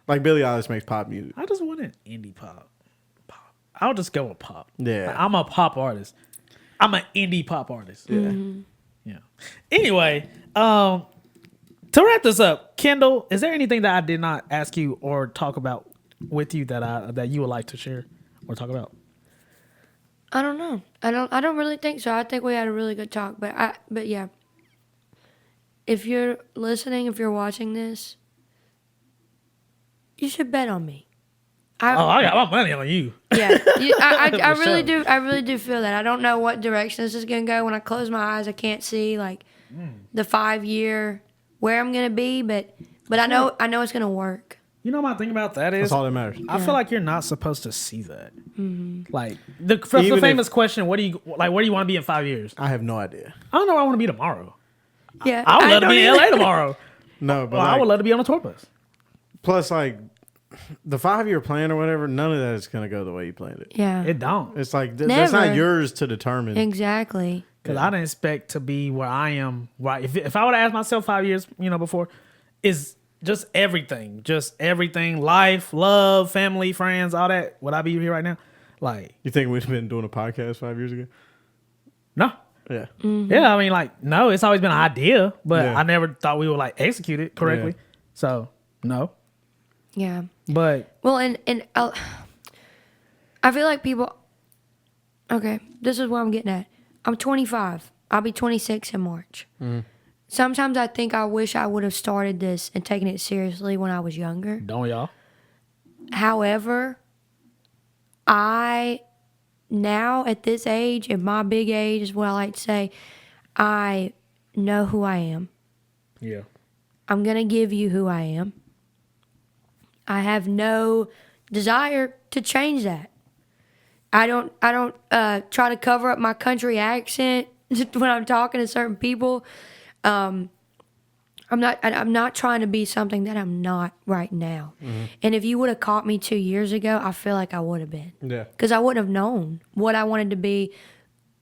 Like Billie Eilish makes pop music. I just want an indie pop. I'll just go with pop. Yeah. Like, I'm a pop artist. I'm an indie pop artist. Yeah. Yeah. Anyway, to wrap this up, Kendall, is there anything that I did not ask you or talk about with you that you would like to share or talk about? I don't know. I don't really think so. I think we had a really good talk, but yeah. If you're listening, if you're watching this, you should bet on me. I got my money on you. Yeah, I For really sure. do. I really do feel that. I don't know what direction this is gonna go. When I close my eyes, I can't see like the 5 year where I'm gonna be, but I know it's gonna work. You know my thing about that is That's all that matters. I feel like you're not supposed to see that. Like the famous question, where do you want to be in 5 years? I have no idea. I don't know where I want to be tomorrow. Yeah, I would love to be in LA tomorrow. No, but I would love to be on a tour bus. Plus, like the 5-year plan or whatever, none of that is gonna go the way you planned it. Yeah, It don't. It's like that's not Never. yours to determine. exactly. Because I didn't expect to be where I am. Right. If I would have asked myself 5 years, before, is just everything. Life, love, family, friends, all that. Would I be here right now? Like, You think we'd have been doing a podcast 5 years ago? no. Yeah. Yeah, I mean, like, no, it's always been an idea, but Yeah. I never thought we would, like, execute it correctly. Yeah. So, no. Yeah. But, Well, and I feel like people. Okay, this is what I'm getting at. I'm 25. I'll be 26 in March. Sometimes I think I wish I would have started this and taken it seriously when I was younger. don't y'all? However, I now at this age, at my big age, is what I like to say, I know who I am. Yeah. I'm gonna give you who I am. I have no desire to change that. I don't try to cover up my country accent when I'm talking to certain people. I'm not trying to be something that I'm not right now. And if you would have caught me 2 years ago, I feel like I would have been. Yeah. Because I wouldn't have known what I wanted to be,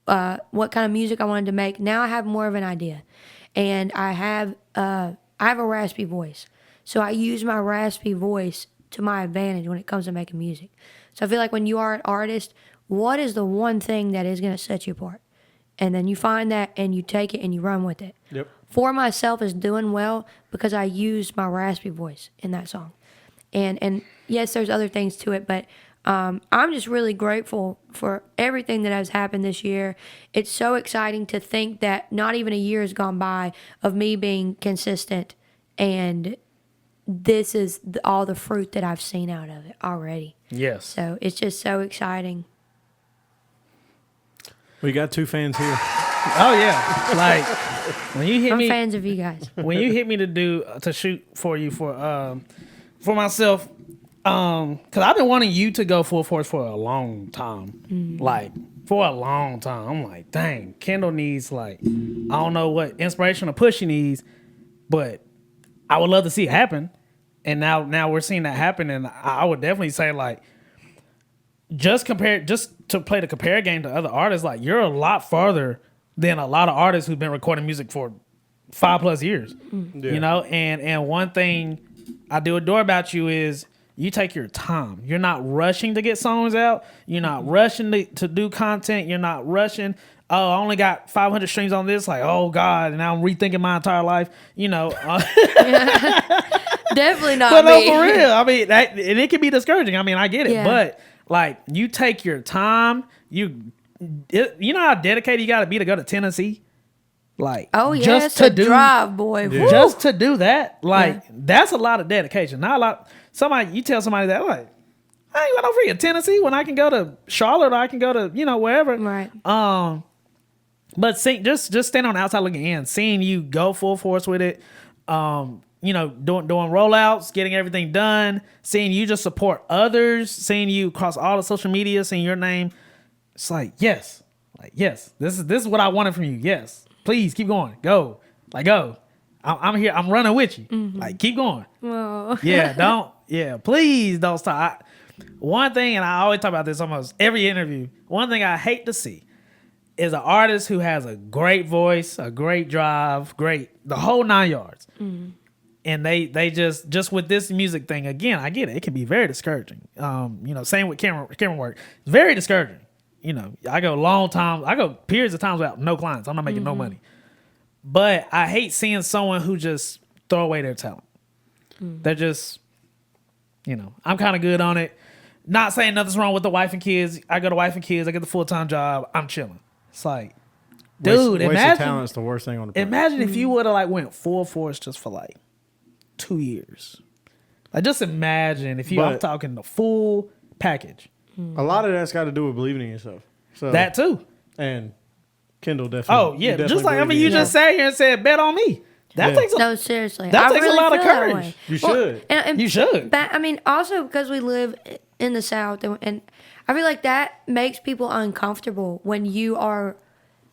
what kind of music I wanted to make. Now I have more of an idea, and I have a raspy voice, so I use my raspy voice to my advantage when it comes to making music. So I feel like when you are an artist, what is the one thing that is going to set you apart? And then you find that and you take it and you run with it. Yep. For Myself is doing well because I used my raspy voice in that song. And yes, there's other things to it, but I'm just really grateful for everything that has happened this year. It's so exciting to think that not even a year has gone by of me being consistent, and this is all the fruit that I've seen out of it already. Yes. So it's just so exciting. We got 2 fans here. Oh, yeah. Like, when you hit I'm me... fans of you guys. when you hit me to shoot for you for myself, because I've been wanting you to go full force for a long time, like for a long time. I'm like, dang, Kendall needs like, I don't know what inspiration or push she needs, but I would love to see it happen. And now we're seeing that happen, and I would definitely say like, just to play the compare game to other artists, like you're a lot farther than a lot of artists who've been recording music for 5+ years. Yeah. You know, and one thing I do adore about you is you take your time. You're not rushing to get songs out. You're not rushing to do content. You're not rushing. Oh, I only got 500 streams on this. Like, oh God, and now I'm rethinking my entire life. You know, Definitely not but no, me. for real. I mean, and it can be discouraging. I mean, I get it, Yeah. but like you take your time. You know how dedicated you got to be to go to Tennessee. Like, Oh yeah, just it's to a drive, boy. Yeah. Woo. just to do that, like that's a lot of dedication. Not a lot. You tell somebody that like, I ain't going over here to Tennessee when I can go to Charlotte or I can go to wherever. Right. But just stand on the outside looking in, seeing you go full force with it. Doing rollouts, getting everything done, seeing you just support others, seeing you across all the social media, seeing your name. It's like yes, this is what I wanted from you. Yes. Please keep going. Go. Go. I'm here. I'm running with you. Like, keep going. Oh. Yeah, please don't stop. One thing, and I always talk about this almost every interview, one thing I hate to see is an artist who has a great voice, a great drive, the whole 9 yards. And they just with this music thing, again, I get it. It can be very discouraging. Same with camera work. It's very discouraging. I go periods of times without no clients. I'm not making no money. But I hate seeing someone who just throw away their talent. They're just, I'm kind of good on it. Not saying nothing's wrong with the wife and kids. I go to wife and kids. I get the full-time job. I'm chilling. It's like, dude, Waste imagine. of talent's the worst thing on the planet. Imagine if you would have went full force just for 2 years. Just imagine if I'm talking the full package. A lot of that's got to do with believing in yourself. So That too. and Kendall definitely. Oh yeah, you just like believe in you yourself. just sat here and said, "Bet on me." That Yeah. takes a, No, seriously. that I takes really a lot of feel that courage. way. You should. And You should. But I mean, also because we live in the South, and I feel like that makes people uncomfortable when you are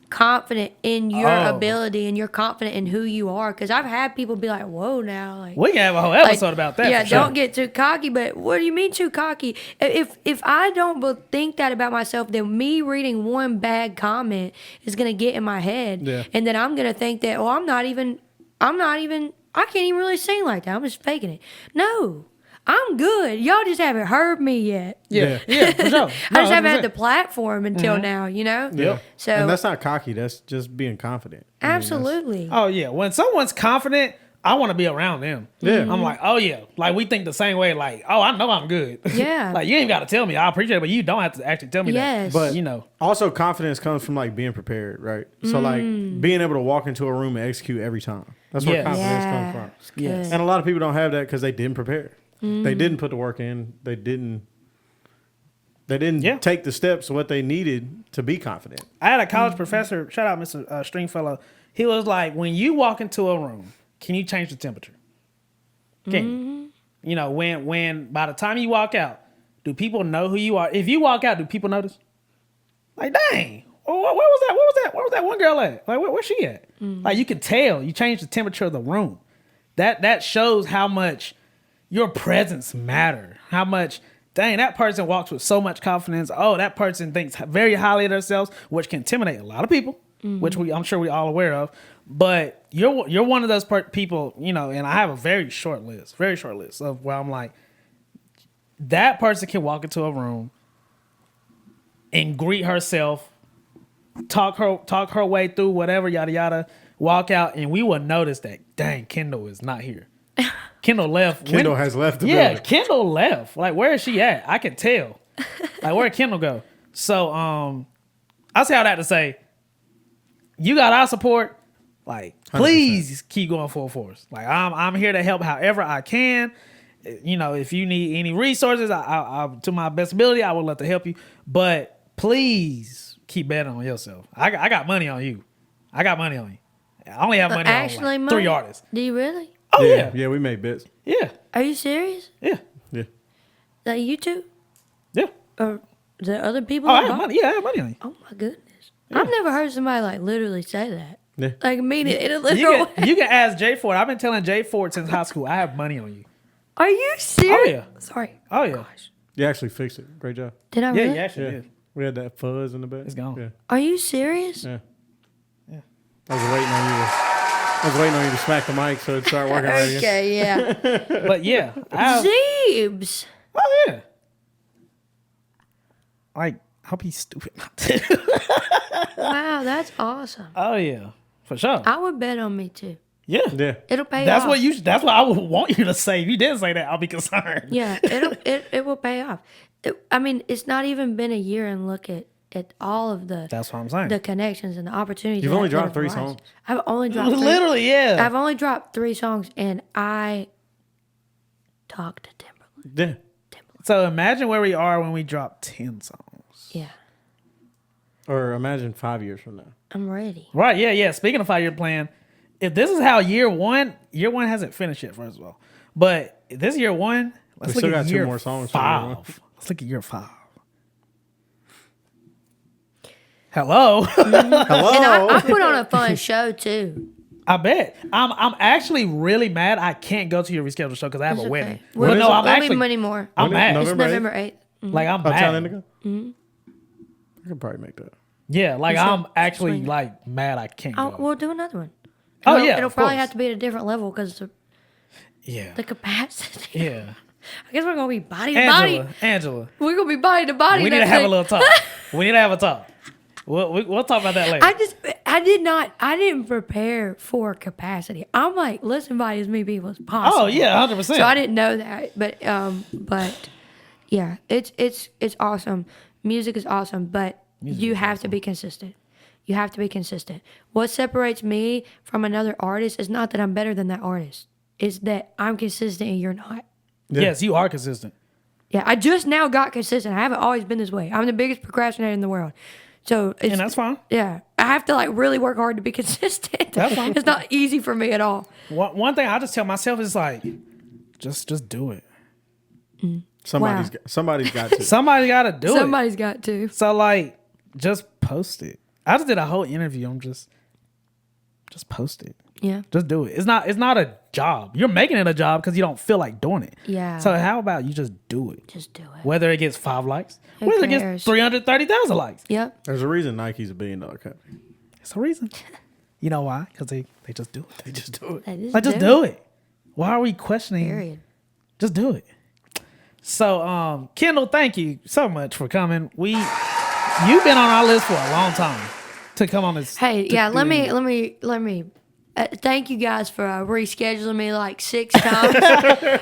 confident in your ability and you're confident in who you are. Because I've had people be like, "Whoa, now, like we can have a whole episode about that. Yeah, for sure. don't get too cocky. But what do you mean too cocky? If I don't think that about myself, then me reading one bad comment is gonna get in my head, Yeah. and then I'm gonna think that, I'm not even. I can't even really sing like that. I'm just faking it. No, I'm good. Y'all just haven't heard me yet. Yeah, for sure. I just haven't had the platform until now, Yeah. So And that's not cocky. That's just being confident. I mean, absolutely. Oh yeah, when someone's confident, I want to be around them. Yeah. I'm like, oh yeah, like we think the same way. Like, oh, I know I'm good. Yeah. Like you ain't got to tell me. I appreciate it, but you don't have to actually tell me Yes. that. But you know, also confidence comes from like being prepared, right? So like being able to walk into a room and execute every time. That's where Yes. confidence Yeah. comes from. It's good. Yes. And a lot of people don't have that because they didn't prepare. They didn't put the work in. They didn't Yeah. take the steps what they needed to be confident. I had a college professor. Shout out, Mr. Stringfellow. He was like, when you walk into a room, can you change the temperature? Can you? You know, when by the time you walk out, do people know who you are? If you walk out, do people notice? Like, dang, where was that? Where was that one girl at? Like, where's she at? Like, you can tell. You change the temperature of the room. That shows how much your presence matter. How much, dang, that person walks with so much confidence. Oh, that person thinks very highly of themselves, which can intimidate a lot of people, which I'm sure we all aware of. But you're one of those people, you know, and I have a very short list of where I'm like, that person can walk into a room and greet herself, talk her way through whatever, yada yada, walk out, and we will notice that, dang, Kendall is not here. Kendall left. Kendall has left the Yeah, building. Kendall left. Like, where is she at? I can tell. Like, where'd Kendall go? So, I say all that to say, you got our support. Like, please keep going full force. Like, I'm here to help however I can. You know, if you need any resources, I to my best ability, I would love to help you. But please keep betting on yourself. I got money on you. I got money on you. I only have money Actually, on like 3 money? artists. Do you really? Oh yeah. Yeah, we made bits. Yeah. Are you serious? Yeah. Yeah. Like you two? Yeah. Or the other people? Oh, I have involved? money. Yeah, I have money on you. Oh my goodness. I've never heard somebody like literally say that. Yeah. Like mean it in a literal way. You can ask Jay Ford. I've been telling Jay Ford since high school, I have money on you. Are you serious? Oh, yeah. Sorry. Oh yeah. You actually fixed it. Great job. Did I Yeah, really? you actually Yeah. did. We had that fuzz in the back. It's gone. Yeah. Are you serious? Yeah. I was waiting on you to smack the mic so it'd start working right again. Okay, yeah. But yeah. Zeebs. Oh yeah. Like, I'll be stupid not to. Wow, that's awesome. Oh yeah. For sure. I would bet on me too. Yeah. Yeah. It'll pay That's off. what I would want you to say. If you didn't say that, I'll be concerned. Yeah, it will pay off. I mean, it's not even been a year, and look at all of the That's what I'm saying. the connections and the opportunities. You've only that dropped have 3 arisen. songs. I've only dropped three. Literally, yeah. I've only dropped 3 songs, and I talked to Timbaland. Yeah. So imagine where we are when we drop 10 songs. Yeah, Or imagine 5 years from now. I'm ready. Right, yeah. Speaking of 5-year plan, if this is how year one hasn't finished yet, first of all. But if this is year one, let's We look still at got 2 year more songs for year one. 5. Let's look at year 5. Hello. And I put on a fun show too. I bet. I'm actually really mad I can't go to your rescheduled show because I have It's a wedding. okay. Well, no, I'm We'll actually be money more. I'm When is mad. It's November November 8th. Like I'm Uptown mad. Indigo? I could probably make that. Yeah, like You should I'm actually swing it. like mad I can't Oh, go. we'll do another one. Oh, It'll- yeah, it'll of probably course. have to be at a different level because Yeah. the capacity. Yeah. I guess we're gonna be body to body. Angela. We're gonna be body to body. We need to next have a week. little talk. We need to have a talk. We'll talk about that later. I didn't prepare for capacity. I'm like, let's invite as many people as possible. Oh yeah, 100%. So I didn't know that, but yeah, it's awesome. Music is awesome, but you have to be consistent. You have to be consistent. What separates me from another artist is not that I'm better than that artist. It's that I'm consistent and you're not. Yes, you are consistent. Yeah, I just now got consistent. I haven't always been this way. I'm the biggest procrastinator in the world. So And that's fine. Yeah, I have to like really work hard to be consistent. That's fine. It's not easy for me at all. One thing I just tell myself is like, just do it. Somebody's got to. Somebody got to do it. Somebody's got to. So like, just post it. I just did a whole interview. I'm just post it. Yeah. Just do it. It's not a job. You're making it a job because you don't feel like doing it. Yeah. So how about you just do it? Just do it. Whether it gets 5 likes, Who whether it cares? gets 330,000 likes. Yep. There's a reason Nike's $1 billion company. It's a reason. You know why? Because they just do it. They just do it. Like, just do it. Why are we questioning? Period. Just do it. So, Kendall, thank you so much for coming. You've been on our list for a long time to come on this. Hey, yeah. Let me. Thank you guys for rescheduling me like 6 times. We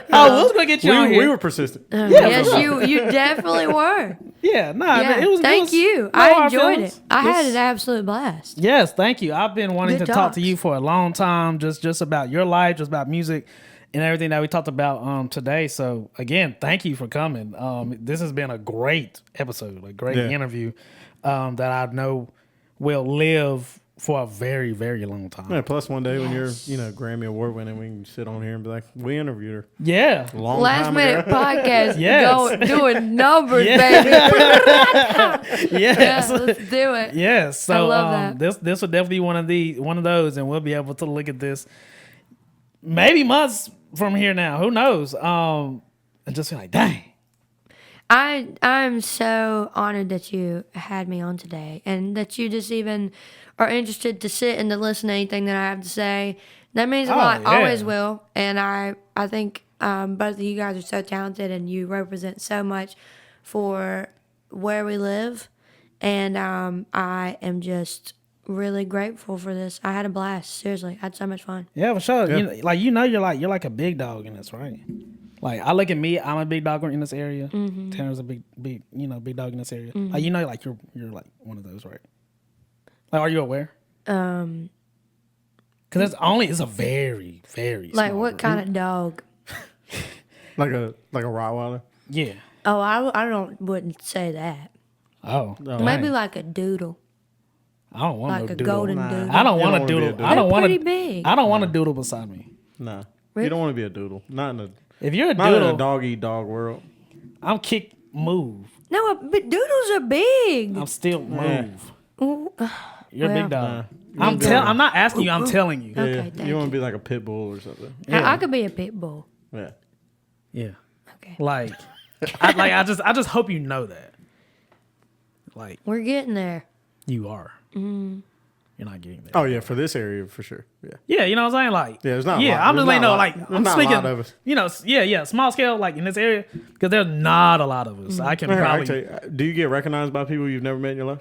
was gonna get you on here. We were persistent. Yes, you definitely were. Yeah, Yeah, it was. thank you. no I hard enjoyed feelings. it. I had an absolute blast. Yes, thank you. I've been wanting Good to talk talks. to you for a long time, just about your life, just about music and everything that we talked about today. So again, thank you for coming. This has been a great episode, a great interview that I know will live for a very, very long time. Yeah, plus one day when you're, Grammy Award winning, we can sit on here and be like, we interviewed her. Yeah. Last minute podcast. Yes. Doing numbers, Yeah. baby. Yes. Yeah, let's do it. Yes. So I love that. this will definitely be one of those, and we'll be able to look at this maybe months from here now. Who knows? And just be like, dang. I'm so honored that you had me on today and that you just even are interested to sit and to listen to anything that I have to say. That means a lot. Yeah. Always will. And I think both of you guys are so talented and you represent so much for where we live. And I am just really grateful for this. I had a blast. Seriously, I had so much fun. Yeah, for sure. Yeah. You're like a big dog in this, right? Like, I look at me, I'm a big dog in this area. Mm-hmm. Tanner's a big dog in this area. Like, like you're like one of those, right? Like, are you aware? Because it's a very, very Like, small what group. kind of dog? Like a Rottweiler. Yeah. Oh, wouldn't say that. Oh. Maybe like a doodle. I don't want Like no a doodle. golden Nah. doodle. I don't You want don't a wanna be a doodle. doodle. I don't want They're pretty big. I don't want a doodle beside me. Nah. Really? You don't want to be a doodle. Not in a If you're a not in a doodle, dog eat dog world. I'm kick move. No, but doodles are big. I'm still move. Ooh, You're a Well. big dog. Nah. I'm not asking you. I'm telling you. Okay, Yeah, thank you want you. to be like a pit bull or something. I could be a pit bull. Yeah. Yeah. Okay. Like, I just hope you know that. Like, We're getting there. you are. You're not getting there. Oh yeah, for this area for sure. Yeah. Yeah, you know what I'm saying? Like, Yeah, there's not a Yeah, lot- I'm just there's letting not a know. lot- Like, there's I'm not a speaking. lot of us. Small scale, like in this area, because there's not a lot of us. I can Here, I probably. tell you, do you get recognized by people you've never met in your life?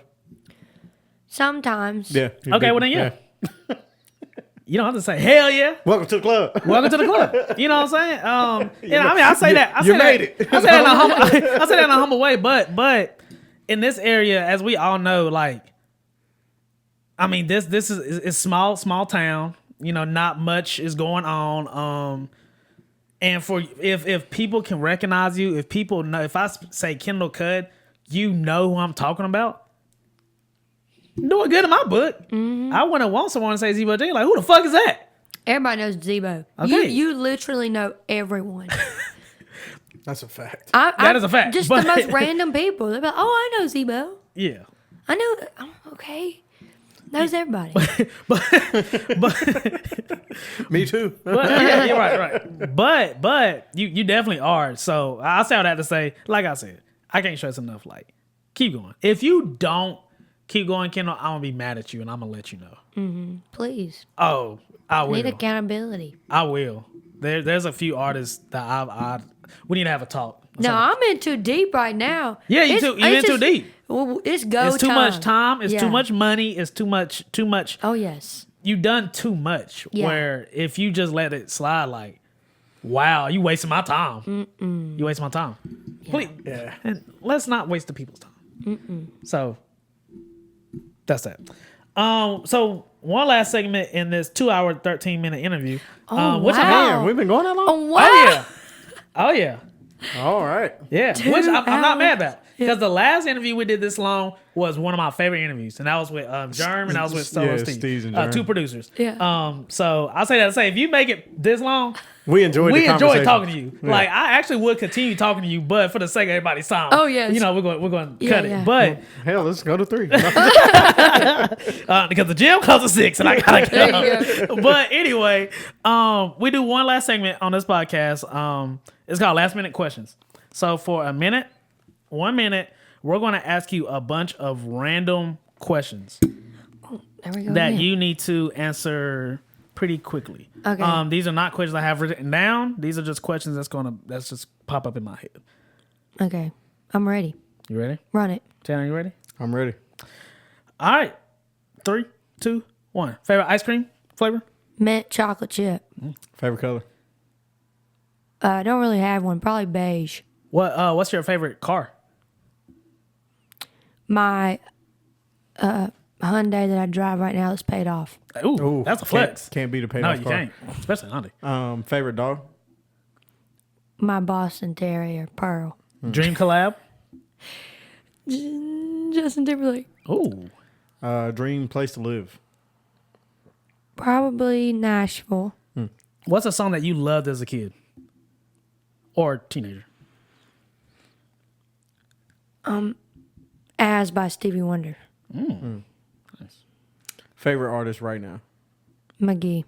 Sometimes. Yeah. Okay, well then, yeah. You don't have to say hell yeah. Welcome to the club. Welcome to the club. You know what I'm saying? Yeah, I mean, I say that. I you say made that, it. I say that in a humble. I say that in a humble way, but in this area, as we all know, like, I mean, this is small town. You know, not much is going on. And for if people can recognize you, if people know, if I say Kendall Cudd, you know who I'm talking about. Doing good in my book. I wouldn't want someone to say Zebo J. Like, who the fuck is that? Everybody knows Zebo. Okay. You literally know everyone. That's a fact. That is a fact, Just but- the most random people. They're like, oh, I know Zebo. Yeah. I know. Oh, okay. Knows everybody. Me too. But yeah, you're right. But you definitely are. So I'll say all that to say, like I said, I can't stress enough. Like, keep going. If you don't keep going, Kendall, I'm gonna be mad at you and I'm gonna let you know. Please. Oh, I will. Need accountability. I will. There's a few artists that we need to have a talk. No, I'm in too deep right now. Yeah, you in too deep. Well, it's go It's too much time. It's Yeah. too much money. It's too much. Oh, yes. You done too much. Yeah. Where if you just let it slide, like, wow, you wasting my time. You wasting my time. Please, Yeah. and let's not waste the people's time. So that's that. So one last segment in this 2-hour, 13-minute interview. Which wow. Damn, we've been going that long? Oh, wow. Oh yeah. All right. Yeah. Which I'm not mad about. Because the last interview we did this long, was one of my favorite interviews, and that was with Germ and I was with Steve. Steve's and Germ. Two producers. Yeah. So I say that to say, if you make it this long, we enjoy talking to you. Yeah. Like I actually would continue talking to you, but for the sake of everybody's time, Oh yes. we're going to cut it. But hell, let's go to 3. because the gym comes at 6, and I gotta go. But anyway, we do one last segment on this podcast. It's called Last Minute Questions. So for 1 minute, we're going to ask you a bunch of random questions There we go. that you need to answer pretty quickly. Okay. These are not questions I have written down. These are just questions that's just pop up in my head. Okay. I'm ready. You ready? Run it. Tanner, you ready? I'm ready. All right. 3, 2, 1. Favorite ice cream flavor? Mint chocolate chip. Favorite color? I don't really have one. Probably beige. What's your favorite car? My Hyundai that I drive right now is paid off. Ooh, that's a flex. Can't beat a paid No, off you car. can't. Especially Hyundai. Favorite dog? My Boston Terrier, Pearl. Dream collab? Justin Timberlake. Ooh. Dream place to live? Probably Nashville. What's a song that you loved as a kid? Or teenager? As by Stevie Wonder. Nice. Favorite artist right now? McGee.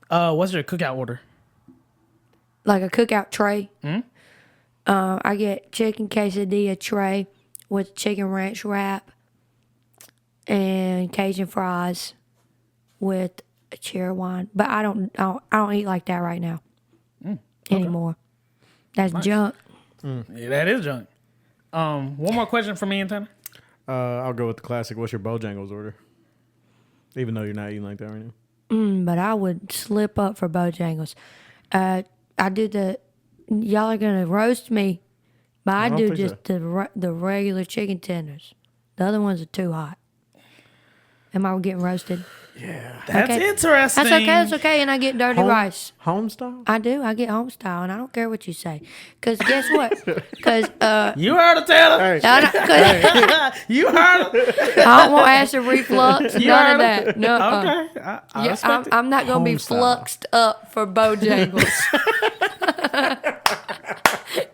What's your cookout order? Like a cookout tray. I get chicken quesadilla tray with chicken ranch wrap and Cajun fries with a cherry wine. But I don't eat like that right now anymore. That's junk. Yeah, that is junk. One more question for me and Tanner. I'll go with the classic. What's your Bojangles order? Even though you're not eating like that right now. But I would slip up for Bojangles. I do y'all are gonna roast me, but I don't do think just the regular chicken tenders. The other ones are too hot. Am I getting roasted? Yeah. That's Okay. interesting. That's okay. And I get dirty rice. Home style? I do. I get home style, and I don't care what you say. Cause guess what? Cause You heard it, Tanner. Hey. You heard it. I don't want acid reflux. You None of heard that. No. Okay. I Yeah, respect it. I'm not gonna be Home style. fluxed up for Bojangles.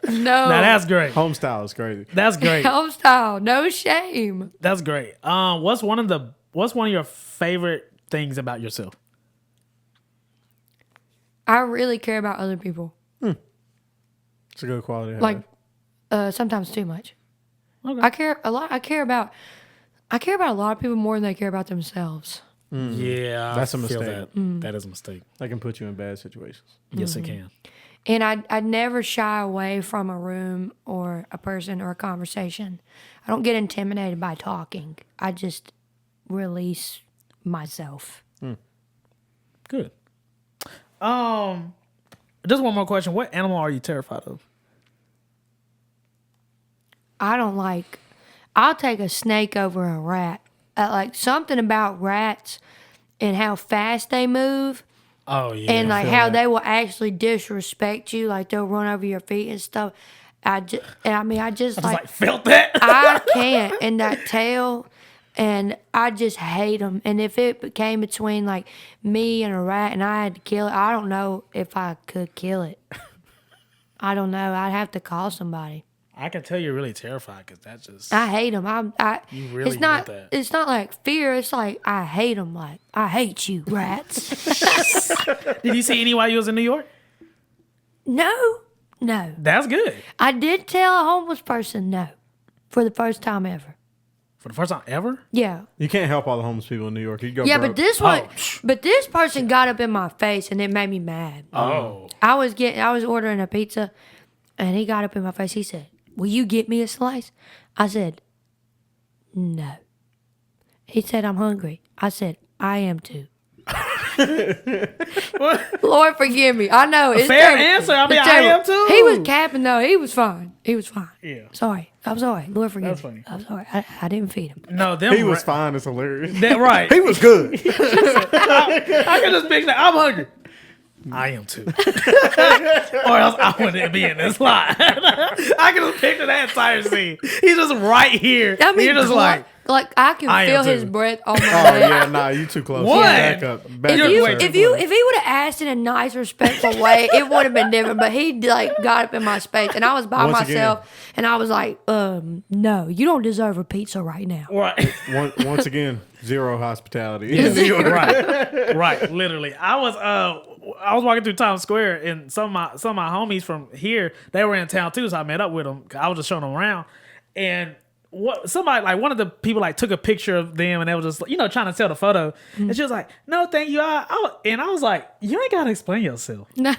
No. Now that's great. Home style is crazy. That's great. Home style. No shame. That's great. What's one of your favorite things about yourself? I really care about other people. It's a good quality. to Like, have. sometimes too much. Okay. I care a lot. I care about a lot of people more than they care about themselves. Yeah, That's a I feel mistake. That is a mistake. That can put you in bad situations. Yes, it can. And I never shy away from a room or a person or a conversation. I don't get intimidated by talking. I just release myself. Good. Just one more question. What animal are you terrified of? I'll take a snake over a rat. Like something about rats and how fast they move. Oh yeah. And like feel how that. they will actually disrespect you, like they'll run over your feet and stuff. I just like felt that. I can't. And that tail, and I just hate them. And if it came between like me and a rat, and I had to kill it, I don't know if I could kill it. I don't know. I'd have to call somebody. I can tell you're really terrified because that's just. I hate them. You really it's not. admit that. It's not like fear. It's like I hate them. Like I hate you, rats. Did you see any while you was in New York? No. That's good. I did tell a homeless person no, for the first time ever. For the first time ever? Yeah. You can't help all the homeless people in New York. You go Yeah, broke. but this one, Oh. but this person got up in my face and it made me mad. Oh. I was ordering a pizza, and he got up in my face. He said, "Will you get me a slice?" I said, "No." He said, "I'm hungry." I said, "I am too." Lord forgive me. I know it's fair terrible. answer. I mean, It's I terrible. am too. He was capping though. He was fine. Yeah. Sorry. I'm sorry. Lord forgive That's me. funny. I'm sorry. I didn't feed him. No, them He was fine. It's hilarious. That right. He was good. I can just picture that. I'm hungry. I am too. Or else I wouldn't be in this line. I can just picture that entire scene. He's just right here. I mean, you're just like I can I feel am his too. breath on my Oh neck. yeah, nah, you too close. What? Back up. Back up, sir. If he would have asked in a nice, respectful way, it would have been different. But he like got up in my space, and I was by Once myself, and I was like, no, you don't deserve a pizza right now. right. Once again, zero hospitality in New York. right. Literally, I was walking through Times Square, and some of my homies from here, they were in town too, so I met up with them. I was just showing them around, and somebody like one of the people like took a picture of them, and they were just trying to sell the photo, and she was like, "No, thank you." And I was like, "You ain't gotta explain yourself. No,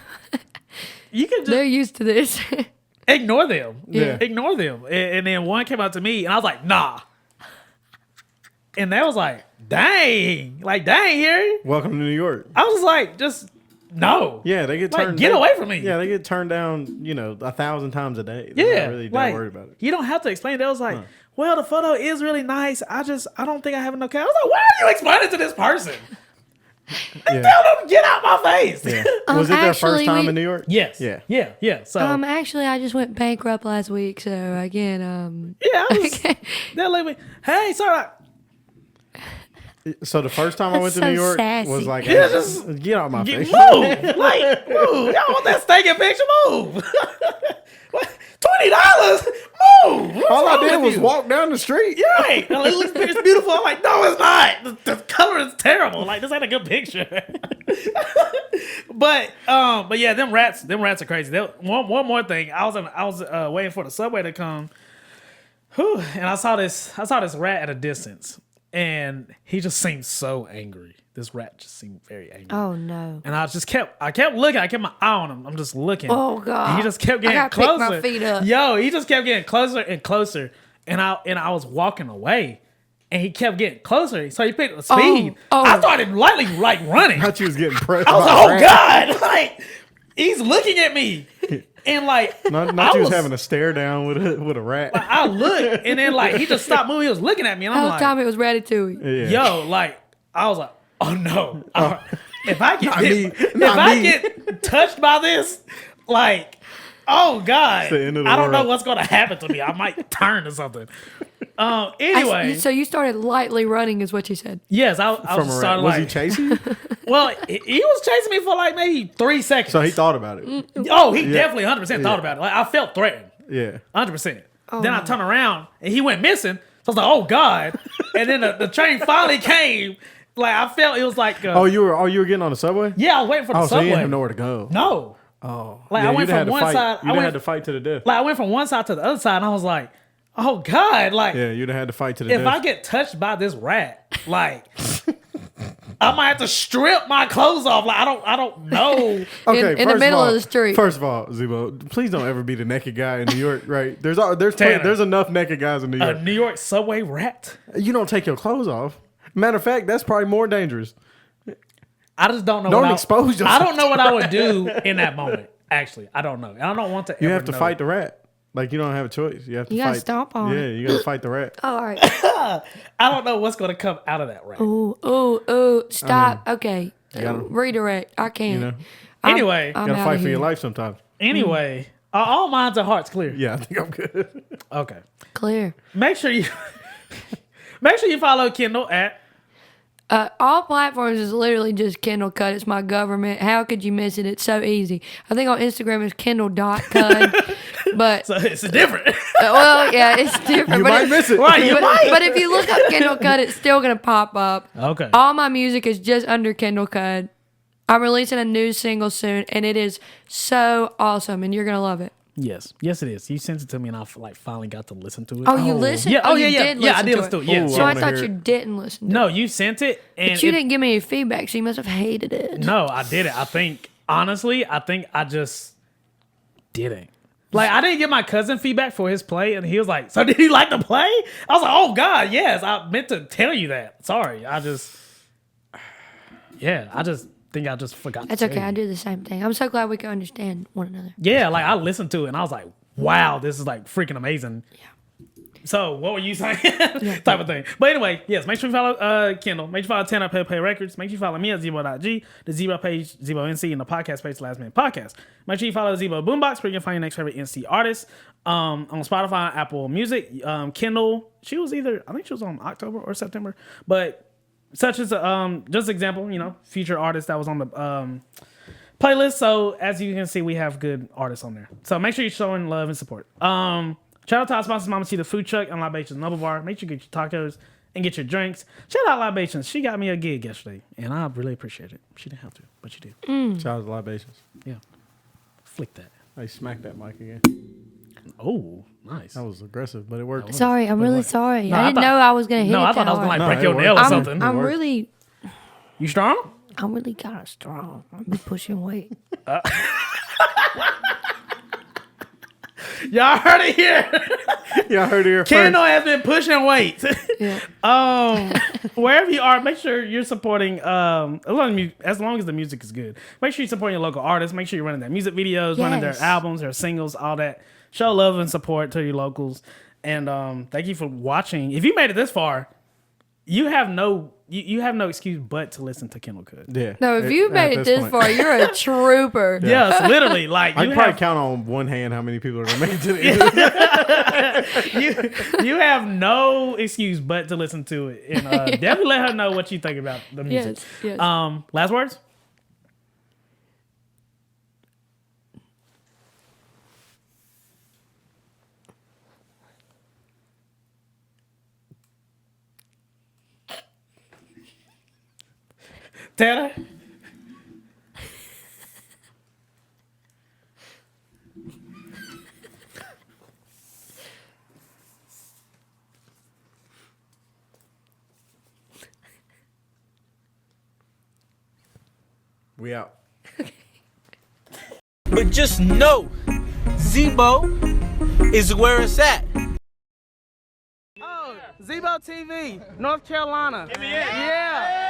You can they're just used to this. ignore them. Yeah. Ignore them." And then one came up to me, and I was like, "Nah." And they was like, dang, Harry. Welcome to New York. I was like, just no. Yeah, they get Like, turned. get away from me. Yeah, they get turned down. 1,000 times a day. They're Yeah, not really like, that worried about it. You don't have to explain. They was like, well, the photo is really nice. I don't think I have enough cash. I was like, why are you explaining to this person? Yeah. Tell them, get out my face. Yeah. Was it their first actually, time in New York? Yes. Yeah. Yeah. So Actually, I just went bankrupt last week, so I can't. yeah, I was, they're like, hey, sorry. So the first time I went to That's New so York sassy. was like, Yeah, hey, just get out my Move. face. Like, move. Y'all want that steak and picture? Move. What? $20? Move. What's All I wrong did with was you? walk down the street. Right. Like, it looks it's beautiful. I'm like, no, it's not. The color is terrible. Like, this ain't a good picture. But yeah, them rats are crazy. One more thing. I was waiting for the subway to come. Whew, and I saw this rat at a distance, and he just seemed so angry. This rat just seemed very angry. Oh no! And I kept looking. I kept my eye on him. I'm just looking. Oh god! And he just kept getting I gotta closer. pick my feet up. Yo, he just kept getting closer and closer. And I was walking away, and he kept getting closer. So he picked the speed. Oh. I started lightly like running. I thought you was getting pressed. I was by like, a oh rat. god! Like he's looking at me, and like Not I you was having a stare down with a rat. I looked, and then like he just stopped moving. He was looking at me, and The I'm whole like, time it was Ratatouille. Yeah. yo, like I was like, oh no. If I get get touched by this, like, oh god, the end of the I don't know world. what's gonna happen to me. I might turn to something. Anyway, So you started lightly running, is what you said. yes, I was From a rat. starting Was like, he chasing you? well, he was chasing me for like maybe 3 seconds. So he thought about it. Oh, he definitely 100% thought about it. Like I felt threatened. Yeah. 100%. Then I turned around and he went missing. So I was like, oh God. And then the train finally came. Like I felt it was like You were getting on the subway? yeah, I was waiting for the Oh, so you subway. didn't have nowhere to go. No. Oh. Like, I went you'd from had to one fight. side- You'd have had to fight to the death. Like I went from one side to the other side and I was like, oh God, like Yeah, you'd have had to fight to the if death. I get touched by this rat, like I might have to strip my clothes off. Like I don't know. Okay, in the first middle all- of the street. First of all, Zebo, please don't ever be the naked guy in New York, right? There's Tanner. enough naked guys in New A York. New York subway rat. You don't take your clothes off. Matter of fact, that's probably more dangerous. I just don't know. Don't what expose yourself. I don't know what I would do in that moment. Actually, I don't know. I don't want to. You ever have to know. fight the rat. Like you don't have a choice. You have to You fight. gotta stomp on Yeah, it. you gotta fight the rat. Oh, all right. I don't know what's going to come out of that rat. Ooh, stop. Okay. gotta- Redirect. I can't. You know, Anyway, I'm you gotta outta fight for here. your life sometimes. Anyway, are all minds and hearts clear? Yeah, I think I'm good. Okay. Clear. Make sure you follow Kendall at All platforms is literally just Kendall Cudd. It's my government. How could you miss it? It's so easy. I think on Instagram it's Kendall.Cudd. But, so it's different. well, yeah, it's different. You but might miss it. Right, you but, might. but if you look up Kendall Cudd, it's still going to pop up. Okay. All my music is just under Kendall Cudd. I'm releasing a new single soon, and it is so awesome, and you're going to love it. Yes, it is. You sent it to me, and I finally got to listen to it. Oh, you listened? Yeah. Oh, you yeah. did Yeah, I listen did to listen to it. Ooh, Yeah. So I I wanna thought hear you it. didn't listen to No, it. you sent it, and But you didn't give me any feedback, so you must have hated it. No, I did it. I think honestly, I just didn't. Like I didn't get my cousin feedback for his play, and he was like, "So did he like the play?" I was like, "Oh God, yes." I meant to tell you that. Sorry, I just think I just forgot. That's to okay. tell I you. do the same thing. I'm so glad we can understand one another. Yeah, like I listened to it, and I was like, "Wow, this is like freaking amazing." So what were you saying? Type of thing. But anyway, yes, make sure you follow Kendall. Make sure you follow 10 Up Pay Records. Make sure you follow me at Zebo.g, the Zebo page, Zebo NC, and the podcast page, Last Minute Podcast. Make sure you follow Zebo Boombox where you can find your next favorite NC artist. On Spotify, Apple Music. Kendall, she was I think she was on October or September. But such as just example, featured artist that was on the playlist. So as you can see, we have good artists on there. So make sure you're showing love and support. Shout out to our sponsors, MAMACITAS Food Truck and Libations Noble Bar. Make sure you get your tacos and get your drinks. Shout out Libations. She got me a gig yesterday, and I really appreciate it. She didn't have to, but she did. Shout out to Libations. Yeah. Flick that. Hey, smack that mic again. Oh, nice. That was aggressive, but it worked. Sorry, I'm really sorry. No, I didn't know I was going to hit it. No, I thought I was going to break your nail or something. I'm really... You strong? I'm really kind of strong. I've been pushing weight. Y'all heard it here. Y'all heard it here Kendall first. has been pushing weight. Yeah. Wherever you are, make sure you're supporting. As long as the music is good, make sure you're supporting your local artists. Make sure you're running their music videos, running their albums, their singles, all that. Show love and support to your locals. And thank you for watching. If you made it this far, you have no excuse but to listen to Kendall Cudd. Yeah. No, if you made it this far, you're a trooper. Yes, literally. Like I can probably count on one hand how many people are gonna make it to the end. you have no excuse but to listen to it, and definitely let her know what you think about the music. Yes. Last words. Tanner? We out. But just know, Zebo is where it's at. Oh, Zebo TV, North Carolina. Yeah.